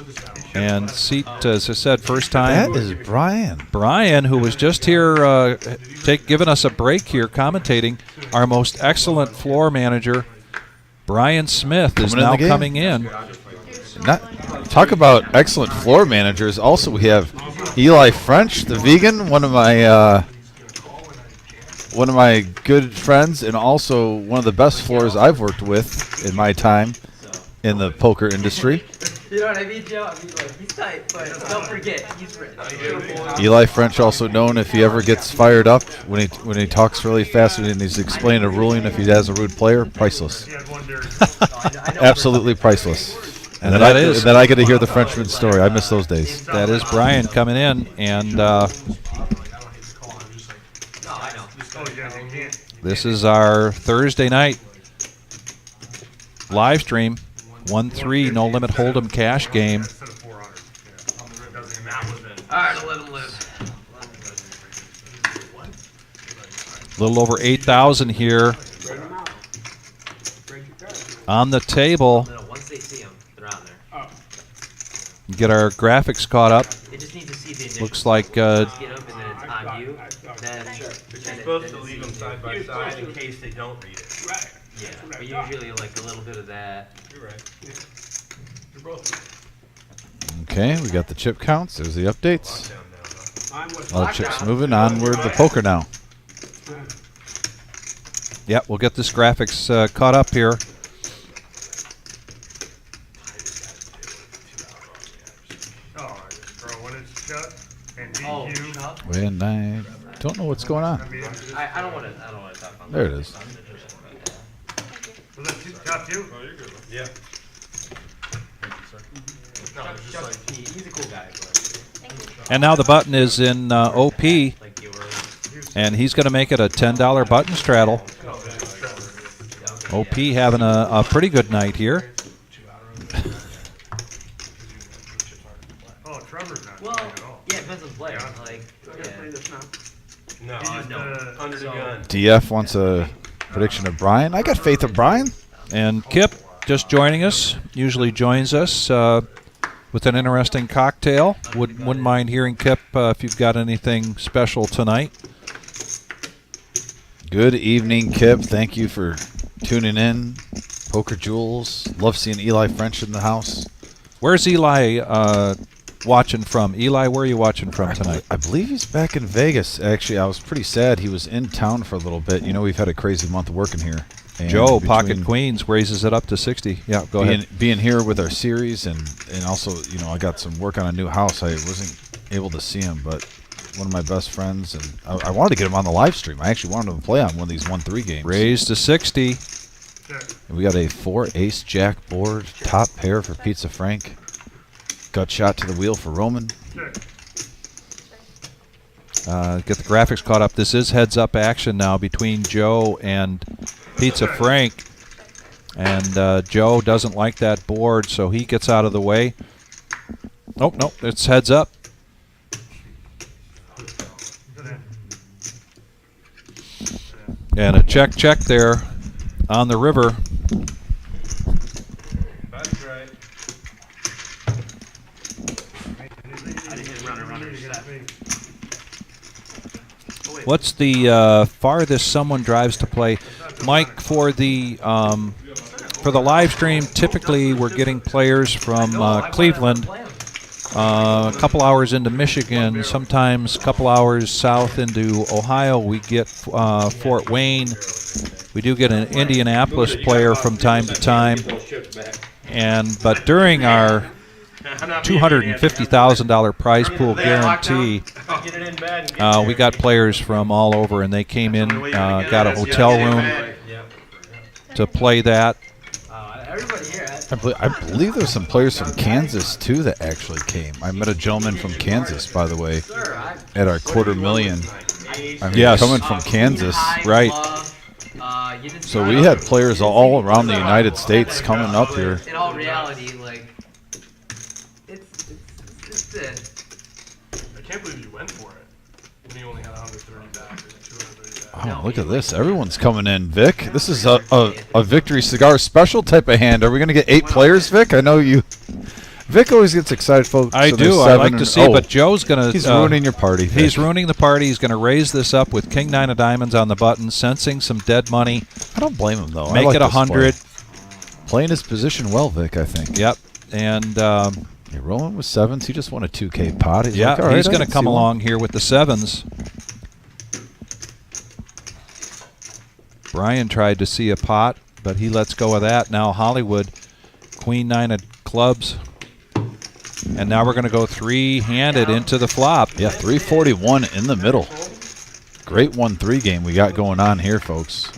And seat, as I said, first time. That is Brian. Brian, who was just here, giving us a break here, commentating. Our most excellent floor manager, Brian Smith, is now coming in. Talk about excellent floor managers. Also, we have Eli French, the vegan, one of my good friends, and also one of the best floors I've worked with in my time in the poker industry. You know what I mean, Joe? I mean, like, he's tight, but don't forget, he's rich. Eli French, also known if he ever gets fired up when he talks really fast and he's explaining a ruling if he has a rude player, priceless. Absolutely priceless. And then I get to hear the Frenchman's story. I miss those days. That is Brian coming in, and this is our Thursday night live stream. 1-3 no limit hold'em cash game. All right, I'll let him live. A little over 8,000 here on the table. No, once they see him, they're on there. Get our graphics caught up. They just need to see the initial. Looks like Get up and then it's on you. Then You're supposed to leave them side by side in case they don't read it. Right. yeah, but usually like a little bit of that. You're right. You're both. Okay, we got the chip counts. There's the updates. Mine was All the chips moving onward. The poker now. Yep, we'll get this graphics caught up here. And I don't know what's going on. I don't want to talk on that. There it is. Was that top 2? Oh, you're good. Yeah. No, it's just like, He's a cool guy. And now the button is in OP, Like you were. and he's going to make it a $10 button straddle. OP having a pretty good night here. Oh, Trevor's not Well, playing at all. yeah, it depends on the player. Like, No, under the gun. DF wants a prediction of Brian. I got faith of Brian. And Kip just joining us, usually joins us with an interesting cocktail. Wouldn't mind hearing, Kip, if you've got anything special tonight. Good evening, Kip. Thank you for tuning in. Poker Jewels. Love seeing Eli French in the house. Where's Eli watching from? Eli, where are you watching from tonight? I believe he's back in Vegas. Actually, I was pretty sad. He was in town for a little bit. You know, we've had a crazy month working here. And Joe, between Pocket Queens, raises it up to 60. Yeah, go ahead. Being here with our series and also, you know, I got some work on a new house. I wasn't able to see him, but one of my best friends, and I wanted to get him on the live stream. I actually wanted him to play on one of these 1-3 games. Raised to 60. And we got a 4 ace jack board, top pair for Pizza Frank. Gut shot to the wheel for Roman. Get the graphics caught up. This is heads-up action now between Joe and Pizza Frank. And Joe doesn't like that board, so he gets out of the way. Oh, no, it's heads up. And a check there on the river. That's right. I didn't hit runner set. What's the farthest someone drives to play? Mike, for the live stream, typically we're getting players from Cleveland, a couple hours into Michigan, sometimes a couple hours south into Ohio. We get Fort Wayne. We do get an Indianapolis player from time to time. But during our $250,000 prize pool guarantee, we got players from all over, and they came in, got a hotel room to play that. I believe there's some players from Kansas too that actually came. I met a gentleman from Kansas, by the way, at our $250,000. I mean, yes, coming from Kansas, right? So we had players all around the United States coming up here. In all reality, like, it's I can't believe you went for it when you only had 130 back or 230 back. Oh, look at this. Everyone's coming in, Vic. This is a Victory Cigar special type of hand. Are we going to get 8 players, Vic? I know you. Vic always gets excited, folks. I so do. I like to see, but Joe's going to... He's ruining your party, Vic. He's ruining the party. He's going to raise this up with King 9 of diamonds on the button, sensing some dead money. I don't blame him, though. Make it 100. Playing his position well, Vic, I think. Yep. And... you're rolling with 7s. He just won a 2K pot. He's yeah, like, all right, he's going to come along here with the 7s. Brian tried to see a pot, but he lets go of that. Now Hollywood, Queen 9 of clubs. And now we're going to go 3-handed into the flop. Yeah, 341 in the middle. Great 1-3 game we got going on here, folks.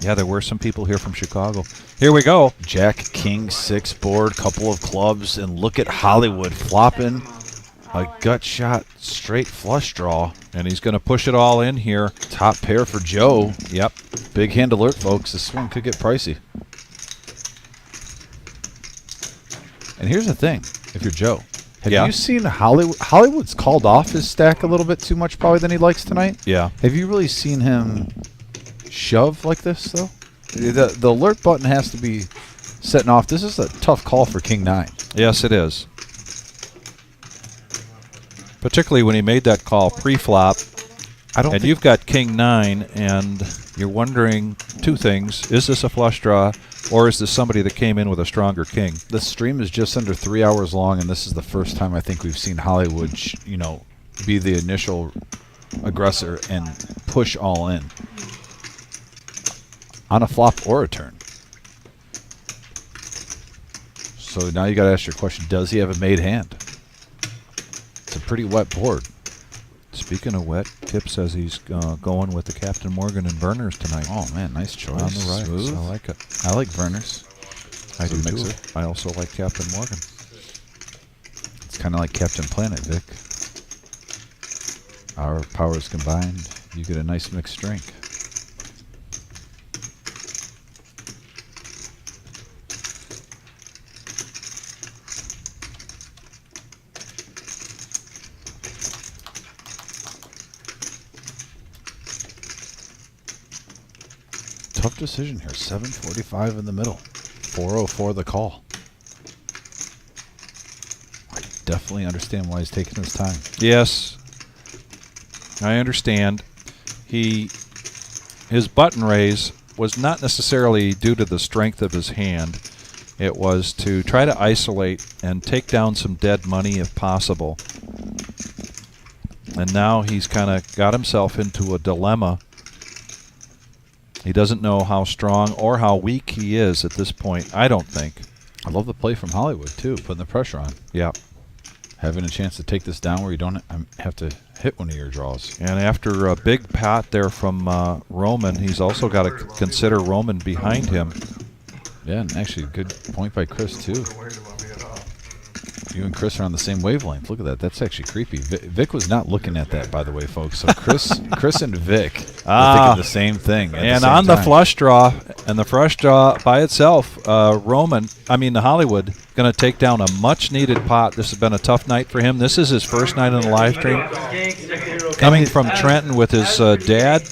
Yeah, there were some people here from Chicago. Here we go. Jack, King, 6 board, couple of clubs, and look at Hollywood flopping a gut shot, straight flush draw. And he's going to push it all in here. Top pair for Joe. Yep. Big hand alert, folks. This one could get pricey. And here's the thing, if you're Joe. Have you seen Hollywood? Hollywood's called off his stack a little bit too much probably than he likes tonight. Yeah. Have you really seen him shove like this, though? The alert button has to be setting off. This is a tough call for King 9. Yes, it is. Particularly when he made that call pre-flop. And you've got King 9, and you're wondering two things. Is this a flush draw, or is this somebody that came in with a stronger king? The stream is just under 3 hours long, and this is the first time I think we've seen Hollywood, be the initial aggressor and push all in. On a flop or a turn. So now you got to ask your question, does he have a made hand? It's a pretty wet board. Speaking of wet, Tip says he's going with the Captain Morgan and Burners tonight. Oh, man, nice choice. On the right. Smooth. I like it. I like Burners. I do mixer. too. I also like Captain Morgan. It's kind of like Captain Planet, Vic. Our powers combined, you get a nice mixed drink. Tough decision here. 745 in the middle. 404 the call. I definitely understand why he's taking his time. Yes, I understand. His button raise was not necessarily due to the strength of his hand. It was to try to isolate and take down some dead money if possible. And now he's kind of got himself into a dilemma. He doesn't know how strong or how weak he is at this point, I don't think. I love the play from Hollywood, too, putting the pressure on. Yeah. Having a chance to take this down where you don't have to hit one of your draws. And after a big pot there from Roman, he's also got to consider Roman behind him. Yeah, and actually, good point by Chris, too. You and Chris are on the same wavelength. Look at that. That's actually creepy. Vic was not looking at that, by the way, folks. So Chris and Vic are thinking the same thing. And on the flush draw, and the flush draw by itself, the Hollywood, going to take down a much-needed pot. This has been a tough night for him. This is his first night on the live stream. Coming from Trenton with his dad.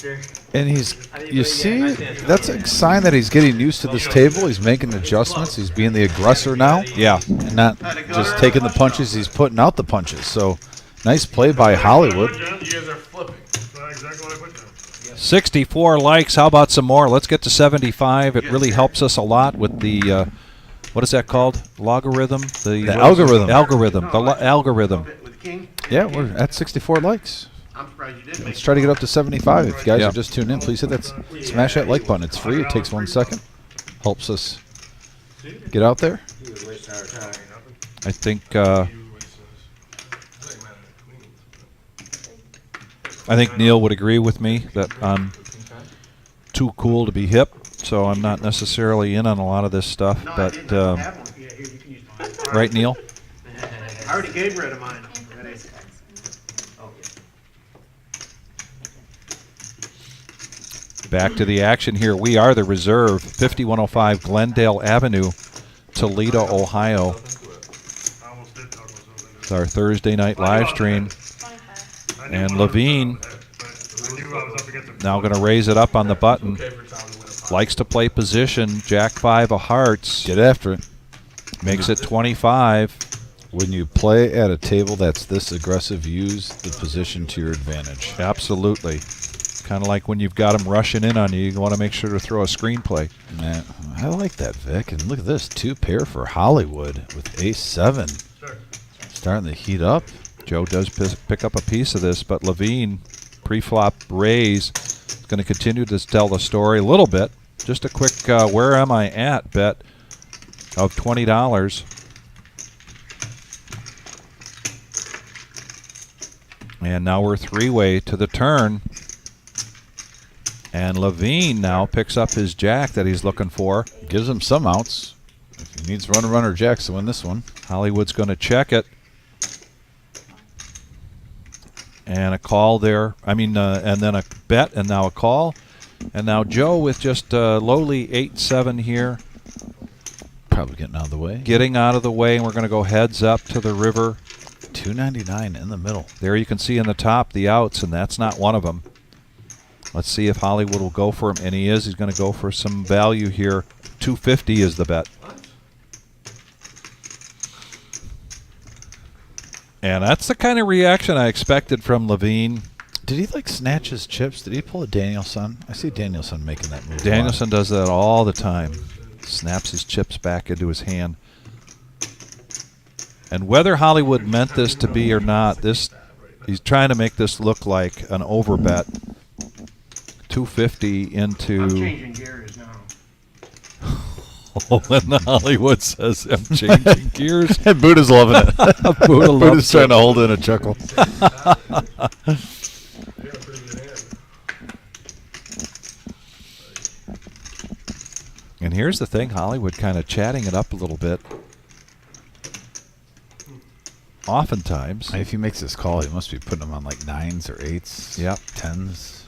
And he's You see, that's a sign that he's getting used to this table. He's making adjustments. He's being the aggressor now. Yeah. And not just taking the punches. He's putting out the punches. So, nice play by Hollywood. You guys are flipping. That's exactly what I put down. 64 likes. How about some more? Let's get to 75. It really helps us a lot with the, what is that called? Logarithm? The algorithm. Algorithm. The algorithm. With King? Yeah, we're at 64 likes. I'm surprised you didn't make Let's try to get up to 75. If you guys Yeah. are just tuned in, please hit that, smash that like button. It's free. It takes 1 second. Helps us get out there. I think Neil would agree with me that I'm too cool to be hip, so I'm not necessarily in on a lot of this stuff. No, I But didn't. I have one. Yeah, here, you can use mine. right, Neil? I already gave rid of mine. Ready? Back to the action here. We are the reserve, 5105 Glendale Avenue, Toledo, Ohio. It's our Thursday night live stream. And Levine now going to raise it up on the button. Likes to play position. Jack 5 of hearts. Get after it. Makes it 25. When you play at a table that's this aggressive, use the position to your advantage. Absolutely. Kind of like when you've got them rushing in on you, you want to make sure to throw a screenplay. Man, I like that, Vic. And look at this, 2 pair for Hollywood with ace-7. Starting to heat up. Joe does pick up a piece of this, but Levine, pre-flop raise, is going to continue to tell the story a little bit. Just a quick where am I at bet of $20. And now we're 3-way to the turn. And Levine now picks up his jack that he's looking for. Gives him some outs. If he needs runner jacks to win this one. Hollywood's going to check it. And a call there. And then a bet, and now a call. And now Joe with just lowly 8-7 here. Probably getting out of the way. Getting out of the way, and we're going to go heads up to the river. $2.99 in the middle. There you can see in the top the outs, and that's not one of them. Let's see if Hollywood will go for him, and he is. He's going to go for some value here. $2.50 is the bet. And that's the kind of reaction I expected from Levine. Did he snatch his chips? Did he pull a Danielson? I see Danielson making that move. Danielson does that all the time. Snaps his chips back into his hand. And whether Hollywood meant this to be or not, he's trying to make this look like an overbet. $2.50 into. I'm changing gears now. Oh, and Hollywood says I'm changing gears. And Buddha's loving it. Buddha's trying to hold in a chuckle. And here's the thing, Hollywood kind of chatting it up a little bit. Oftentimes. If he makes this call, he must be putting them on 9s or 8s. Yep. 10s.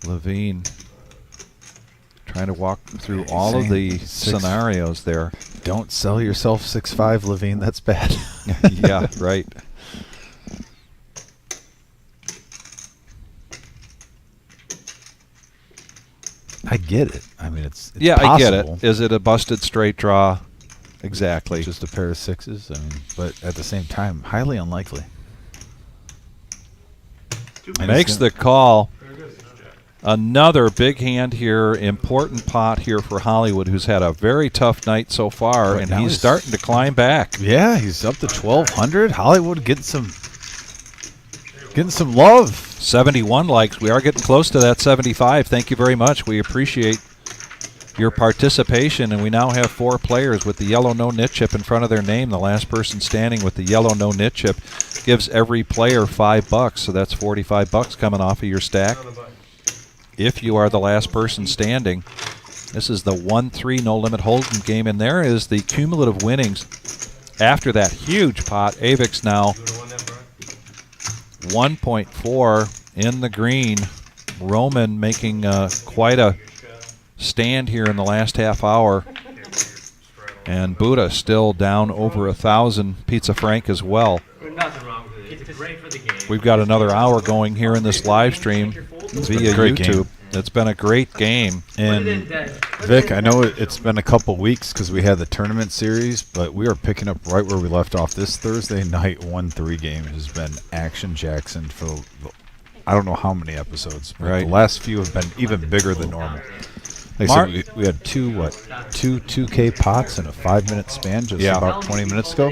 Levine trying to walk through all of the scenarios there. Don't sell yourself 6-5, Levine. That's bad. Yeah, right. I get it. I mean, it's yeah, possible. I get it. Is it a busted straight draw? Exactly. Just a pair of 6s. I mean, but at the same time, highly unlikely. Makes the call. Another big hand here, important pot here for Hollywood, who's had a very tough night so far, and he's starting to climb back. Yeah, he's up to 1,200. Hollywood getting some love. 71 likes. We are getting close to that 75. Thank you very much. We appreciate your participation, and we now have 4 players with the yellow no nit chip in front of their name. The last person standing with the yellow no nit chip gives every player $5, so that's $45 coming off of your stack. If you are the last person standing. This is the 1-3 no limit hold'em game, and there is the cumulative winnings after that huge pot. Avix now 1.4 in the green. Roman making quite a stand here in the last half hour. And Buddha still down over 1,000. Pizza Frank as well. Nothing wrong with it. It's great for the game. We've got another hour going here in this live stream via YouTube. It's been a great game. And Vic, I know it's been a couple weeks because we had the tournament series, but we are picking up right where we left off. This Thursday night 1-3 game has been Action Jackson for I don't know how many episodes. But right. The last few have been even bigger than normal. Like I said, we had two 2K pots in a 5-minute span just about 20 minutes ago.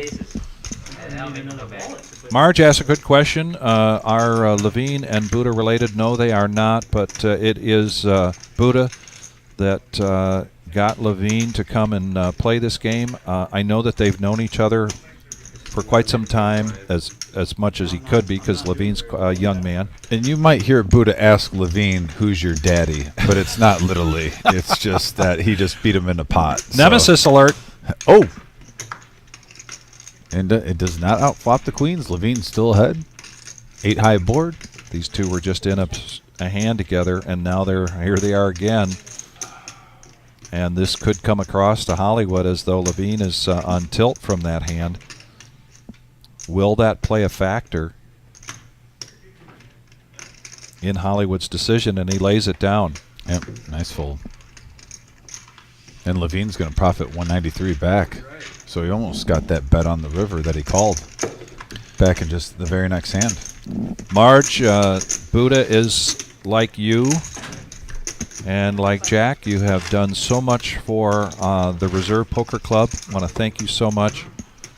Marge asked a good question. Are Levine and Buddha related? No, they are not, but it is Buddha that got Levine to come and play this game. I know that they've known each other for quite some time, as much as he could be, because Levine's a young man. And you might hear Buddha ask Levine, "Who's your daddy?" But it's not literally. It's just that he just beat him in a pot. Nemesis alert. Oh. And it does not outflop the queens. Levine's still ahead. 8 high board. These two were just in a hand together, and now here they are again. And this could come across to Hollywood as though Levine is on tilt from that hand. Will that play a factor in Hollywood's decision? And he lays it down. Yep, nice fold. And Levine's going to profit 193 back. So he almost got that bet on the river that he called back in just the very next hand. Marge, Buddha is like you and like Jack. You have done so much for the Reserve Poker Club. I want to thank you so much.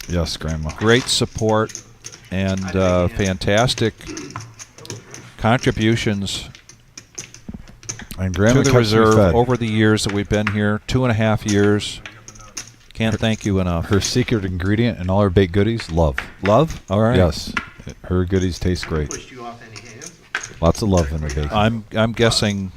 Yes, Grandma. Great support and fantastic contributions and Grandma to the Reserve over the years that we've been here. 2.5 years. Can't thank you enough. Her secret ingredient in all her baked goodies, love. Love? All right. Yes. Her goodies taste great. Lots of love in her bake. I'm guessing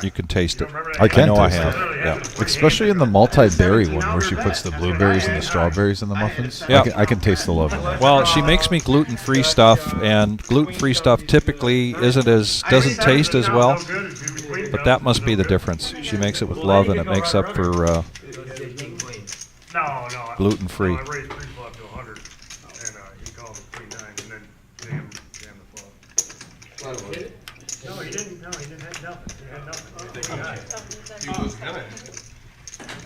you can taste it. I can. I taste have. it. Yeah. Especially in the multi-berry one where she puts the blueberries and the strawberries in the muffins. Yeah. I can taste the love in that. Well, she makes me gluten-free stuff, and gluten-free stuff typically doesn't taste as well. But that must be the difference. She makes it with love, and it makes up for gluten-free. I raised pre-flop to 100, and he called it queen 9, and then jammed the flop. No, he didn't. No, he didn't have nothing. He had nothing. He was gonna.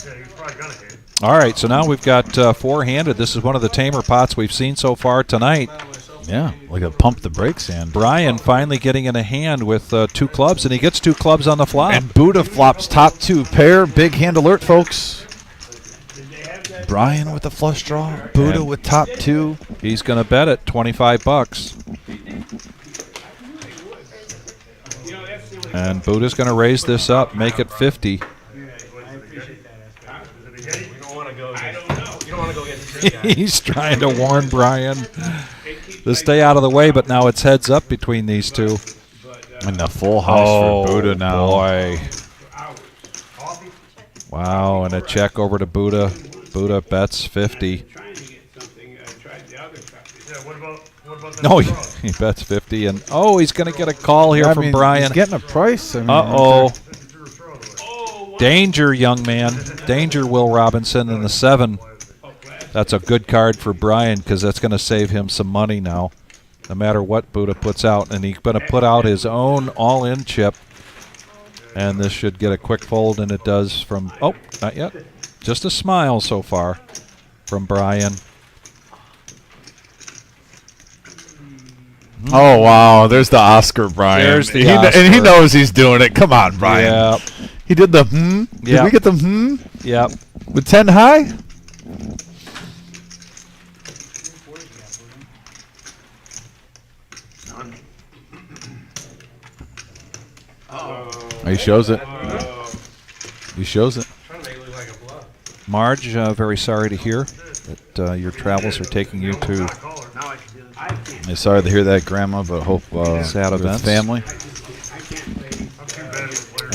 Yeah, he was probably gonna hit. All right, so now we've got four-handed. This is one of the tamer pots we've seen so far tonight. Yeah, like a pump the brakes hand. Brian finally getting in a hand with 2 clubs, and he gets 2 clubs on the flop. And Buddha flops top 2 pair. Big hand alert, folks. Brian with the flush draw. Buddha with top 2. He's going to bet it $25. And Buddha's going to raise this up, make it 50. He's trying to warn Brian to stay out of the way, but now it's heads up between these two. And the full house for Buddha now. Boy. Wow, and a check over to Buddha. Buddha bets 50. No, he bets 50, and he's going to get a call here from Brian. He's getting a price. Uh-oh. Danger, young man. Danger, Will Robinson, in the 7. That's a good card for Brian because that's going to save him some money now, no matter what Buddha puts out. And he's going to put out his own all-in chip, and this should get a quick fold, and it does from, not yet. Just a smile so far from Brian. Oh, wow. There's the Oscar, Brian. There's the Oscar. And he knows he's doing it. Come on, Brian. Yep. He did the Did Yep. we get the Yep. With 10 high? He shows it. He shows it. Marge, very sorry to hear that your travels are taking you to I'm sorry to hear that, Grandma, but hope sad with events. family.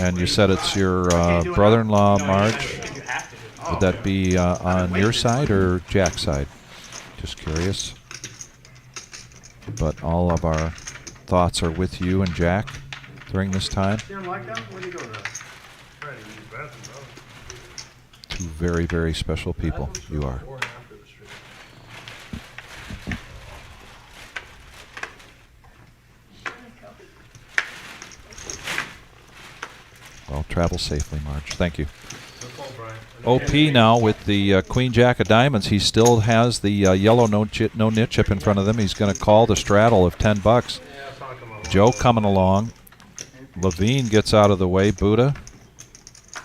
And you said it's your brother-in-law, Marge. Would that be on your side or Jack's side? Just curious. But all of our thoughts are with you and Jack during this time. Trying to use bathroom, though. Two very, very special people. You are. Before and after the street. Well, travel safely, Marge. Thank you. Good call, Brian. OP now with the Queen Jack of Diamonds. He still has the yellow no nit chip in front of them. He's going to call the straddle of $10. Yeah, it's not coming along. Joe coming along. Levine gets out of the way. Buddha.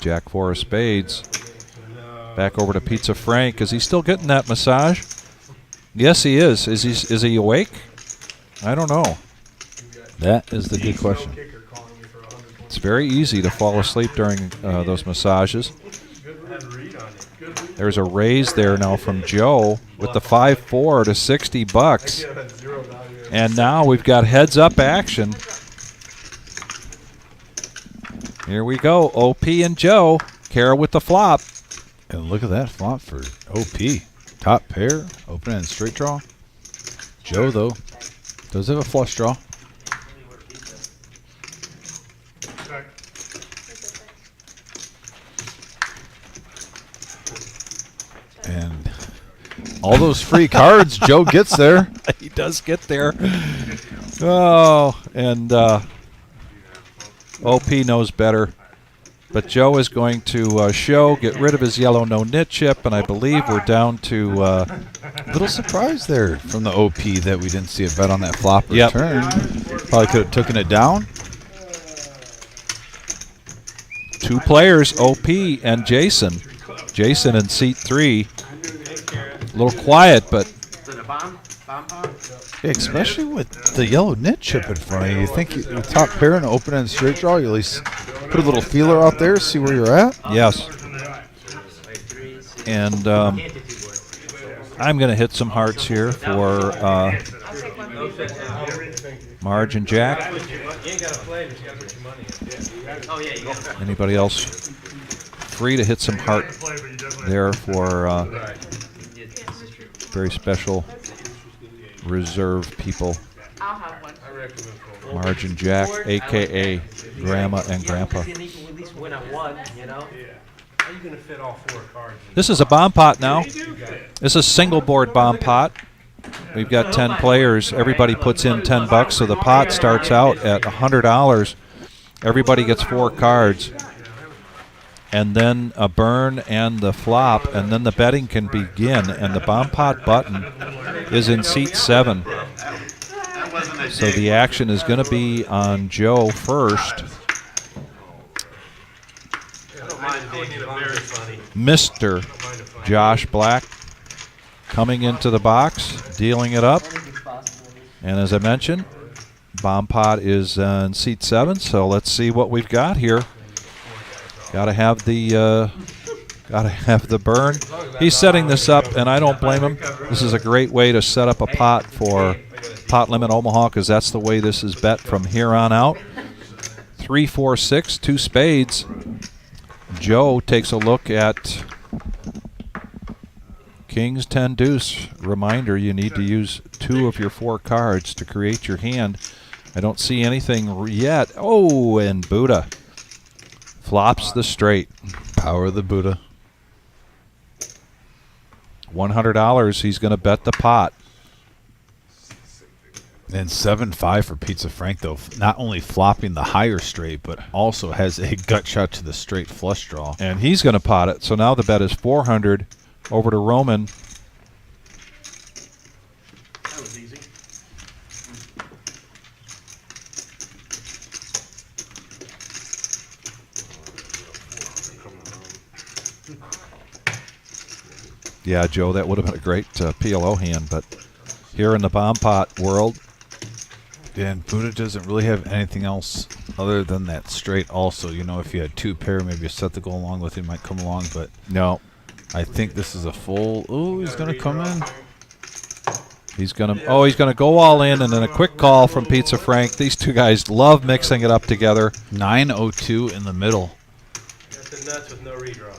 Jack 4 of spades. Back over to Pizza Frank. Is he still getting that massage? Yes, he is. Is he awake? I don't know. That is the good question. It's very easy to fall asleep during those massages. There's a raise there now from Joe with the 5-4 to $60. And now we've got heads-up action. Here we go. OP and Joe. Kara with the flop. And look at that flop for OP. Top pair, open and straight draw. Joe, though, does have a flush draw. And all those free cards, Joe gets there. He does get there. Oh, and OP knows better. But Joe is going to get rid of his yellow no nit chip, and I believe we're down to little surprise there from the OP that we didn't see a bet on that flop return. Probably could have taken it down. Two players, OP and Jason. Jason in seat 3. A little quiet, but especially with the yellow nit chip in front of you. You think you top pair and open and straight draw, you at least put a little feeler out there, see where you're at. Yes. And I'm going to hit some hearts here for Marge and Jack. Anybody else free to hit some heart there for very special reserve people. I'll have one. Marge and Jack, a.k.a. Grandma and Grandpa. At least win at one, you know? How are you going to fit all 4 cards? This is a bomb pot now. This is a single board bomb pot. We've got 10 players. Everybody puts in $10, so the pot starts out at $100. Everybody gets 4 cards. And then a burn and the flop, and then the betting can begin. And the bomb pot button is in seat 7. So the action is going to be on Joe first. Mr. Josh Black coming into the box, dealing it up. And as I mentioned, bomb pot is in seat 7, so let's see what we've got here. Got to have the burn. He's setting this up, and I don't blame him. This is a great way to set up a pot for Pot Limit Omaha, because that's the way this is bet from here on out. 3, 4, 6, 2 spades. Joe takes a look at Kings 10 deuce. Reminder, you need to use 2 of your 4 cards to create your hand. I don't see anything yet. Oh, and Buddha flops the straight. Power of the Buddha. $100, he's going to bet the pot. And 7-5 for Pizza Frank, though. Not only flopping the higher straight, but also has a gut shot to the straight flush draw. And he's going to pot it. So now the bet is 400 over to Roman. That was easy. Yeah, Joe, that would have been a great PLO hand, but here in the bomb pot world. And Buddha doesn't really have anything else other than that straight also. You know, if you had 2 pair, maybe a set to go along with it might come along, but no. I think this is a full. Oh, he's going to come in. He's going to go all in, and then a quick call from Pizza Frank. These two guys love mixing it up together. 902 in the middle. That's the nuts with no redraw.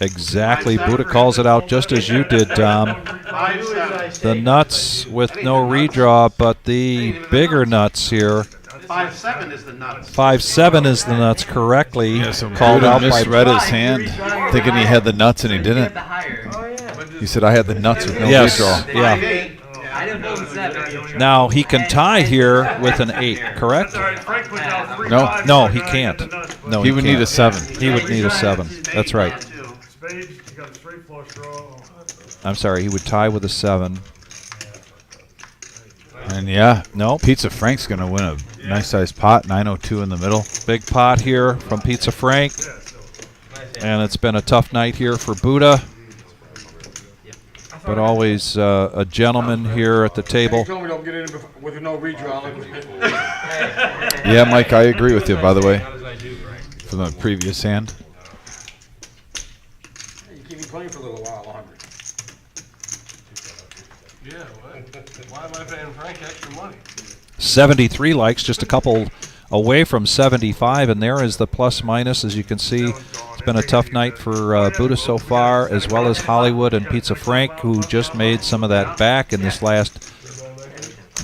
Exactly. Buddha calls it out just as you did, Dom. The nuts with no redraw, but the bigger nuts here 5-7 is the nuts. 5-7 is the nuts correctly called out by misread his hand, thinking he had the nuts and he didn't. He said, "I had the nuts with no redraw." Yeah. I didn't vote 7. Now he can tie here with an 8, correct? No. No, he can't. No, He would need a 7. He would need a 7. That's right. Spades, you got a straight flush draw. I'm sorry. He would tie with a 7. And yeah, No. Pizza Frank's going to win a nice sized pot, 902 in the middle. Big pot here from Pizza Frank. And it's been a tough night here for Buddha. But always a gentleman here at the table. Tell me don't get in with no redraw. Yeah, Mike, I agree with you, by the way, from the previous hand. You keep me playing for a little while, 100. Yeah, why am I paying Frank extra money? 73 likes, just a couple away from 75, and there is the plus minus. As you can see, it's been a tough night for Buddha so far, as well as Hollywood and Pizza Frank, who just made some of that back in this last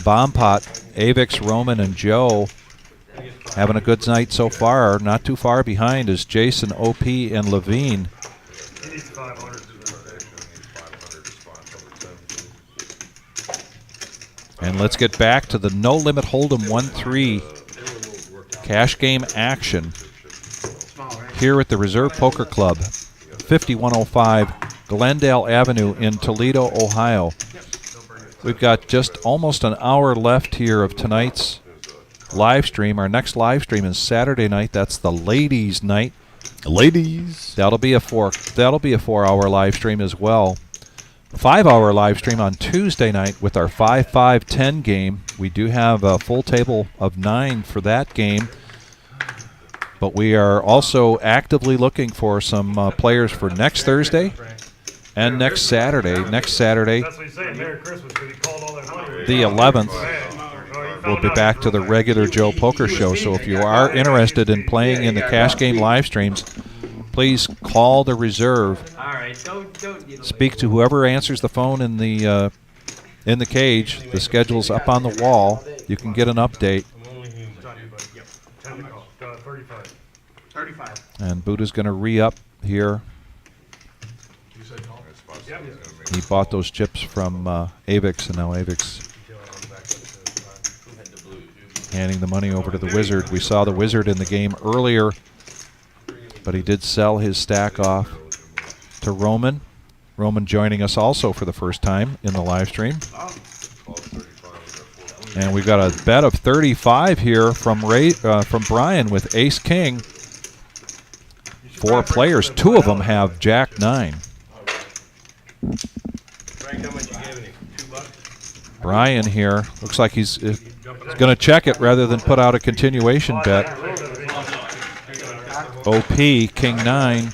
bomb pot. Avix, Roman, and Joe having a good night so far. Not too far behind is Jason, OP, and Levine. And let's get back to the No Limit Hold'em 1-3 cash game action here at the Reserve Poker Club, 5105 Glendale Avenue in Toledo, Ohio. We've got just almost an hour left here of tonight's live stream. Our next live stream is Saturday night. That's the ladies' night. Ladies. That'll be a 4-hour live stream as well. 5-hour live stream on Tuesday night with our 5-5-10 game. We do have a full table of 9 for that game. But we are also actively looking for some players for next Thursday and next Saturday. Next Saturday, the 11th, we'll be back to the regular Joe Poker Show. So if you are interested in playing in the cash game live streams, please call the reserve. Speak to whoever answers the phone in the cage. The schedule's up on the wall. You can get an update. 35. And Buddha's going to re-up here. He bought those chips from Avix, and now Avix handing the money over to the Wizard. We saw the Wizard in the game earlier, but he did sell his stack off to Roman. Roman joining us also for the first time in the live stream. And we've got a bet of 35 here from Brian with Ace King. 4 players, 2 of them have Jack 9. Brian here looks like he's going to check it rather than put out a continuation bet. OP, King 9.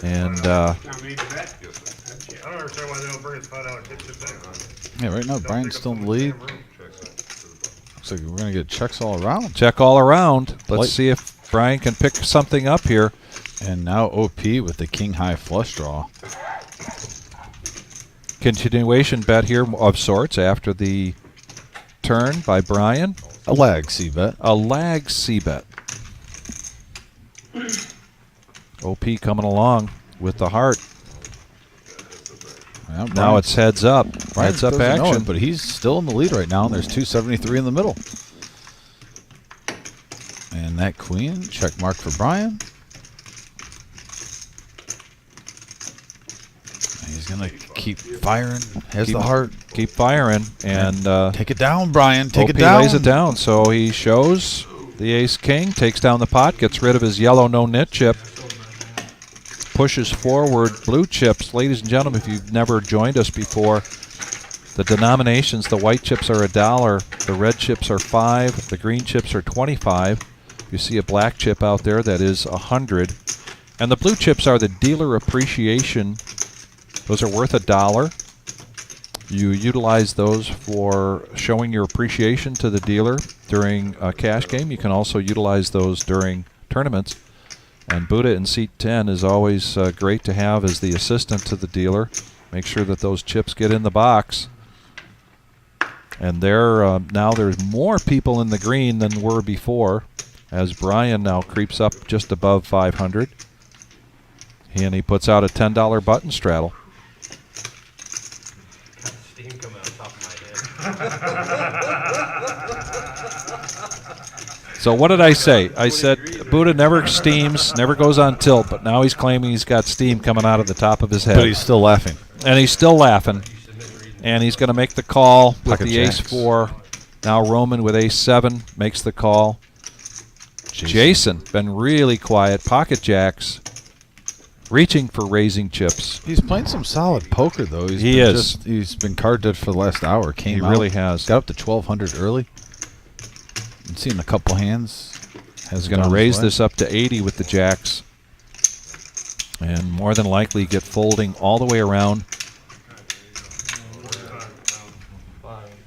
And I don't understand why they don't bring his $5 tip thing. Yeah, right now Brian's still in the lead. Looks like we're going to get checks all around. Check all around. Let's see if Brian can pick something up here. And now OP with the king high flush draw. Continuation bet here of sorts after the turn by Brian. A lag C-bet. A lag C-bet. OP coming along with the heart. Well, now it's heads up. Heads up action. But he's still in the lead right now, and there's 273 in the middle. And that queen, check mark for Brian. And he's going to keep firing. Has the heart. Keep firing. And take it down, Brian. Take OP it down. lays it down. So he shows the ace-king, takes down the pot, gets rid of his yellow no-nit chip. Pushes forward blue chips. Ladies and gentlemen, if you've never joined us before, the denominations, the white chips are $1, the red chips are $5, the green chips are $25. You see a black chip out there that is $100. And the blue chips are the dealer appreciation. Those are worth $1. You utilize those for showing your appreciation to the dealer during a cash game. You can also utilize those during tournaments. And Buddha in seat 10 is always great to have as the assistant to the dealer. Make sure that those chips get in the box. And there now there's more people in the green than were before, as Brian now creeps up just above 500. And he puts out a $10 button straddle. Steam coming on top of my head. So what did I say? I said Buddha never steams, never goes on tilt, but now he's claiming he's got steam coming out of the top of his head. But he's still laughing. And he's still laughing. And he's going to make the call with Pocket the jacks. ace-4. Now Roman with ace-7 makes the call. Jason been really quiet. Pocket jacks. Reaching for raising chips. He's playing some solid poker, though. He's been card dead for the last hour. He really has. Got up to 1,200 early. Been seeing a couple hands. He's going to raise this up to 80 with the jacks. And more than likely get folding all the way around.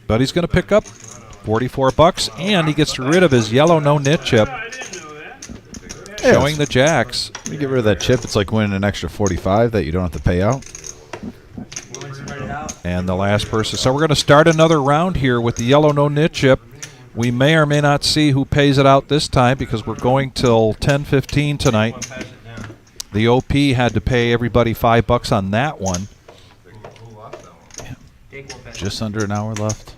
But he's going to pick up $44, and he gets rid of his yellow no-nit chip. Showing the jacks. You get rid of that chip, it's like winning an extra 45 that you don't have to pay out. And the last person. So we're going to start another round here with the yellow no-nit chip. We may or may not see who pays it out this time because we're going till 10:15 tonight. The OP had to pay everybody $5 on that one. Just under an hour left.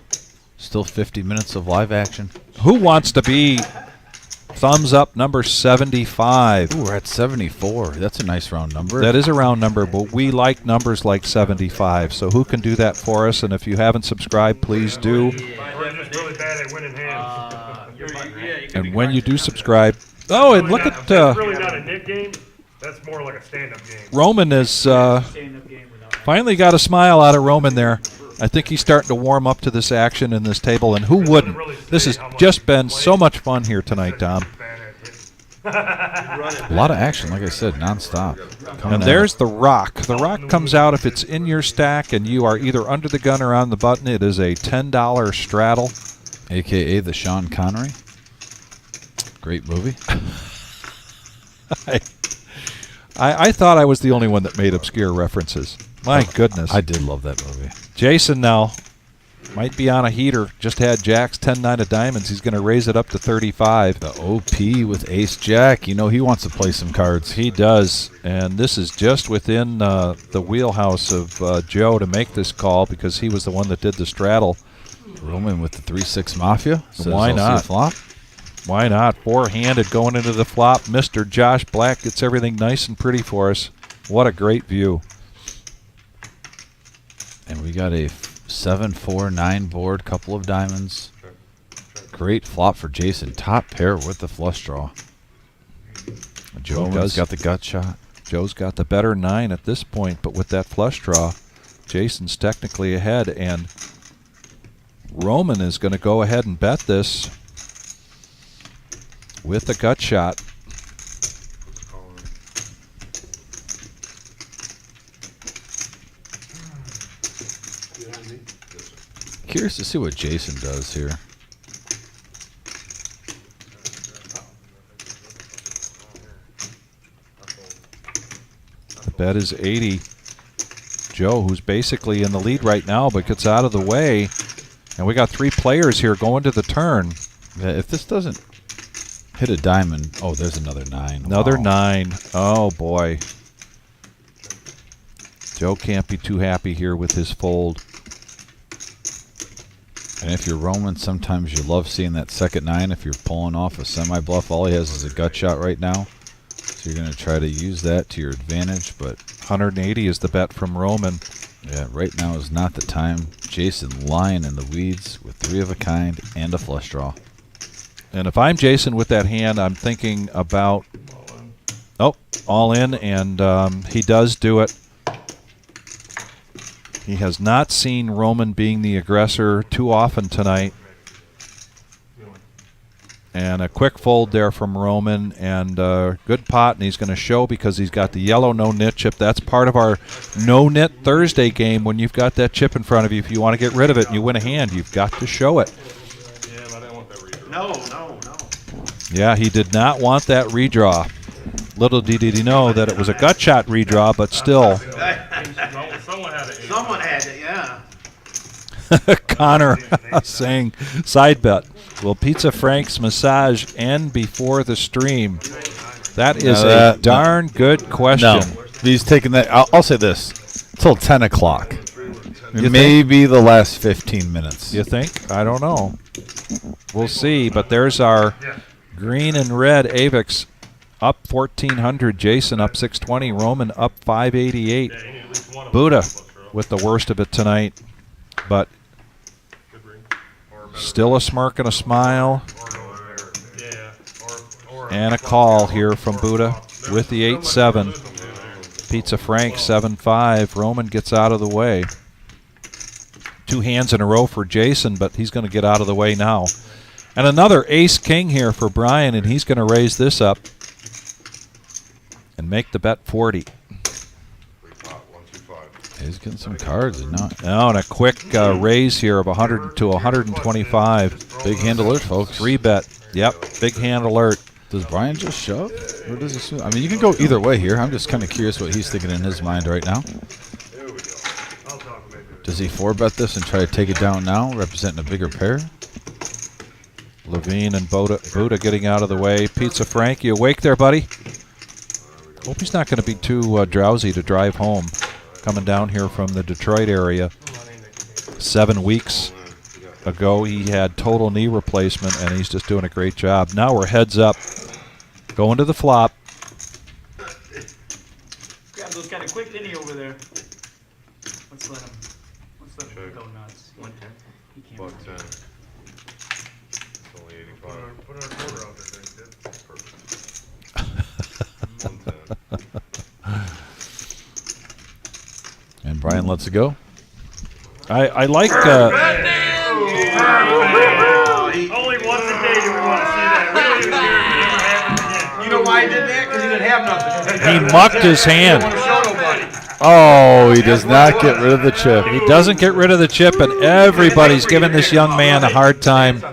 Still 50 minutes of live action. Who wants to be thumbs up number 75? Ooh, we're at 74. That's a nice round number. That is a round number, but we like numbers like 75. So who can do that for us? And if you haven't subscribed, please do. We're just really bad at winning hands. And when you do subscribe, oh, and look at That's really not a nit game. That's more like a stand-up game. Roman has finally got a smile out of Roman there. I think he's starting to warm up to this action in this table, and who wouldn't? This has just been so much fun here tonight, Dom. A lot of action, like I said, nonstop. And there's the rock. The rock comes out if it's in your stack and you are either under the gun or on the button. It is a $10 straddle. A.K.A. the Sean Connery. Great movie. I thought I was the only one that made obscure references. My goodness. I did love that movie. Jason now might be on a heater. Just had jacks, 10-9 of diamonds. He's going to raise it up to 35. The OP with ace-jack. You know he wants to play some cards. He does. And this is just within the wheelhouse of Joe to make this call because he was the one that did the straddle. Roman with the 3-6 Mafia. Says Why I'll see not? a flop. Why not? Four-handed going into the flop. Mr. Josh Black gets everything nice and pretty for us. What a great view. And we got a 7-4-9 board, couple of diamonds. Great flop for Jason. Top pair with the flush draw. Roman's got the gut shot. Joe's got the better 9 at this point, but with that flush draw, Jason's technically ahead, and Roman is going to go ahead and bet this with the gut shot. Curious to see what Jason does here. The bet is 80. Joe, who's basically in the lead right now, but gets out of the way. And we got 3 players here going to the turn. Yeah, if this doesn't hit a diamond, oh, there's another 9. Another Wow. 9. Oh, boy. Joe can't be too happy here with his fold. And if you're Roman, sometimes you love seeing that second 9. If you're pulling off a semi-bluff, all he has is a gut shot right now. So you're going to try to use that to your advantage. But 180 is the bet from Roman. yeah, right now is not the time. Jason lying in the weeds with 3 of a kind and a flush draw. And if I'm Jason with that hand, I'm thinking about, all in, and he does do it. He has not seen Roman being the aggressor too often tonight. And a quick fold there from Roman, and good pot, and he's going to show because he's got the yellow no-nit chip. That's part of our no-nit Thursday game. When you've got that chip in front of you, if you want to get rid of it and you win a hand, you've got to show it. Yeah, but I don't want that redraw. No. Yeah, he did not want that redraw. Little did he know that it was a gut shot redraw, but still. Someone had it, yeah. Connor saying side bet. Will Pizza Frank's massage end before the stream? That is a darn good question. No, he's taking that. I'll say this: till 10 o'clock. You Maybe the last 15 minutes. You think? I don't know. We'll see. But there's our green and red Avix up 1,400. Jason up 620. Roman up 588. Buddha with the worst of it tonight, but still a smirk and a smile. And a call here from Buddha with the 8-7. Pizza Frank 7-5. Roman gets out of the way. 2 hands in a row for Jason, but he's going to get out of the way now. And another ace-king here for Brian, and he's going to raise this up and make the bet 40. He's getting some cards. Now, and a quick raise here of 100 to 125. Big hand alert, folks. 3-bet. Yep, big hand alert. Does Brian just shove? Or does he? I mean, you can go either way here. I'm just kind of curious what he's thinking in his mind right now. Does he 4-bet this and try to take it down now, representing a bigger pair? Levine and Buddha getting out of the way. Pizza Frank, you awake there, buddy? Hope he's not going to be too drowsy to drive home. Coming down here from the Detroit area. 7 weeks ago, he had total knee replacement, and he's just doing a great job. Now we're heads up. Going to the flop. Grab those kind of quick, didn't he, over there? Let's let him go nuts. 110. He can't. 110. It's only 85. Put our quarter out there, kid. Perfect. 110. And Brian lets it go. I like. Only once a day do we want to see that. We don't even care if it ever happens again. You know why he did that? Because he didn't have nothing. He mucked his hand. He didn't want to show nobody. Oh, he does not get rid of the chip. He doesn't get rid of the chip, and everybody's giving this young man a hard time.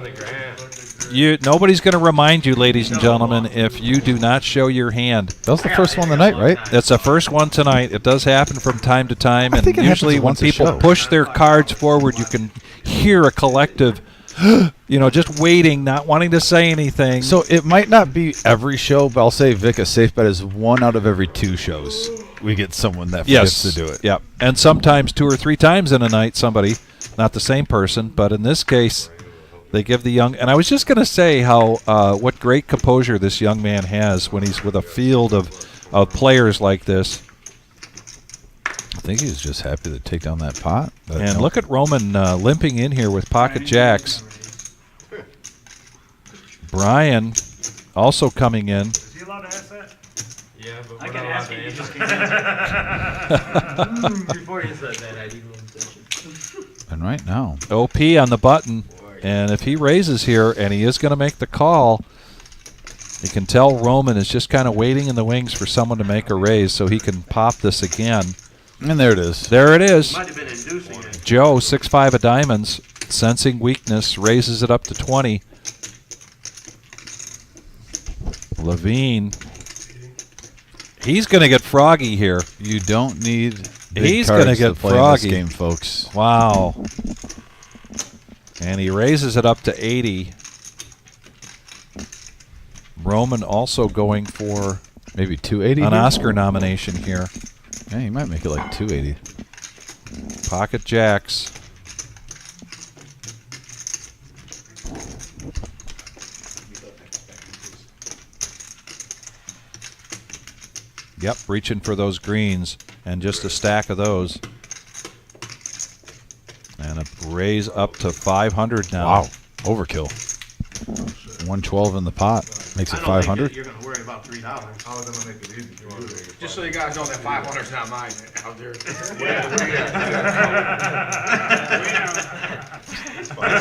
Nobody's going to remind you, ladies and gentlemen, if you do not show your hand. That was the first one tonight, right? That's the first one tonight. It does happen from time to time, and usually when once a people show. push their cards forward, you can hear a collective, just waiting, not wanting to say anything. So it might not be every show, but I'll say, Vic, a safe bet is 1 out of every 2 shows. We get someone that forgets to do it. Yep. And sometimes 2 or 3 times in a night, somebody, not the same person, but in this case, they give the young, and I was just going to say how what great composure this young man has when he's with a field of players like this. I think he was just happy to take down that pot. And look at Roman limping in here with pocket jacks. Brian also coming in. Is he allowed to ask that? Yeah, but I we're can not allowed ask to you. answer. Before you said that, I didn't want to touch it. And right now, OP on the button. And if he raises here, and he is going to make the call, you can tell Roman is just kind of waiting in the wings for someone to make a raise so he can pop this again. and there it is. There it is. Might have been inducing it. Joe, 6-5 of diamonds, sensing weakness, raises it up to 20. Levine, he's going to get froggy here. You don't need big He's cards gonna get to play in froggy. this game, folks. Wow. And he raises it up to 80. Roman also going for maybe 280. an here? Oscar nomination here. Yeah, he might make it like 280. Pocket jacks. Yep, reaching for those greens and just a stack of those. And a raise up to 500 now. Wow, overkill. 112 in the pot makes it 500. You're going to worry about $3. I was gonna make it easy. Just so you guys know that 500's not mine out there. It's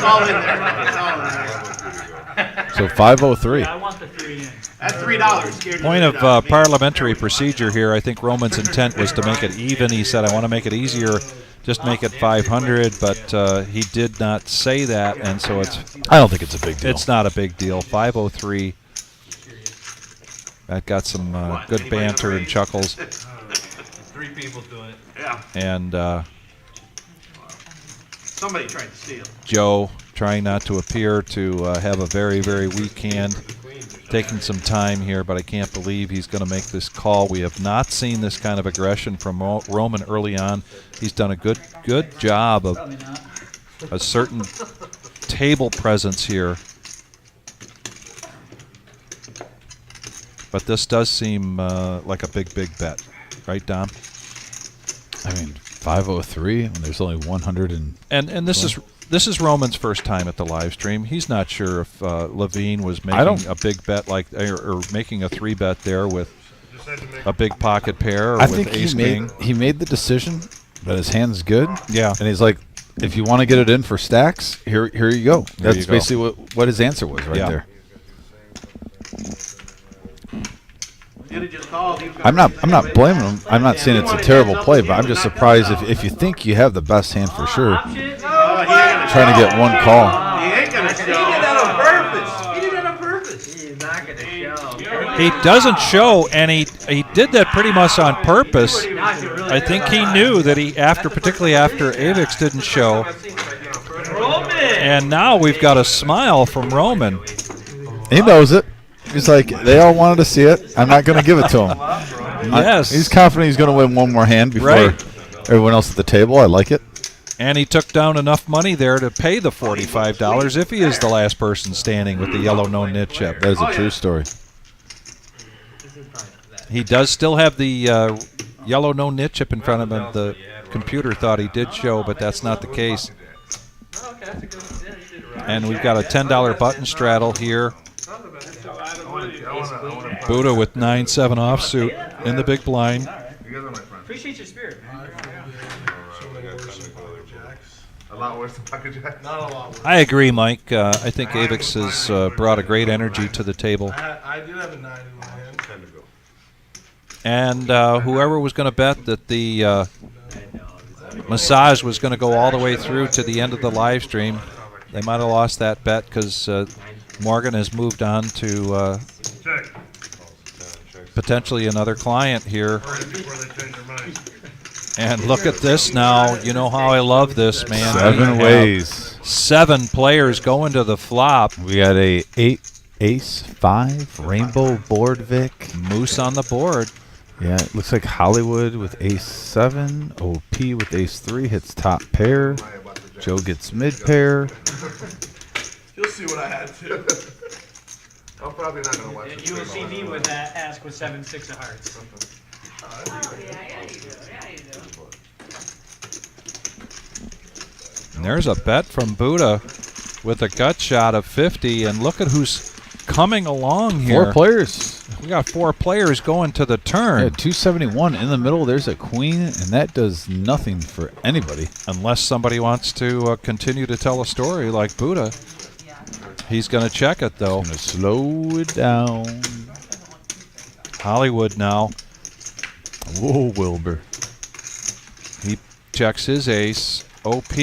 all in there. It's all in there. So 503. I want the 3 in. That's $3. Scared you Point of $3. parliamentary procedure here. I think Roman's intent was to make it even. He said, I want to make it easier, just make it 500, but he did not say that, and so it's I don't think it's a big deal. it's not a big deal. 503. That got some good banter and chuckles. 3 people doing it. Yeah. And Somebody tried to steal. Joe trying not to appear to have a very, very weak hand. Taking some time here, but I can't believe he's going to make this call. We have not seen this kind of aggression from Roman early on. He's done a good job of a certain table presence here. But this does seem like a big bet, right, Dom? I mean, 503, and there's only 100 and this is Roman's first time at the live stream. He's not sure if Levine was making a big bet or making a 3-bet there with a big pocket pair or I with think ace king. he made the decision, but his hand's good. Yeah. And he's like, if you want to get it in for stacks, here you go. There That's you go. basically what his answer was right there. I'm not blaming him. I'm not saying it's a terrible play, but I'm just surprised if you think you have the best hand for sure. Trying to get one call. He ain't gonna show. He did that on purpose. He did that on purpose. He's not gonna show. He doesn't show, and he did that pretty much on purpose. I think he knew that particularly after Avix didn't show. And now we've got a smile from Roman. He knows it. He's like, they all wanted to see it. I'm not going to give it to him. Yes. He's confident he's going to win one more hand before everyone else at the table. I like it. And he took down enough money there to pay the $45 if he is the last person standing with the yellow no nit chip. That is a true story. He does still have the yellow no nit chip in front of him. The computer thought he did show, but that's not the case. And we've got a $10 button straddle here. Buddha with 9-7 offsuit in the big blind. Appreciate your spirit, man. A lot worse than pocket jack. Not a lot worse. I agree, Mike. I think Avix has brought a great energy to the table. I do have a 9 in my hand. And whoever was going to bet that the massage was going to go all the way through to the end of the live stream, they might have lost that bet because Morgan has moved on to potentially another client here. And look at this now. You know how I love this, man. 7 ways. 7 players going to the flop. We got a 8 ace 5 rainbow board Vic. Moose on the board. Yeah, it looks like Hollywood with ace 7. OP with ace 3 hits top pair. Joe gets mid pair. You'll see what I had too. I'm probably not gonna watch it. You will see me with that ask with 7-6 of hearts. And there's a bet from Buddha with a gut shot of 50, and look at who's coming along here. 4 players. We got 4 players going to the turn. Yeah, 271 in the middle. There's a queen, and that does nothing for anybody. Unless somebody wants to continue to tell a story like Buddha. He's going to check it, though. Going to slow it down. Hollywood now. Whoa, Wilbur. He checks his ace. OP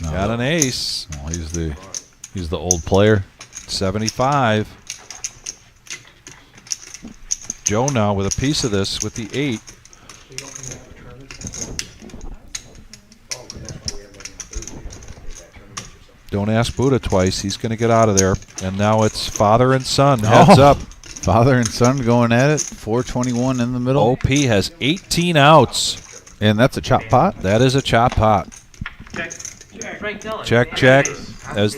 got an ace. Well, he's the old player. 75. Joe now with a piece of this with the 8. Don't ask Buddha twice. He's going to get out of there. And now it's father and son. Heads up. Father and son going at it. 421 in the middle. OP has 18 outs. And that's a chop pot? That is a chop pot. Check, check. As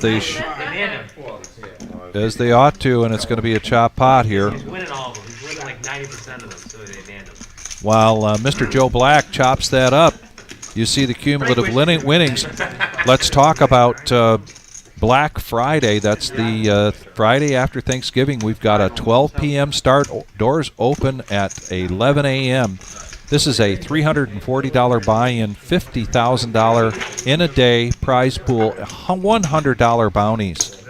they ought to, and it's going to be a chop pot here. He's winning all of them. He's winning like 90% of them, so they demand them. While Mr. Joe Black chops that up, you see the cumulative winnings. Let's talk about Black Friday. That's the Friday after Thanksgiving. We've got a 12 p.m. start. Doors open at 11 a.m. This is a $340 buy-in, $50,000 in a day prize pool, $100 bounties.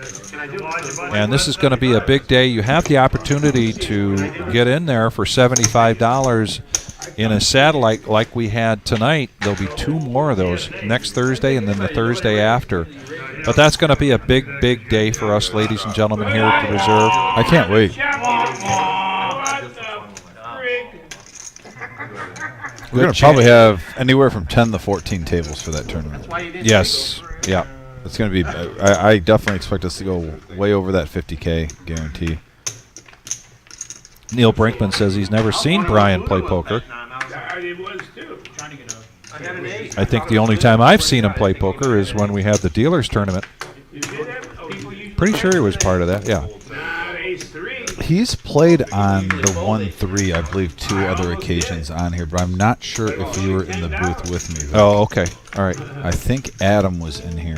And this is going to be a big day. You have the opportunity to get in there for $75 in a satellite like we had tonight. There'll be 2 more of those next Thursday and then the Thursday after. But that's going to be a big, big day for us, ladies and gentlemen, here at the Reserve. I can't wait. We're going to probably have anywhere from 10 to 14 tables for that tournament. Yes. Yeah. It's going to be. I definitely expect us to go way over that 50K guarantee. Neil Brinkman says he's never seen Brian play poker. It was too. I think the only time I've seen him play poker is when we had the dealers tournament. Pretty sure he was part of that. Yeah. He's played on the 1-3, I believe, 2 other occasions on here, but I'm not sure if you were in the booth with me. Oh, okay. All right. I think Adam was in here.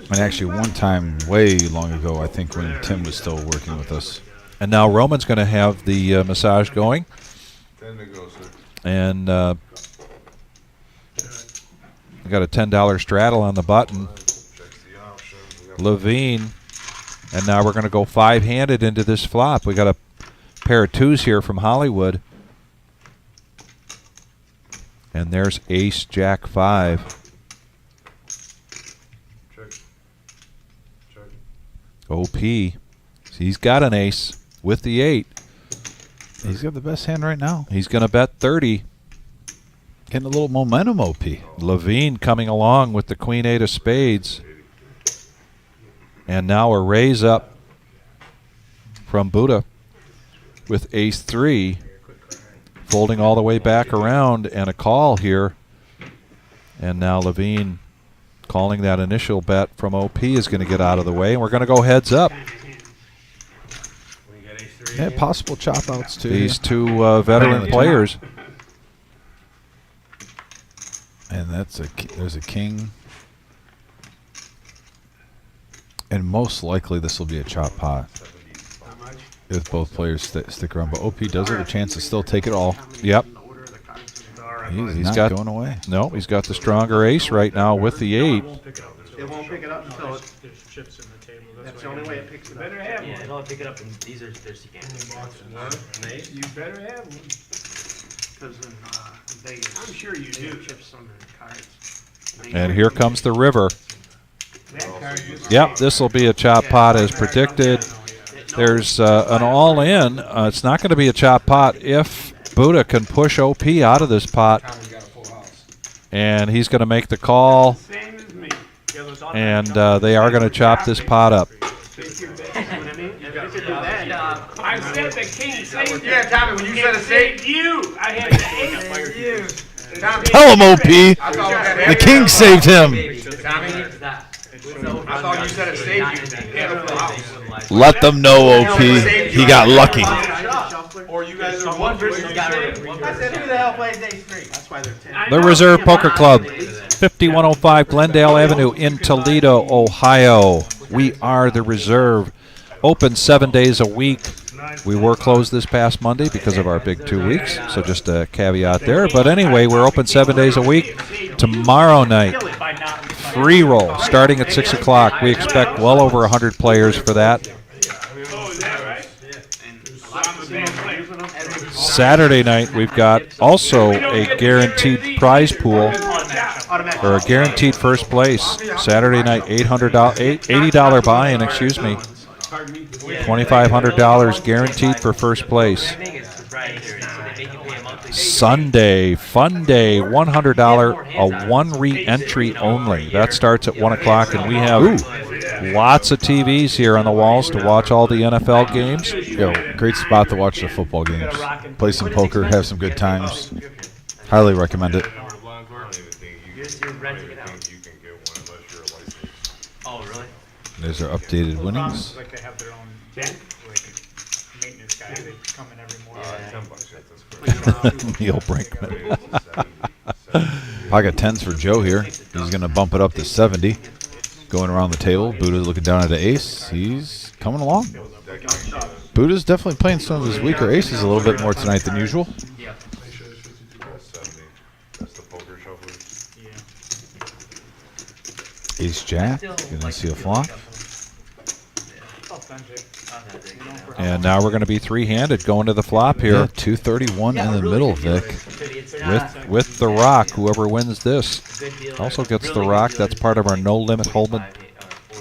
And actually, one time way long ago, I think when Tim was still working with us. And now Roman's going to have the massage going. And I got a $10 straddle on the button. Levine. And now we're going to go 5-handed into this flop. We got a pair of 2s here from Hollywood. And there's ace, jack, 5. OP. He's got an ace with the 8. He's got the best hand right now. He's going to bet 30. Getting a little momentum, OP. Levine coming along with the queen 8 of spades. And now a raise up from Buddha with ace 3. Folding all the way back around and a call here. And now Levine calling that initial bet from OP is going to get out of the way. And we're going to go heads up. Yeah, possible chop outs too. These 2 veteran players. And there's a king. And most likely this will be a chop pot. If both players stick around. But OP does have a chance to still take it all. Yep. He's not going away. No, he's got the stronger ace right now with the 8. It won't pick it up until There's chips in the table. that's the only way it picks it up. Better have Yeah, one. it'll pick it up, and these are thirsty games. You better have one. Because in Vegas, I'm sure you do. chips on the cards. And here comes the river. That card is. Yep, this will be a chop pot as predicted. There's an all-in. It's not going to be a chop pot if Buddha can push OP out of this pot. And he's going to make the call. Same as me. And they are going to chop this pot up. I said the king saved you. Yeah, Tommy, when you said a save, Saved you. I had to you. Tell him, OP. The king saved him. Tommy, I thought you said a save, you had a full house. Let them know, OP. He got lucky. Or you guys are one person. I said, who the hell plays ace 3? That's why they're 10. The Reserve Poker Club, 5105 Glendale Avenue in Toledo, Ohio. We are the Reserve. Open 7 days a week. We were closed this past Monday because of our big 2 weeks, so just a caveat there. But anyway, we're open 7 days a week. Tomorrow night, free roll starting at 6 o'clock. We expect well over 100 players for that. Oh, is that right? I'm a big player. Saturday night, we've got also a guaranteed prize pool, or a guaranteed first place. Saturday night, $80 buy-in, excuse me. $2,500 guaranteed for first place. Sunday, fun day, $100, a 1 re-entry only. That starts at 1 o'clock, and we have lots of TVs here on the walls to watch all the NFL games. Yo, great spot to watch the football games. Play some poker, have some good times. Highly recommend it. Oh, really? There's our updated winnings. Like they have their own maintenance guy. They come in every morning. Neil Brinkman. Pocket 10s for Joe here. He's going to bump it up to 70. Going around the table. Buddha's looking down at the ace. He's coming along. Buddha's definitely playing some of his weaker aces a little bit more tonight than usual. Ace Jack. Gonna see a flop. And now we're going to be three-handed going to the flop here. Yeah, 231 in the middle, Vic. With the rock, whoever wins this also gets the rock. That's part of our no limit hold,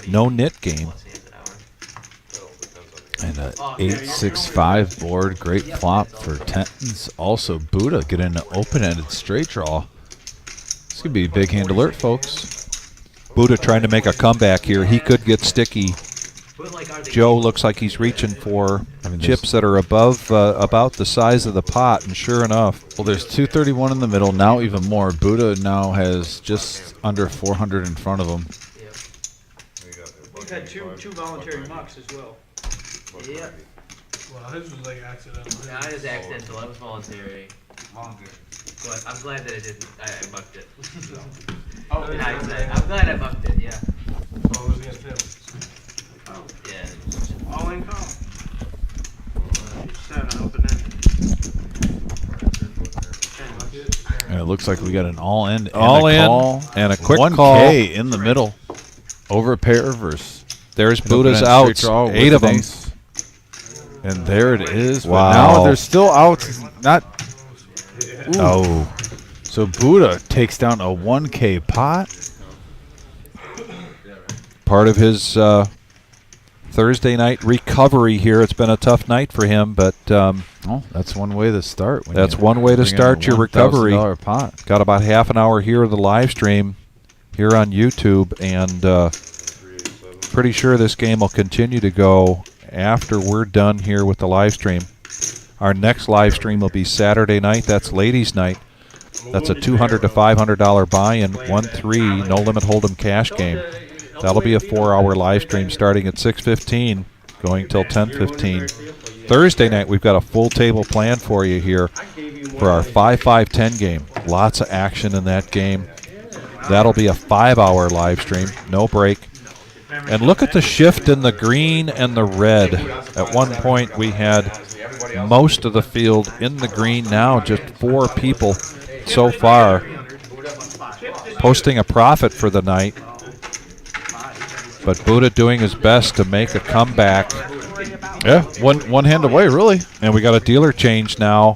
no nit game. And a 8-6-5 board. Great flop for tens. Also, Buddha getting an open-ended straight draw. This could be a big hand alert, folks. Buddha trying to make a comeback here. He could get sticky. Joe looks like he's reaching for chips that are above about the size of the pot, and sure enough. Well, there's 231 in the middle, now even more. Buddha now has just under 400 in front of him. We've had two voluntary mucks as well. Yeah. Well, his was like accidental. No, it was accidental. That was voluntary. But I'm glad that I didn't. I mucked it. Oh, In hindsight, I'm glad I mucked it. Yeah. Oh, it was against him. Oh, Yeah. all in call. 7 open ended. And it looks like we got an all-in and All a in call. and a quick 1K call. in the middle. Over a pair versus. There's an Buddha's open-ended straight outs. draw 8 with of an them. ace. And there it is. Wow. But now there's still outs. Not. Ooh. Oh. So Buddha takes down a 1K pot. Part of his Thursday night recovery here. It's been a tough night for him, but Oh, that's one way to start. when that's you one way to bring in start a your recovery. $1,000 pot. Got about half an hour here of the live stream here on YouTube, and pretty sure this game will continue to go after we're done here with the live stream. Our next live stream will be Saturday night. That's ladies' night. That's a $200 to $500 buy-in, 1-3 no limit hold'em cash game. That'll be a 4-hour live stream starting at 6:15, going till 10:15. Thursday night, we've got a full table planned for you here for our 5-5-10 game. Lots of action in that game. That'll be a 5-hour live stream, no break. And look at the shift in the green and the red. At one point, we had most of the field in the green. Now just 4 people so far posting a profit for the night. But Buddha doing his best to make a comeback. Yeah, one hand away, really. And we got a dealer change now.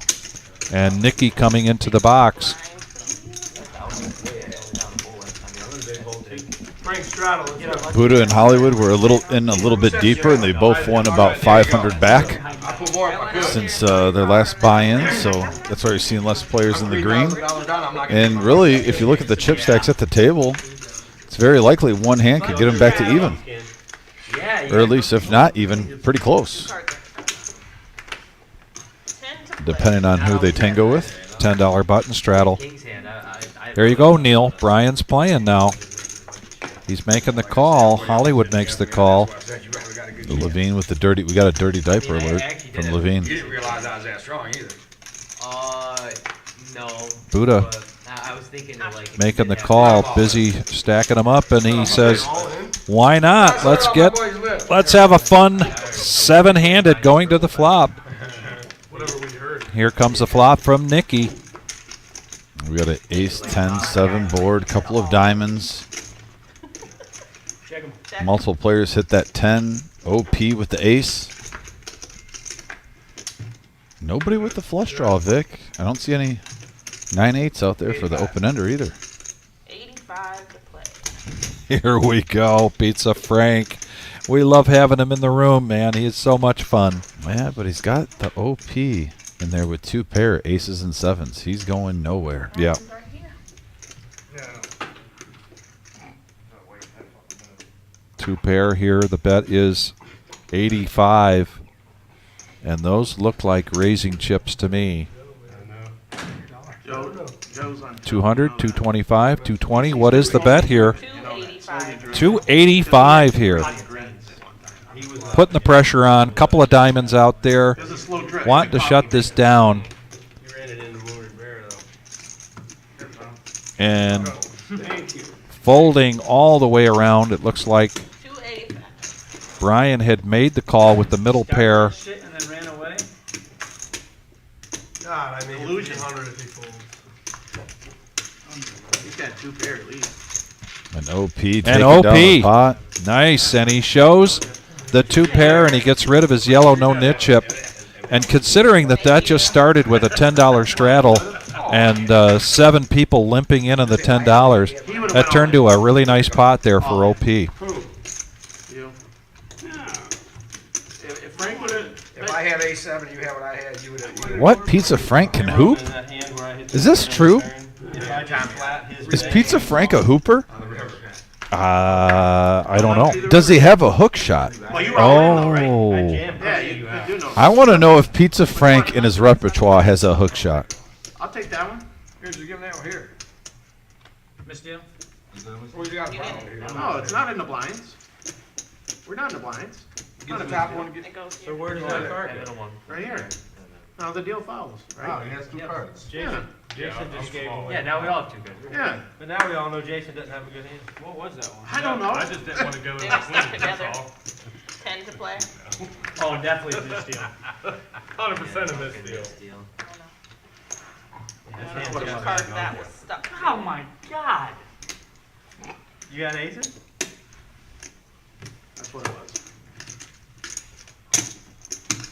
And Nikki coming into the box. Buddha and Hollywood were a little bit deeper, and they both won about 500 back since their last buy-in. So that's why you're seeing less players in the green. And really, if you look at the chip stacks at the table, it's very likely one hand could get them back to even, or at least if not even, pretty close, depending on who they tango with. $10 button straddle. There you go, Neil. Brian's playing now. He's making the call. Hollywood makes the call. Levine with the dirty. We got a dirty diaper alert from Levine. You didn't realize I was that strong either. No. Buddha I was thinking of like making the call, busy stacking them up, and he says, "Why not? Let's have a fun 7-handed going to the flop." Here comes the flop from Nikki. We got an ace 10-7 board, couple of diamonds. Multiple players hit that 10 OP with the ace. Nobody with the flush draw, Vic. I don't see any 9-8s out there for the open-ender either. 85 to play. Here we go, Pizza Frank. We love having him in the room, man. He is so much fun. Yeah, but he's got the OP in there with 2 pair aces and 7s. He's going nowhere. Yeah. 2 pair here. The bet is 85. And those look like raising chips to me. Joe's on 200, 225, 220. What is the bet here? 285. 285 here. Putting the pressure on. Couple of diamonds out there. Wanting to shut this down. And folding all the way around. It looks like 285. Brian had made the call with the middle pair. shit and then ran away. God, I mean, Illusion. 100 if he folds. He's got 2 pair at least. An OP taking And down the OP. pot. Nice. And he shows the 2 pair, and he gets rid of his yellow no nit chip. And considering that just started with a $10 straddle and 7 people limping in on the $10, that turned to a really nice pot there for OP. You. If Frank A7 and you had what I had, you would have. What? Pizza Frank can hoop? Is this true? Is Pizza Frank a hooper? I don't know. Does he have a hook shot? Oh. Yeah, you do know. I want to know if Pizza Frank in his repertoire has a hook shot. I'll take that one. Here, just give him that one here. Miss Deal? Well, you got a problem here. No, it's not in the blinds. We're not in the blinds. Get the top one. It goes So here. where does that card Middle one. Right here. Now the deal follows, Oh, right? he has two cards. Yeah. Jason just gave away. Yeah, now we all have 2 good. Yeah. But now we all know Jason doesn't have a good hand. What was that one? I don't know. I just didn't want to go in They were stuck between, that's together. all. 10 to play. Oh, definitely Miss Deal. 100% of Miss Deal. Deal. Two cards that was stuck. Oh my God. You got aces? That's what it was.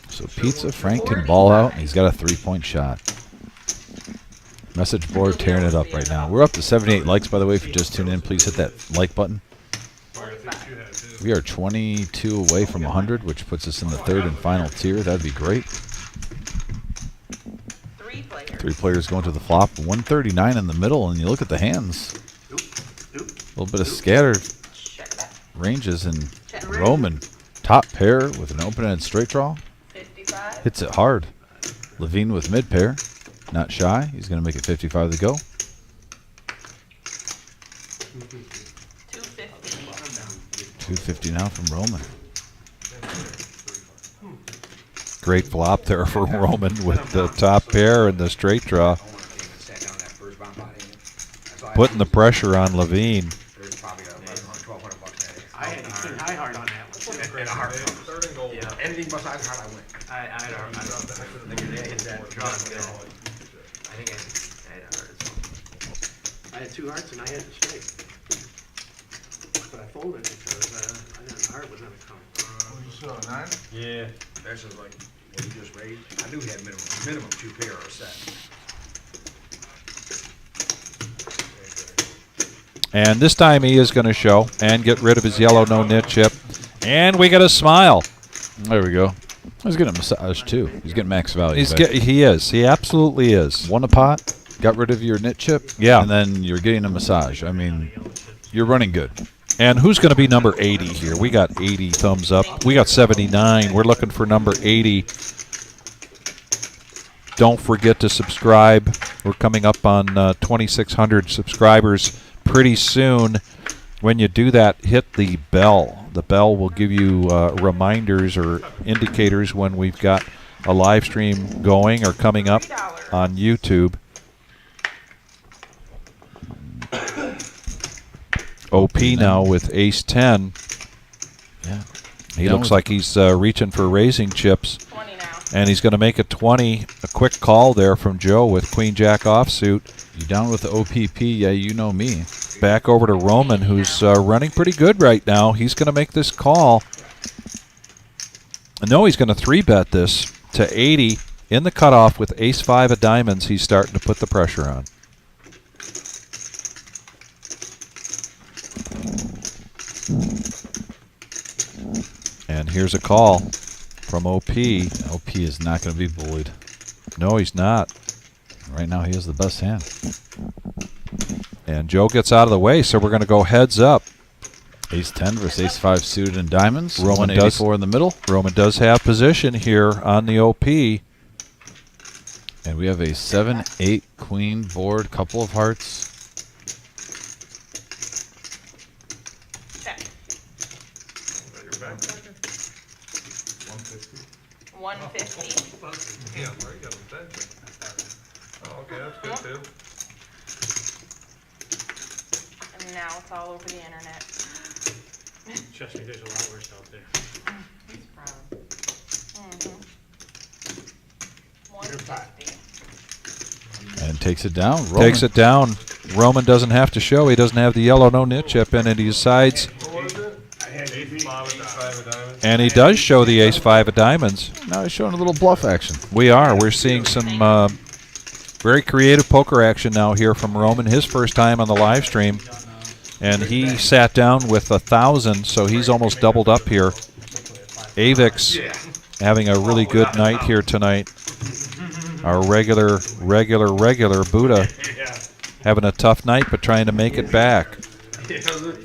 So Pizza Frank can ball out, and he's got a 3-point shot. Message board tearing it up right now. We're up to 78 likes, by the way. If you just tuned in, please hit that like button. We are 22 away from 100, which puts us in the 3rd and final tier. That'd be great. 3 players. 3 players going to the flop. 139 in the middle, and you look at the hands. A little bit of scattered Check that. ranges, and Check. Roman, top pair with an open-ended straight draw. 55. Hits it hard. Levine with mid pair. Not shy. He's going to make it 55 to go. 250. 250 now from Roman. Great flop there for Roman with the top pair and the straight draw. Putting the pressure on Levine. I had a king high heart on that one. And a heart. Yeah. Anything besides heart, I win. I had a hard. I hit that draw. Good. I think I had a hard as well. I had 2 hearts and I had the straight. But I folded it because I didn't, the heart was gonna come. You saw a 9? Yeah. That's just like what you just raised. I knew he had minimum 2 pair or a set. And this time he is going to show and get rid of his yellow no-nit chip. And we get a smile. There we go. He's getting a massage too. He's getting max value. He is. He absolutely is. Won a pot, got rid of your knit chip, Yeah. and then you're getting a massage. I mean, you're running good. And who's going to be number 80 here? We got 80 thumbs up. We got 79. We're looking for number 80. Don't forget to subscribe. We're coming up on 2,600 subscribers pretty soon. When you do that, hit the bell. The bell will give you reminders or indicators when we've got a live stream going or coming up on YouTube. OP now with ace 10. Yeah. He looks like he's reaching for raising chips. 20 now. And he's going to make a 20. A quick call there from Joe with queen jack offsuit. You down with the OPP? Yeah, you know me. Back over to Roman, who's running pretty good right now. He's going to make this call. No, he's going to 3-bet this to 80 in the cutoff with ace-5 of diamonds. He's starting to put the pressure on. And here's a call from OP. OP is not going to be bullied. No, he's not. Right now, he has the best hand. And Joe gets out of the way, so we're going to go heads up. Ace 10 versus ace 5 suited in diamonds. Roman 184 in the middle. Roman does have position here on the OP. And we have a 7-8 queen board, couple of hearts. Check. 150. Yeah, where you got the bench? Oh, okay, that's good too. And now it's all over the internet. Trust me, there's a lot worse out there. He's proud. 150. And takes it down. Roman. Takes it down. Roman doesn't have to show. He doesn't have the yellow no-nit chip in it. He decides. What was it? Ace-5 of diamonds. And he does show the ace-5 of diamonds. Now he's showing a little bluff action. We are. We're seeing some very creative poker action now here from Roman. His first time on the live stream. And he sat down with 1,000, so he's almost doubled up here. Avix having a really good night here tonight. Our regular Buddha having a tough night, but trying to make it back.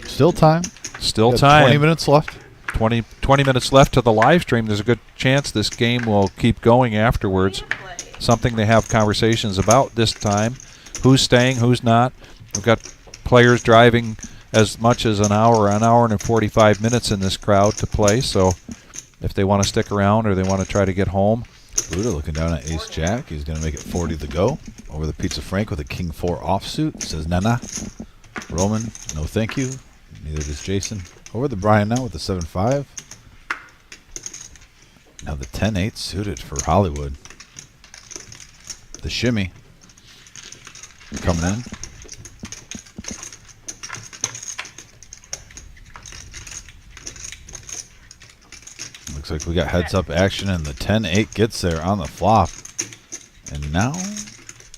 Still time. Still Got time. 20 minutes left. 20 minutes left to the live stream. There's a good chance this game will keep going afterwards. Something to have conversations about this time. Who's staying, who's not. We've got players driving as much as an hour and 45 minutes in this crowd to play. So if they want to stick around or they want to try to get home. Buddha looking down at Ace Jack. He's going to make it 40 to go. Over the Pizza Frank with a King 4 offsuit. Says Nana. Roman, no thank you. Neither does Jason. Over the Brian now with the 7-5. Now the 10-8 suited for Hollywood. The shimmy coming in. Looks like we got heads-up action, and the 10-8 gets there on the flop. And now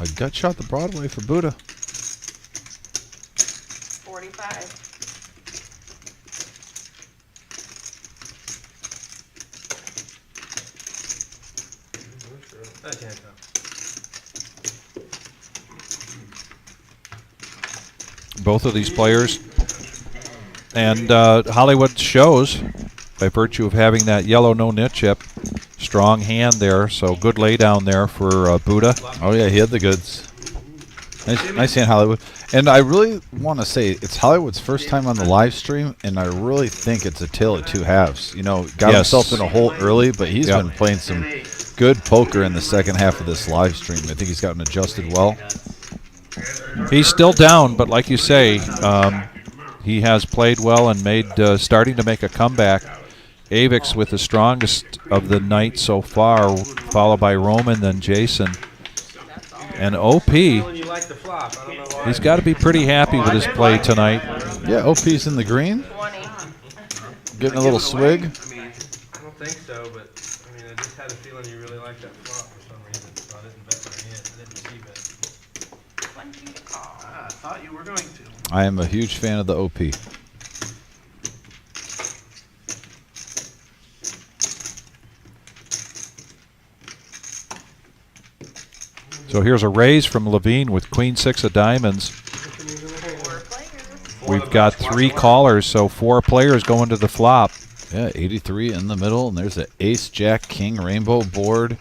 a gut shot the Broadway for Buddha. 45. Both of these players. And Hollywood shows by virtue of having that yellow no-nit chip. Strong hand there, so good lay down there for Buddha. Oh, yeah, he had the goods. Nice hand, Hollywood. And I really want to say it's Hollywood's first time on the live stream, and I really think it's a tale of two halves. You know, got himself in a hole early, but he's been playing some good poker in the second half of this live stream. I think he's gotten adjusted well. He's still down, but like you say, he has played well and made starting to make a comeback. Avix with the strongest of the night so far, followed by Roman, then Jason. And OP, he's got to be pretty happy with his play tonight. Yeah, OP's in the green. Getting a little swig. I don't think so, but I mean, I just had a feeling you really liked that flop for some reason, so I didn't bet my hand. I didn't see bet. I thought you were going to. I am a huge fan of the OP. So here's a raise from Levine with Queen 6 of diamonds. We've got 3 callers, so 4 players going to the flop. Yeah, 83 in the middle, and there's an Ace, Jack, King, Rainbow board.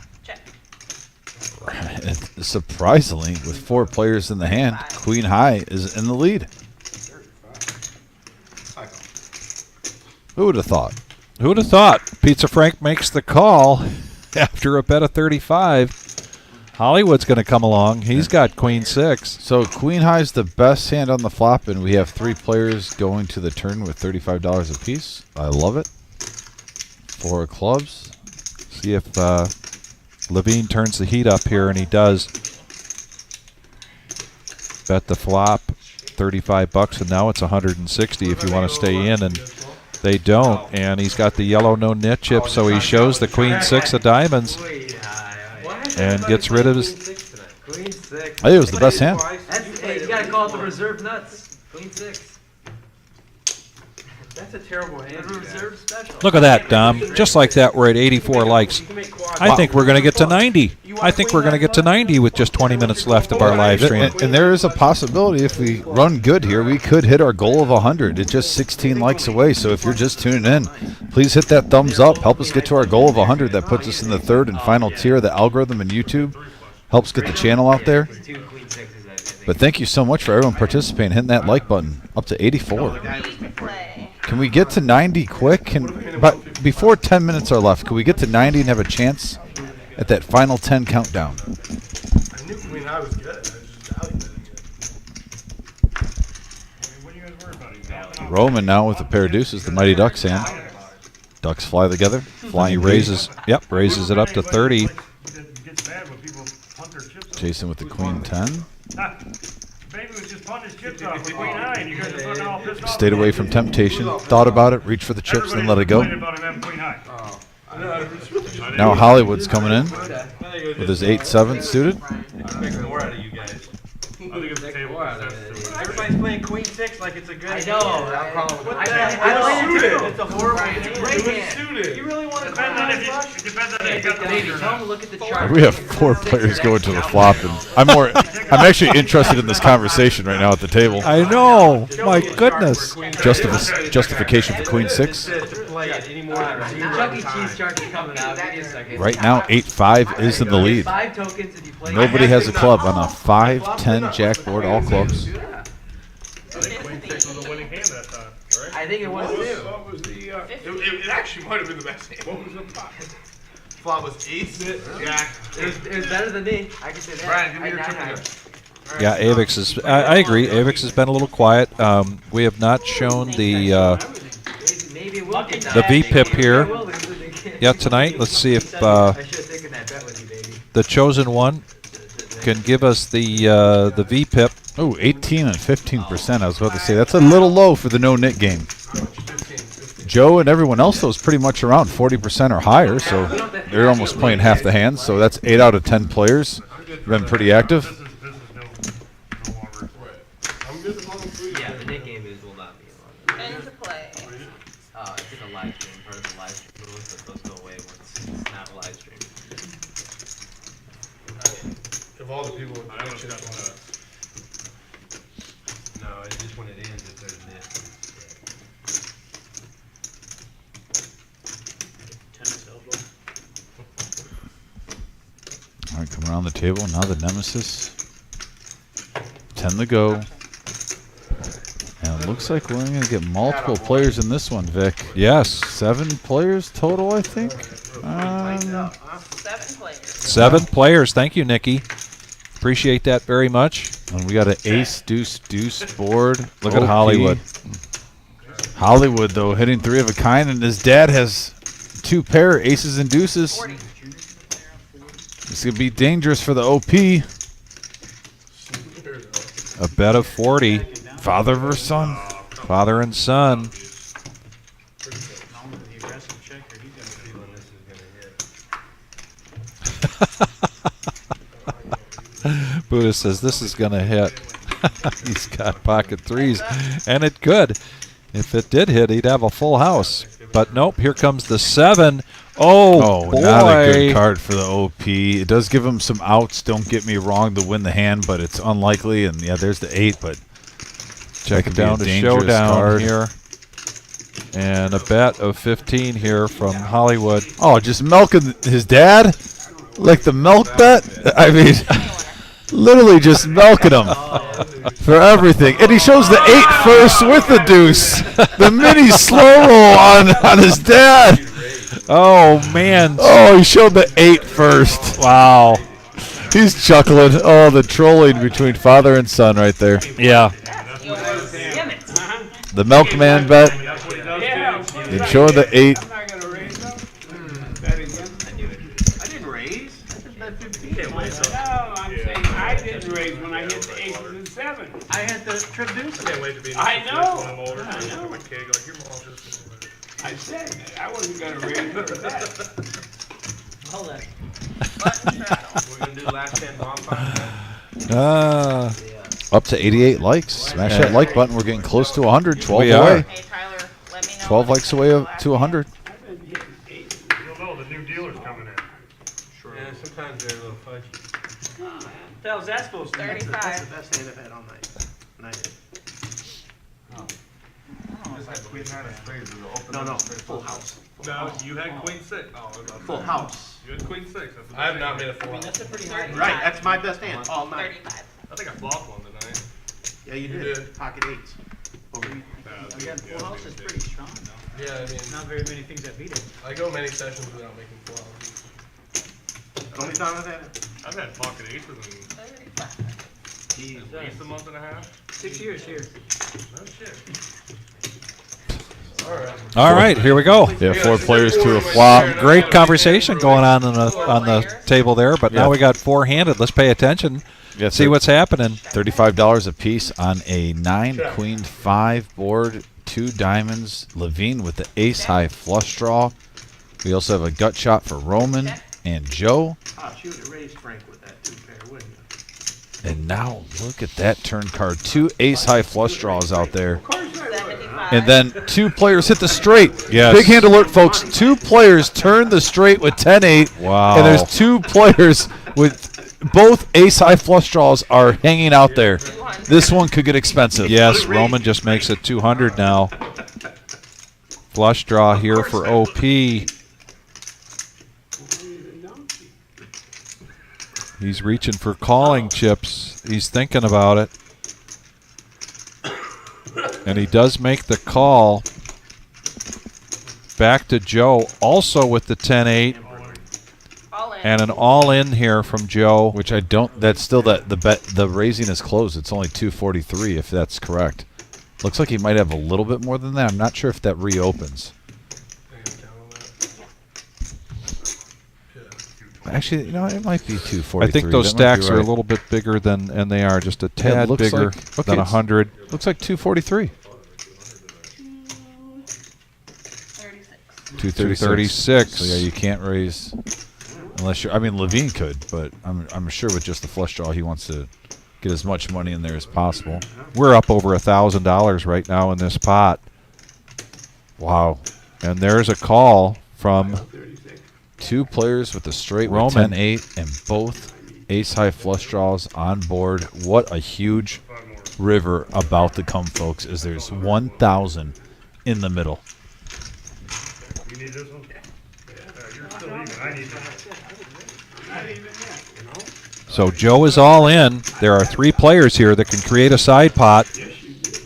And surprisingly, with 4 players in the hand, Queen High is in the lead. Who would have thought? Who would have thought? Pizza Frank makes the call after a bet of 35. Hollywood's going to come along. He's got Queen 6. So Queen High's the best hand on the flop, and we have 3 players going to the turn with $35 apiece. I love it. 4 clubs. See if Levine turns the heat up here, and he does. Bet the flop, $35, and now it's 160 if you want to stay in, and they don't. And he's got the yellow no-nit chip, so he shows the Queen 6 of diamonds. And gets rid of his. Queen 6. I think it was the best hand. Hey, you gotta call it the reserve nuts. Queen 6. That's a terrible hand. Reserve special. Look at that, Dom. Just like that, we're at 84 likes. I think we're going to get to 90. I think we're going to get to 90 with just 20 minutes left of our live stream. And there is a possibility if we run good here, we could hit our goal of 100. It's just 16 likes away. So if you're just tuning in, please hit that thumbs up. Help us get to our goal of 100. That puts us in the 3rd and final tier of the algorithm in YouTube. Helps get the channel out there. But thank you so much for everyone participating, hitting that like button. Up to 84. Can we get to 90 quick? But before 10 minutes are left, can we get to 90 and have a chance at that final 10 countdown? I knew Queen High was good. I just doubted it. What are you guys worried about? Roman now with a pair of deuces, the Mighty Ducks hand. Ducks fly together. Flying raises it up to 30. Jason with the Queen 10. Baby was just punting his chips off with Queen High, and you guys are putting all pissed off. Stayed away from temptation. Thought about it, reached for the chips, then let it go. Now Hollywood's coming in with his 8-7 suited. I think it's the table consensus. Everybody's playing queen six like it's a good I hand. know. What the I hell? played it. It's a horrible hand. It's a great hand. You really want to Depends on if flush? it depends on if you got the Baby, lead or tell him not. to look at the chart. We have 4 players going to the flop, and I'm actually interested in this conversation right now at the table. I know. My goodness. Justification for queen 6. Play it anymore than The zero Chuck E. time. Cheese chart is coming out. Give me a second. Right now, 8-5 is in the lead. 5 tokens and you play. Nobody has a club on a 5-10 jack board, all clubs. I think queen six was a winning hand that time, right? I think it was too. What was the, It actually might have been the best hand. what was the pot? Flop was ace. Yeah. It was better than me. I can say that. Brian, give me I your nine tip high. here. Yeah, Avix is. I agree. Avix has been a little quiet. We have not shown the Maybe it will get the down. V-pip here Maybe it will because they can't- yet tonight. Let's see if I should have taken that bet with you, baby. the chosen one can give us the V-pip. Oh, 18 and 15%. I was about to say that's a little low for the no-knit game. Joe and everyone else, though, is pretty much around 40% or higher, so they're almost playing half the hands. So that's 8 out of 10 players. Been pretty active. This is no longer. I'm good as long as we. Yeah, the Nick game will not be longer. Into play. It's like a live stream, part of the live stream rules, but those go away once it's not a live stream. Of all the people with I don't know predictions, if no, it's just when it ends, if there's nit. Tennis elbow. All right, come around the table. Now the nemesis. 10 to go. And it looks like we're going to get multiple players in this one, Vic. Yes, 7 players total, I think. 7 players. 7 players. Thank you, Nikki. Appreciate that very much. And we got an ace, deuce, deuce board. Look at OP. Hollywood. Hollywood, though, hitting 3 of a kind, and his dad has 2 pair, aces and deuces. 40. It's going to be dangerous for the OP. A bet of 40. Father versus son. Father and son. The aggressive checker, he's got a Feeling this is gonna hit. Buddha says this is going to hit. He's got pocket 3s, and it could. If it did hit, he'd have a full house. But nope, here comes the 7. Oh, boy. Not a good card for the OP. It does give him some outs, don't get me wrong, to win the hand, but it's unlikely. And yeah, there's the 8, but Check could it be a down to dangerous showdown card. here. And a bet of 15 here from Hollywood. oh, just milking his dad? Like the milk bet? I mean, literally just milking him for everything. And he shows the 8 first with the deuce. The mini slow roll on his dad. Oh, man. Oh, he showed the 8 first. Wow. He's chuckling. Oh, the trolling between father and son right there. Yeah. Damn it. The milkman bet. Yeah. And showing the 8. I'm not gonna raise them. Bet again. I didn't raise. I just bet 15. No, I'm saying I didn't raise when I hit the aces and 7. I had the traduce. I can't wait to be in this I situation know. when I'm older. I know. My kid go, your mom just. I said that. I wasn't gonna raise her that. Hold on. We're gonna do last 10 bonfire. Up to 88 likes. Smash that like button. We're getting close to 100. 12 We away. are. Hey, Tyler, let me know. 12 likes away to 100. I've been hitting aces. You don't know, the new dealer's coming in. Yeah, sometimes they're a little fudgy. How's that supposed to be? 35. That's the best hand I've had all night. And I hit. No, full house. No, you had queen six. Oh, I was about to Full say. house. You had queen six. That's the I have best not hand. made a full house. That's a pretty high. Right, that's my best hand all night. 35. I think I flopped one tonight. Yeah, you You did. did. Pocket 8s. Again, full house is pretty strong, though. Yeah, I mean, Not very many things that beat it. I go many sessions without making full houses. The only time I've had it. I've had pocket aces in 35. at least a month and a half. 6 years here. No shit. All right, here we go. Yeah, 4 players to a flop. Great conversation going on the table there, but now Yeah. we got 4-handed. Let's pay attention. Yeah, See what's happening. $35 a piece on a 9 queen 5 board. 2 diamonds. Levine with the ace high flush draw. We also have a gut shot for Roman and Joe. Oh, she would have raised Frank with that 2 pair, wouldn't you? And now look at that turn card. 2 ace-high flush draws out there. 75. And then 2 players hit the straight. Yes. Big hand alert, folks. 2 players turn the straight with 10-8. Wow. And there's 2 players with both ace-high flush draws are hanging out there. This one could get expensive. Yes, Roman just makes it 200 now. Flush draw here for OP. He's reaching for calling chips. He's thinking about it. And he does make the call. Back to Joe, also with the 10-8. All in. And an all-in here from Joe. Which I don't. That's still that the bet. The raising is closed. It's only 243 if that's correct. Looks like he might have a little bit more than that. I'm not sure if that reopens. Actually, you know, it might be 243. I think those That might be stacks are a right. little bit bigger than, and they are just a Yeah, it tad looks bigger like- okay, than it's- 100. Looks like 243. 36. 236. So yeah, you can't raise unless you're. I mean, Levine could, but I'm sure with just the flush draw, he wants to get as much money in there as possible. We're up over $1,000 right now in this pot. Wow. And there's a call from 2 players with a straight with Roman. 10-8 and both ace-high flush draws on board. What a huge river about to come, folks, as there's 1,000 in the middle. You need this one? You're still even. I need this. So Joe is all in. There are 3 players here that can create a side pot.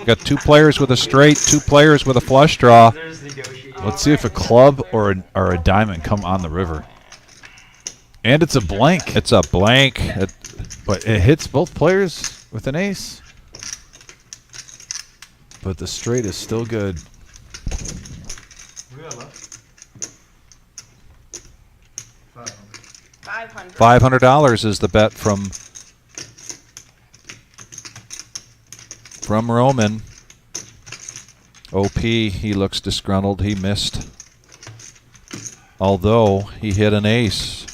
Got 2 players with a straight, 2 players with a flush draw. There's negotiation. Let's see if a club or a diamond come on the river. And it's a blank. It's a blank. But it hits both players with an ace. But the straight is still good. We got left. 500. $500 is the bet from Roman. OP, he looks disgruntled. He missed. Although he hit an ace.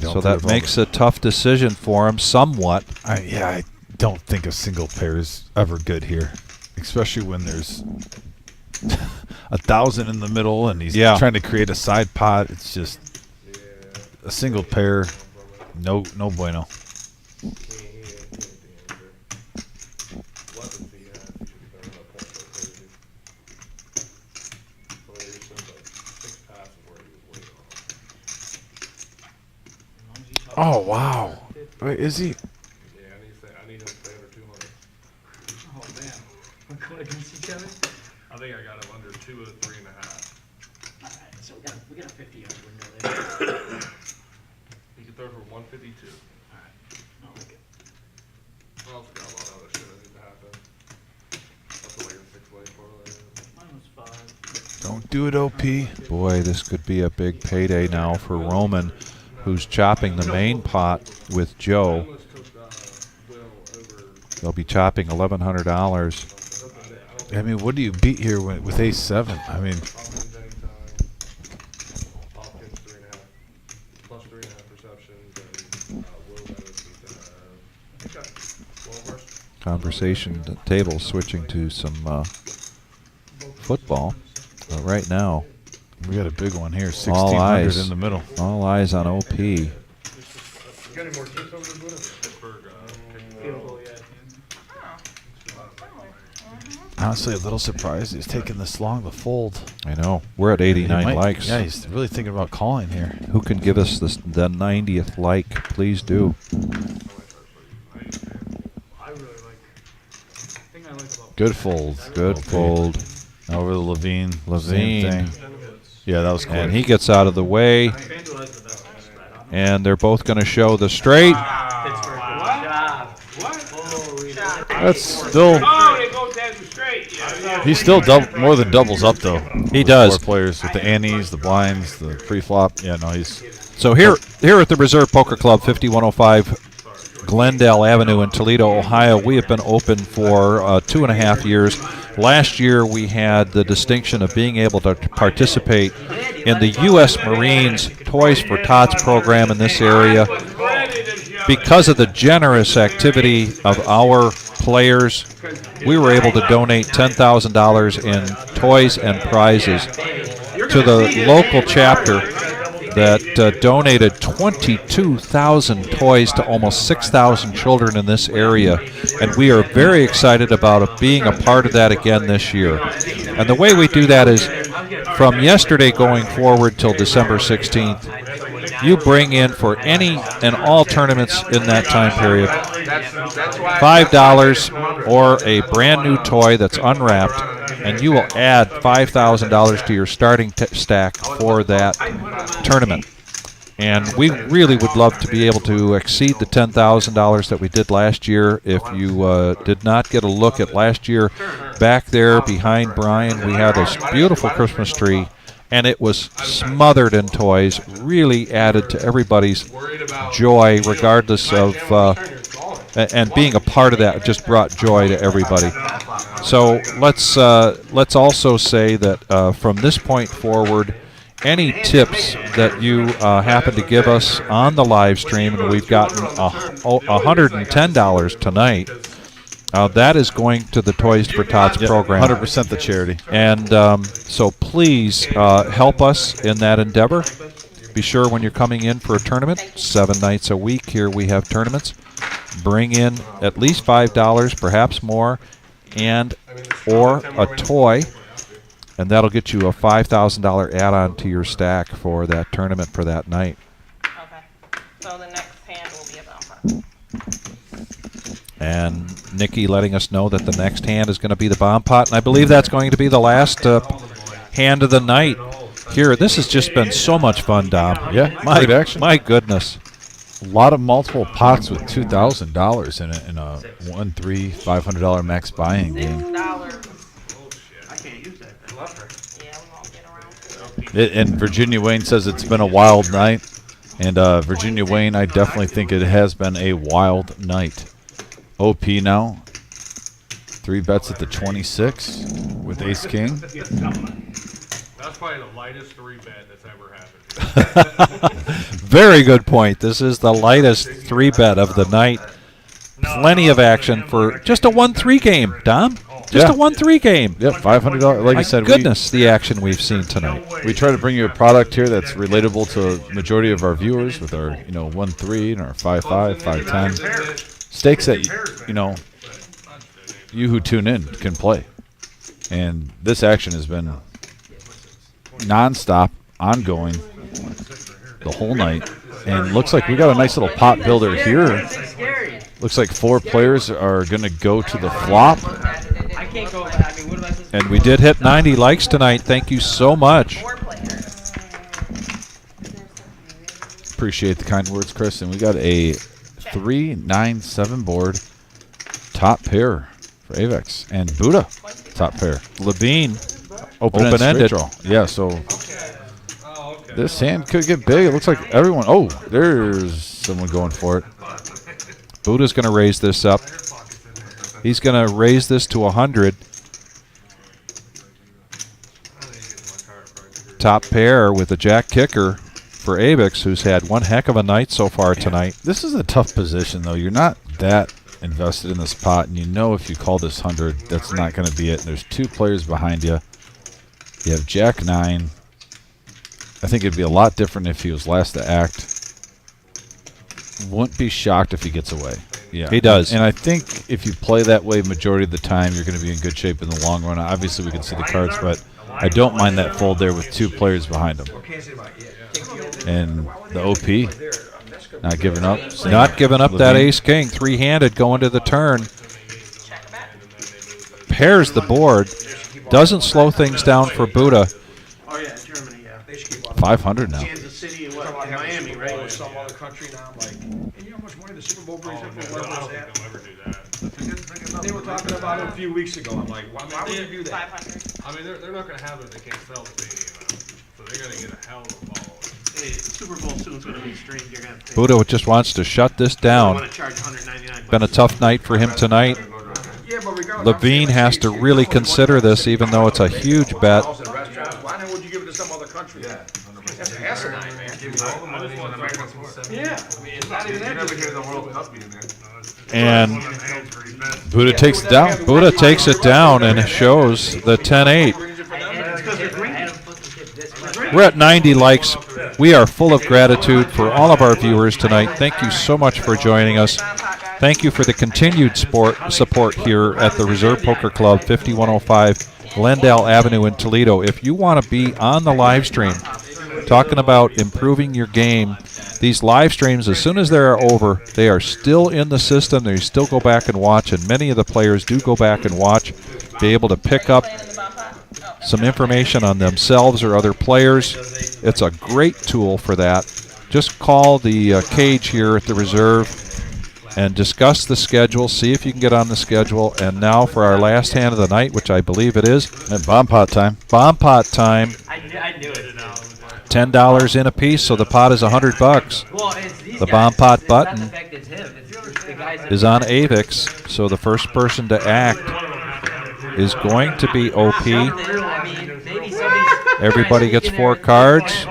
So that makes a tough decision for him somewhat. I don't think a single pair is ever good here. Especially when there's 1,000 in the middle and he's trying to create a side pot. It's just a single pair. No bueno. Oh, wow. Wait, is he? Yeah, I need him to pay under 200. Oh, damn. We're going against each other? I think I got him under 203.5. Alright, so we got a 50-yard window there. He could throw for 152. Alright, I'll look it. I also got a lot of other shit that needs to happen. That's like a 6-way parlay. Mine was 5. Don't do it, OP. Boy, this could be a big payday now for Roman, who's chopping the main pot with Joe. They'll be chopping $1,100. I mean, what do you beat here with ace-7? I mean, Hopkins 3.5. Plus 3.5 receptions. And Will Levis is got 12 horse. Conversation table switching to some football. But right now, we got a big one here. all 1,600 eyes in the middle. All eyes on OP. You got any more chips over there, Buddha? Pittsburgh. Honestly, a little surprised he's taking this long to fold. I know. We're at 89 likes. Yeah, he's really thinking about calling here. Who can give us the 90th like? Please do. I really like. I think I like about. Good fold. Good fold. Over the Levine Levine. thing. Yeah, that was cool. And he gets out of the way. FanDuel has the best one spread, huh? And they're both going to show the straight. Pittsburgh. Good job. What? That's still. Oh, they go down the straight. Yeah. He still more than doubles up though. He with does. 4 players with the antes, the blinds, the pre-flop. Yeah, no, he's. So here at the Reserve Poker Club, 5105 Glendale Avenue in Toledo, Ohio, we have been open for 2.5 years. Last year, we had the distinction of being able to participate in the U.S. Marines Toys for Tots program in this area. because of the generous activity of our players, we were able to donate $10,000 in toys and prizes to the local chapter that donated 22,000 toys to almost 6,000 children in this area. And we are very excited about being a part of that again this year. And the way we do that is from yesterday going forward till December 16th, you bring in for any and all tournaments in that time period $5 or a brand new toy that's unwrapped, and you will add $5,000 to your starting stack for that tournament. And we really would love to be able to exceed the $10,000 that we did last year. If you did not get a look at last year, back there behind Brian, we had this beautiful Christmas tree, and it was smothered in toys, really added to everybody's joy, regardless of, and being a part of that just brought joy to everybody. So let's also say that from this point forward, any tips that you happen to give us on the live stream, and we've gotten $110 tonight, that is going to the Toys for Tots program. 100% the charity. And so please help us in that endeavor. Be sure when you're coming in for a tournament, 7 nights a week here we have tournaments, bring in at least $5, perhaps more, and or a toy, and that'll get you a $5,000 add-on to your stack for that tournament for that night. Okay. So the next hand will be a bumper. And Nikki letting us know that the next hand is going to be the bomb pot, and I believe that's going to be the last hand of the night here. This has just been so much fun, Dom. Yeah, great action. My goodness. A lot of multiple pots with $2,000 in it in a 1-3 $500 max buying game. $6. I can't use that. Yeah, we won't get around to it. And Virginia Wayne says it's been a wild night. And Virginia Wayne, I definitely think it has been a wild night. OP now. 3 bets at the 26 with Ace King. That's probably the lightest 3-bet that's ever happened. Very good point. This is the lightest 3-bet of the night. Plenty of action for just a 1-3 game, Dom. Just a 1-3 game. Yep, $500. Like I said, goodness, the action we've seen tonight. We try to bring you a product here that's relatable to the majority of our viewers with our 1-3 and our 5-5, 5-10 stakes that you who tune in can play. And this action has been non-stop, ongoing the whole night, and looks like we got a nice little pot builder here. Looks like 4 players are going to go to the flop. I can't go. I mean, what am I supposed to And we did hit 90 likes tonight. Thank you so much. Appreciate the kind words, Chris. And we got a 3-9-7 board top pair for Avex, and Buddha top pair. Levine Open-ended. Yeah, so this hand could get big. It looks like everyone. Oh, there's someone going for it. Buddha's going to raise this up. He's going to raise this to 100. Top pair with a jack kicker for Avex, who's had one heck of a night so far tonight. This is a tough position, though. You're not that invested in this pot, and you know if you call this 100, that's not going to be it. And there's 2 players behind you. You have Jack 9. I think it'd be a lot different if he was last to act. Wouldn't be shocked if he gets away. Yeah, he does. And I think if you play that way majority of the time, you're going to be in good shape in the long run. Obviously, we can see the cards, but I don't mind that fold there with 2 players behind him. And the OP not giving up. Not giving up that ace-king. 3-handed going to the turn. Pairs the board. Doesn't slow things down for Buddha. Oh yeah, Germany, yeah. 500 now. Kansas City and what? And Miami, right? Some other country now, like, and you know how much money the Super Bowl brings in for I whoever don't was think that? they'll ever do that. They were talking about it a few weeks ago. I'm like, why would you do that? 500. I mean, they're not going to have it if they can't sell the stadium out. So they're going to get a hell of a following. Hey, the Super Bowl soon's gonna be streamed. You're gonna pay. Buddha just wants to shut this I down. want to charge $199. Been a tough night for him tonight. Yeah, but regardless, Levine has to really consider this, even though it's a huge bet. Why not would you give it to some other country? Yeah. That's asinine, man. Give you all the money and then make us more. Yeah, I mean, it's not even You that. never hear the World Cup being there. And Buddha takes it down. Buddha takes it down and shows the 10-8. We're at 90 likes. We are full of gratitude for all of our viewers tonight. Thank you so much for joining us. Thank you for the continued support here at the Reserve Poker Club, 5105 Glendale Avenue in Toledo. If you want to be on the live stream talking about improving your game, these live streams, as soon as they're over, they are still in the system. They still go back and watch, and many of the players do go back and watch, be able to pick up some information on themselves or other players. It's a great tool for that. Just call the cage here at the Reserve and discuss the schedule, see if you can get on the schedule. And now for our last hand of the night, which I believe it is. And bomb pot time. Bomb pot time. I knew it. $10 in a piece, so the pot is $100. Well, it's these The guys. bomb pot It's button not the fact it's him. It's the guys that is on Avix, so the first person to act is going to be OP. I mean, maybe somebody's Everybody gets 4 cards.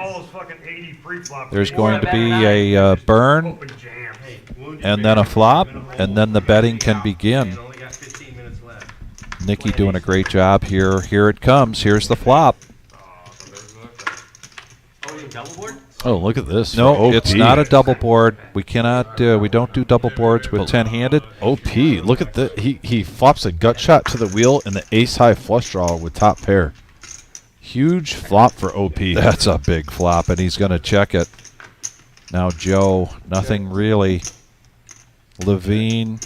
There's going to be a burn, and then a flop, and then the betting can begin. Nikki doing a great job here. Here it comes. Here's the flop. Oh, look at this. No, for OP. it's not a double board. We cannot. We don't do double boards with 10-handed. OP. Look at the. He flops a gut shot to the wheel and the ace high flush draw with top pair. Huge flop for OP. That's a big flop, and he's going to check it. Now Joe, nothing really. Levine.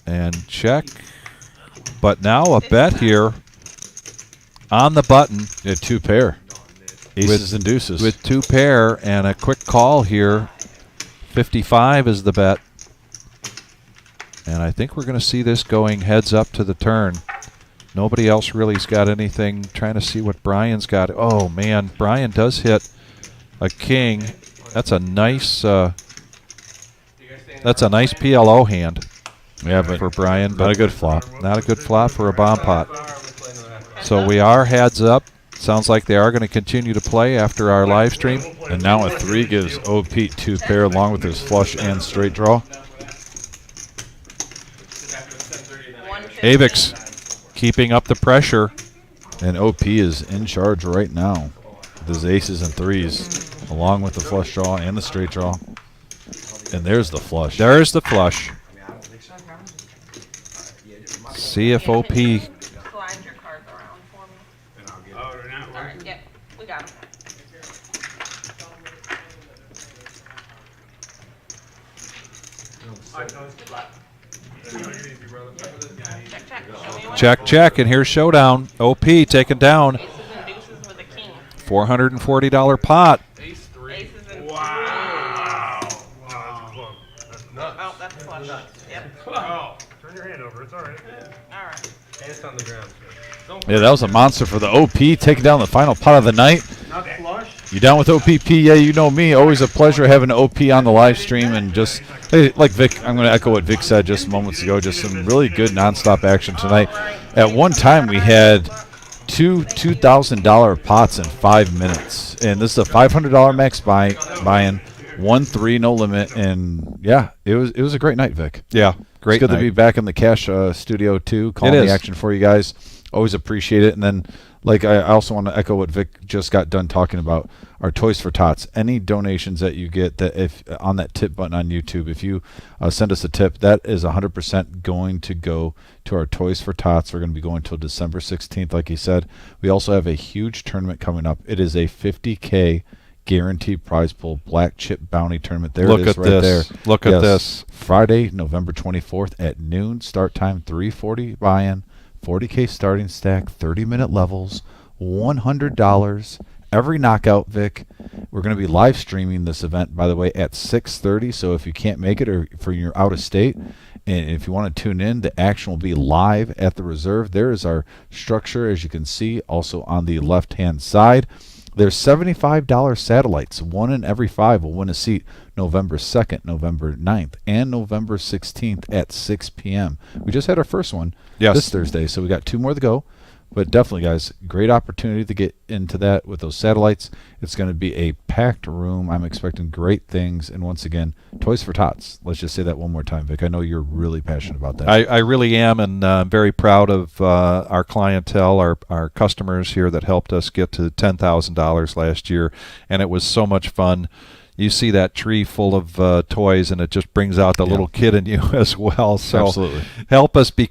And check. But now a bet here on the button. Yeah, 2 pair. Aces and deuces. With 2 pair and a quick call here. 55 is the bet. And I think we're going to see this going heads up to the turn. Nobody else really's got anything. Trying to see what Brian's got. Oh, man. Brian does hit a king. That's a nice PLO hand. Yeah, but for Brian. Not a good flop. Not a good flop for a bomb pot. So we are heads up. Sounds like they are going to continue to play after our live stream. And now a 3 gives OP 2 pair along with his flush and straight draw. Avix keeping up the pressure. And OP is in charge right now with his aces and 3s along with the flush draw and the straight draw. And there's the flush. There's the flush. See if OP. Slide your cards around for me. Oh, they're not All right, working? yep, we got them. Check, check. Show me what. Check, check, and here's showdown. OP taken down. Aces and deuces with a king. $440 pot. Aces and Wow. Oh, that's flush. Yep. Oh, turn your hand over. It's all right. All right. Hands on the ground. Yeah, that was a monster for the OP, taking down the final pot of the night. Not flush? You down with OPP? Yeah, you know me. Always a pleasure having OP on the live stream. And just, hey, like Vic, I'm going to echo what Vic said just moments ago. Just some really good nonstop action tonight. At one time, we had 2 $2,000 pots in 5 minutes. And this is a $500 max buy-in, 1-3, no limit. And, yeah, it was a great night, Vic. Yeah, great It's good night. to be back in the cash studio, too, calling It the is. action for you guys. Always appreciate it. And then, like, I also want to echo what Vic just got done talking about, our Toys for Tots. Any donations that you get that if on that tip button on YouTube, if you send us a tip, that is 100% going to go to our Toys for Tots. We're going to be going until December 16th, like he said. We also have a huge tournament coming up. It is a $50K guaranteed prize pool black chip bounty tournament. There Look it is at right this. there. Look at this. Friday, November 24th at noon. Start time 3:40 buy-in. 40K starting stack, 30-minute levels, $100. Every knockout, Vic. We're going to be live streaming this event, by the way, at 6:30. So if you can't make it or if you're out of state, and if you want to tune in, the action will be live at the Reserve. There is our structure, as you can see, also on the left-hand side. There's $75 satellites. 1 in every 5 will win a seat November 2nd, November 9th, and November 16th at 6 p.m. We just had our first one this Thursday, so we got 2 more to go. But definitely, guys, great opportunity to get into that with those satellites. It's going to be a packed room. I'm expecting great things. And once again, Toys for Tots. Let's just say that one more time, Vic. I know you're really passionate about that. I really am, and I'm very proud of our clientele, our customers here that helped us get to $10,000 last year, and it was so much fun. You see that tree full of toys, and it just brings out the little kid in you as well. So Absolutely. help us be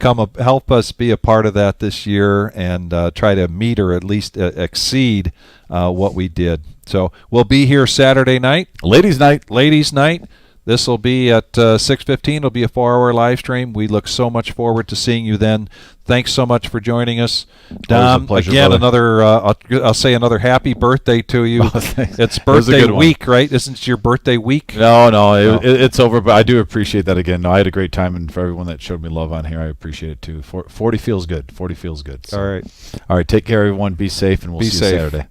a part of that this year, and try to meet or at least exceed what we did. So we'll be here Saturday night, Ladies' night. ladies' night. This will be at 6:15. It'll be a 4-hour live stream. We look so much forward to seeing you then. Thanks so much for joining us, Dom. pleasure, Again, brother. another I'll say another happy birthday to you. Thanks. It's It was a birthday good one. week, right? Isn't it your birthday week? No, it's over, but I do appreciate that again. No, I had a great time, and for everyone that showed me love on here, I appreciate it too. 40 feels good. 40 feels good. So. All right. All right, take care, everyone. Be safe, and we'll Be see safe. you Saturday.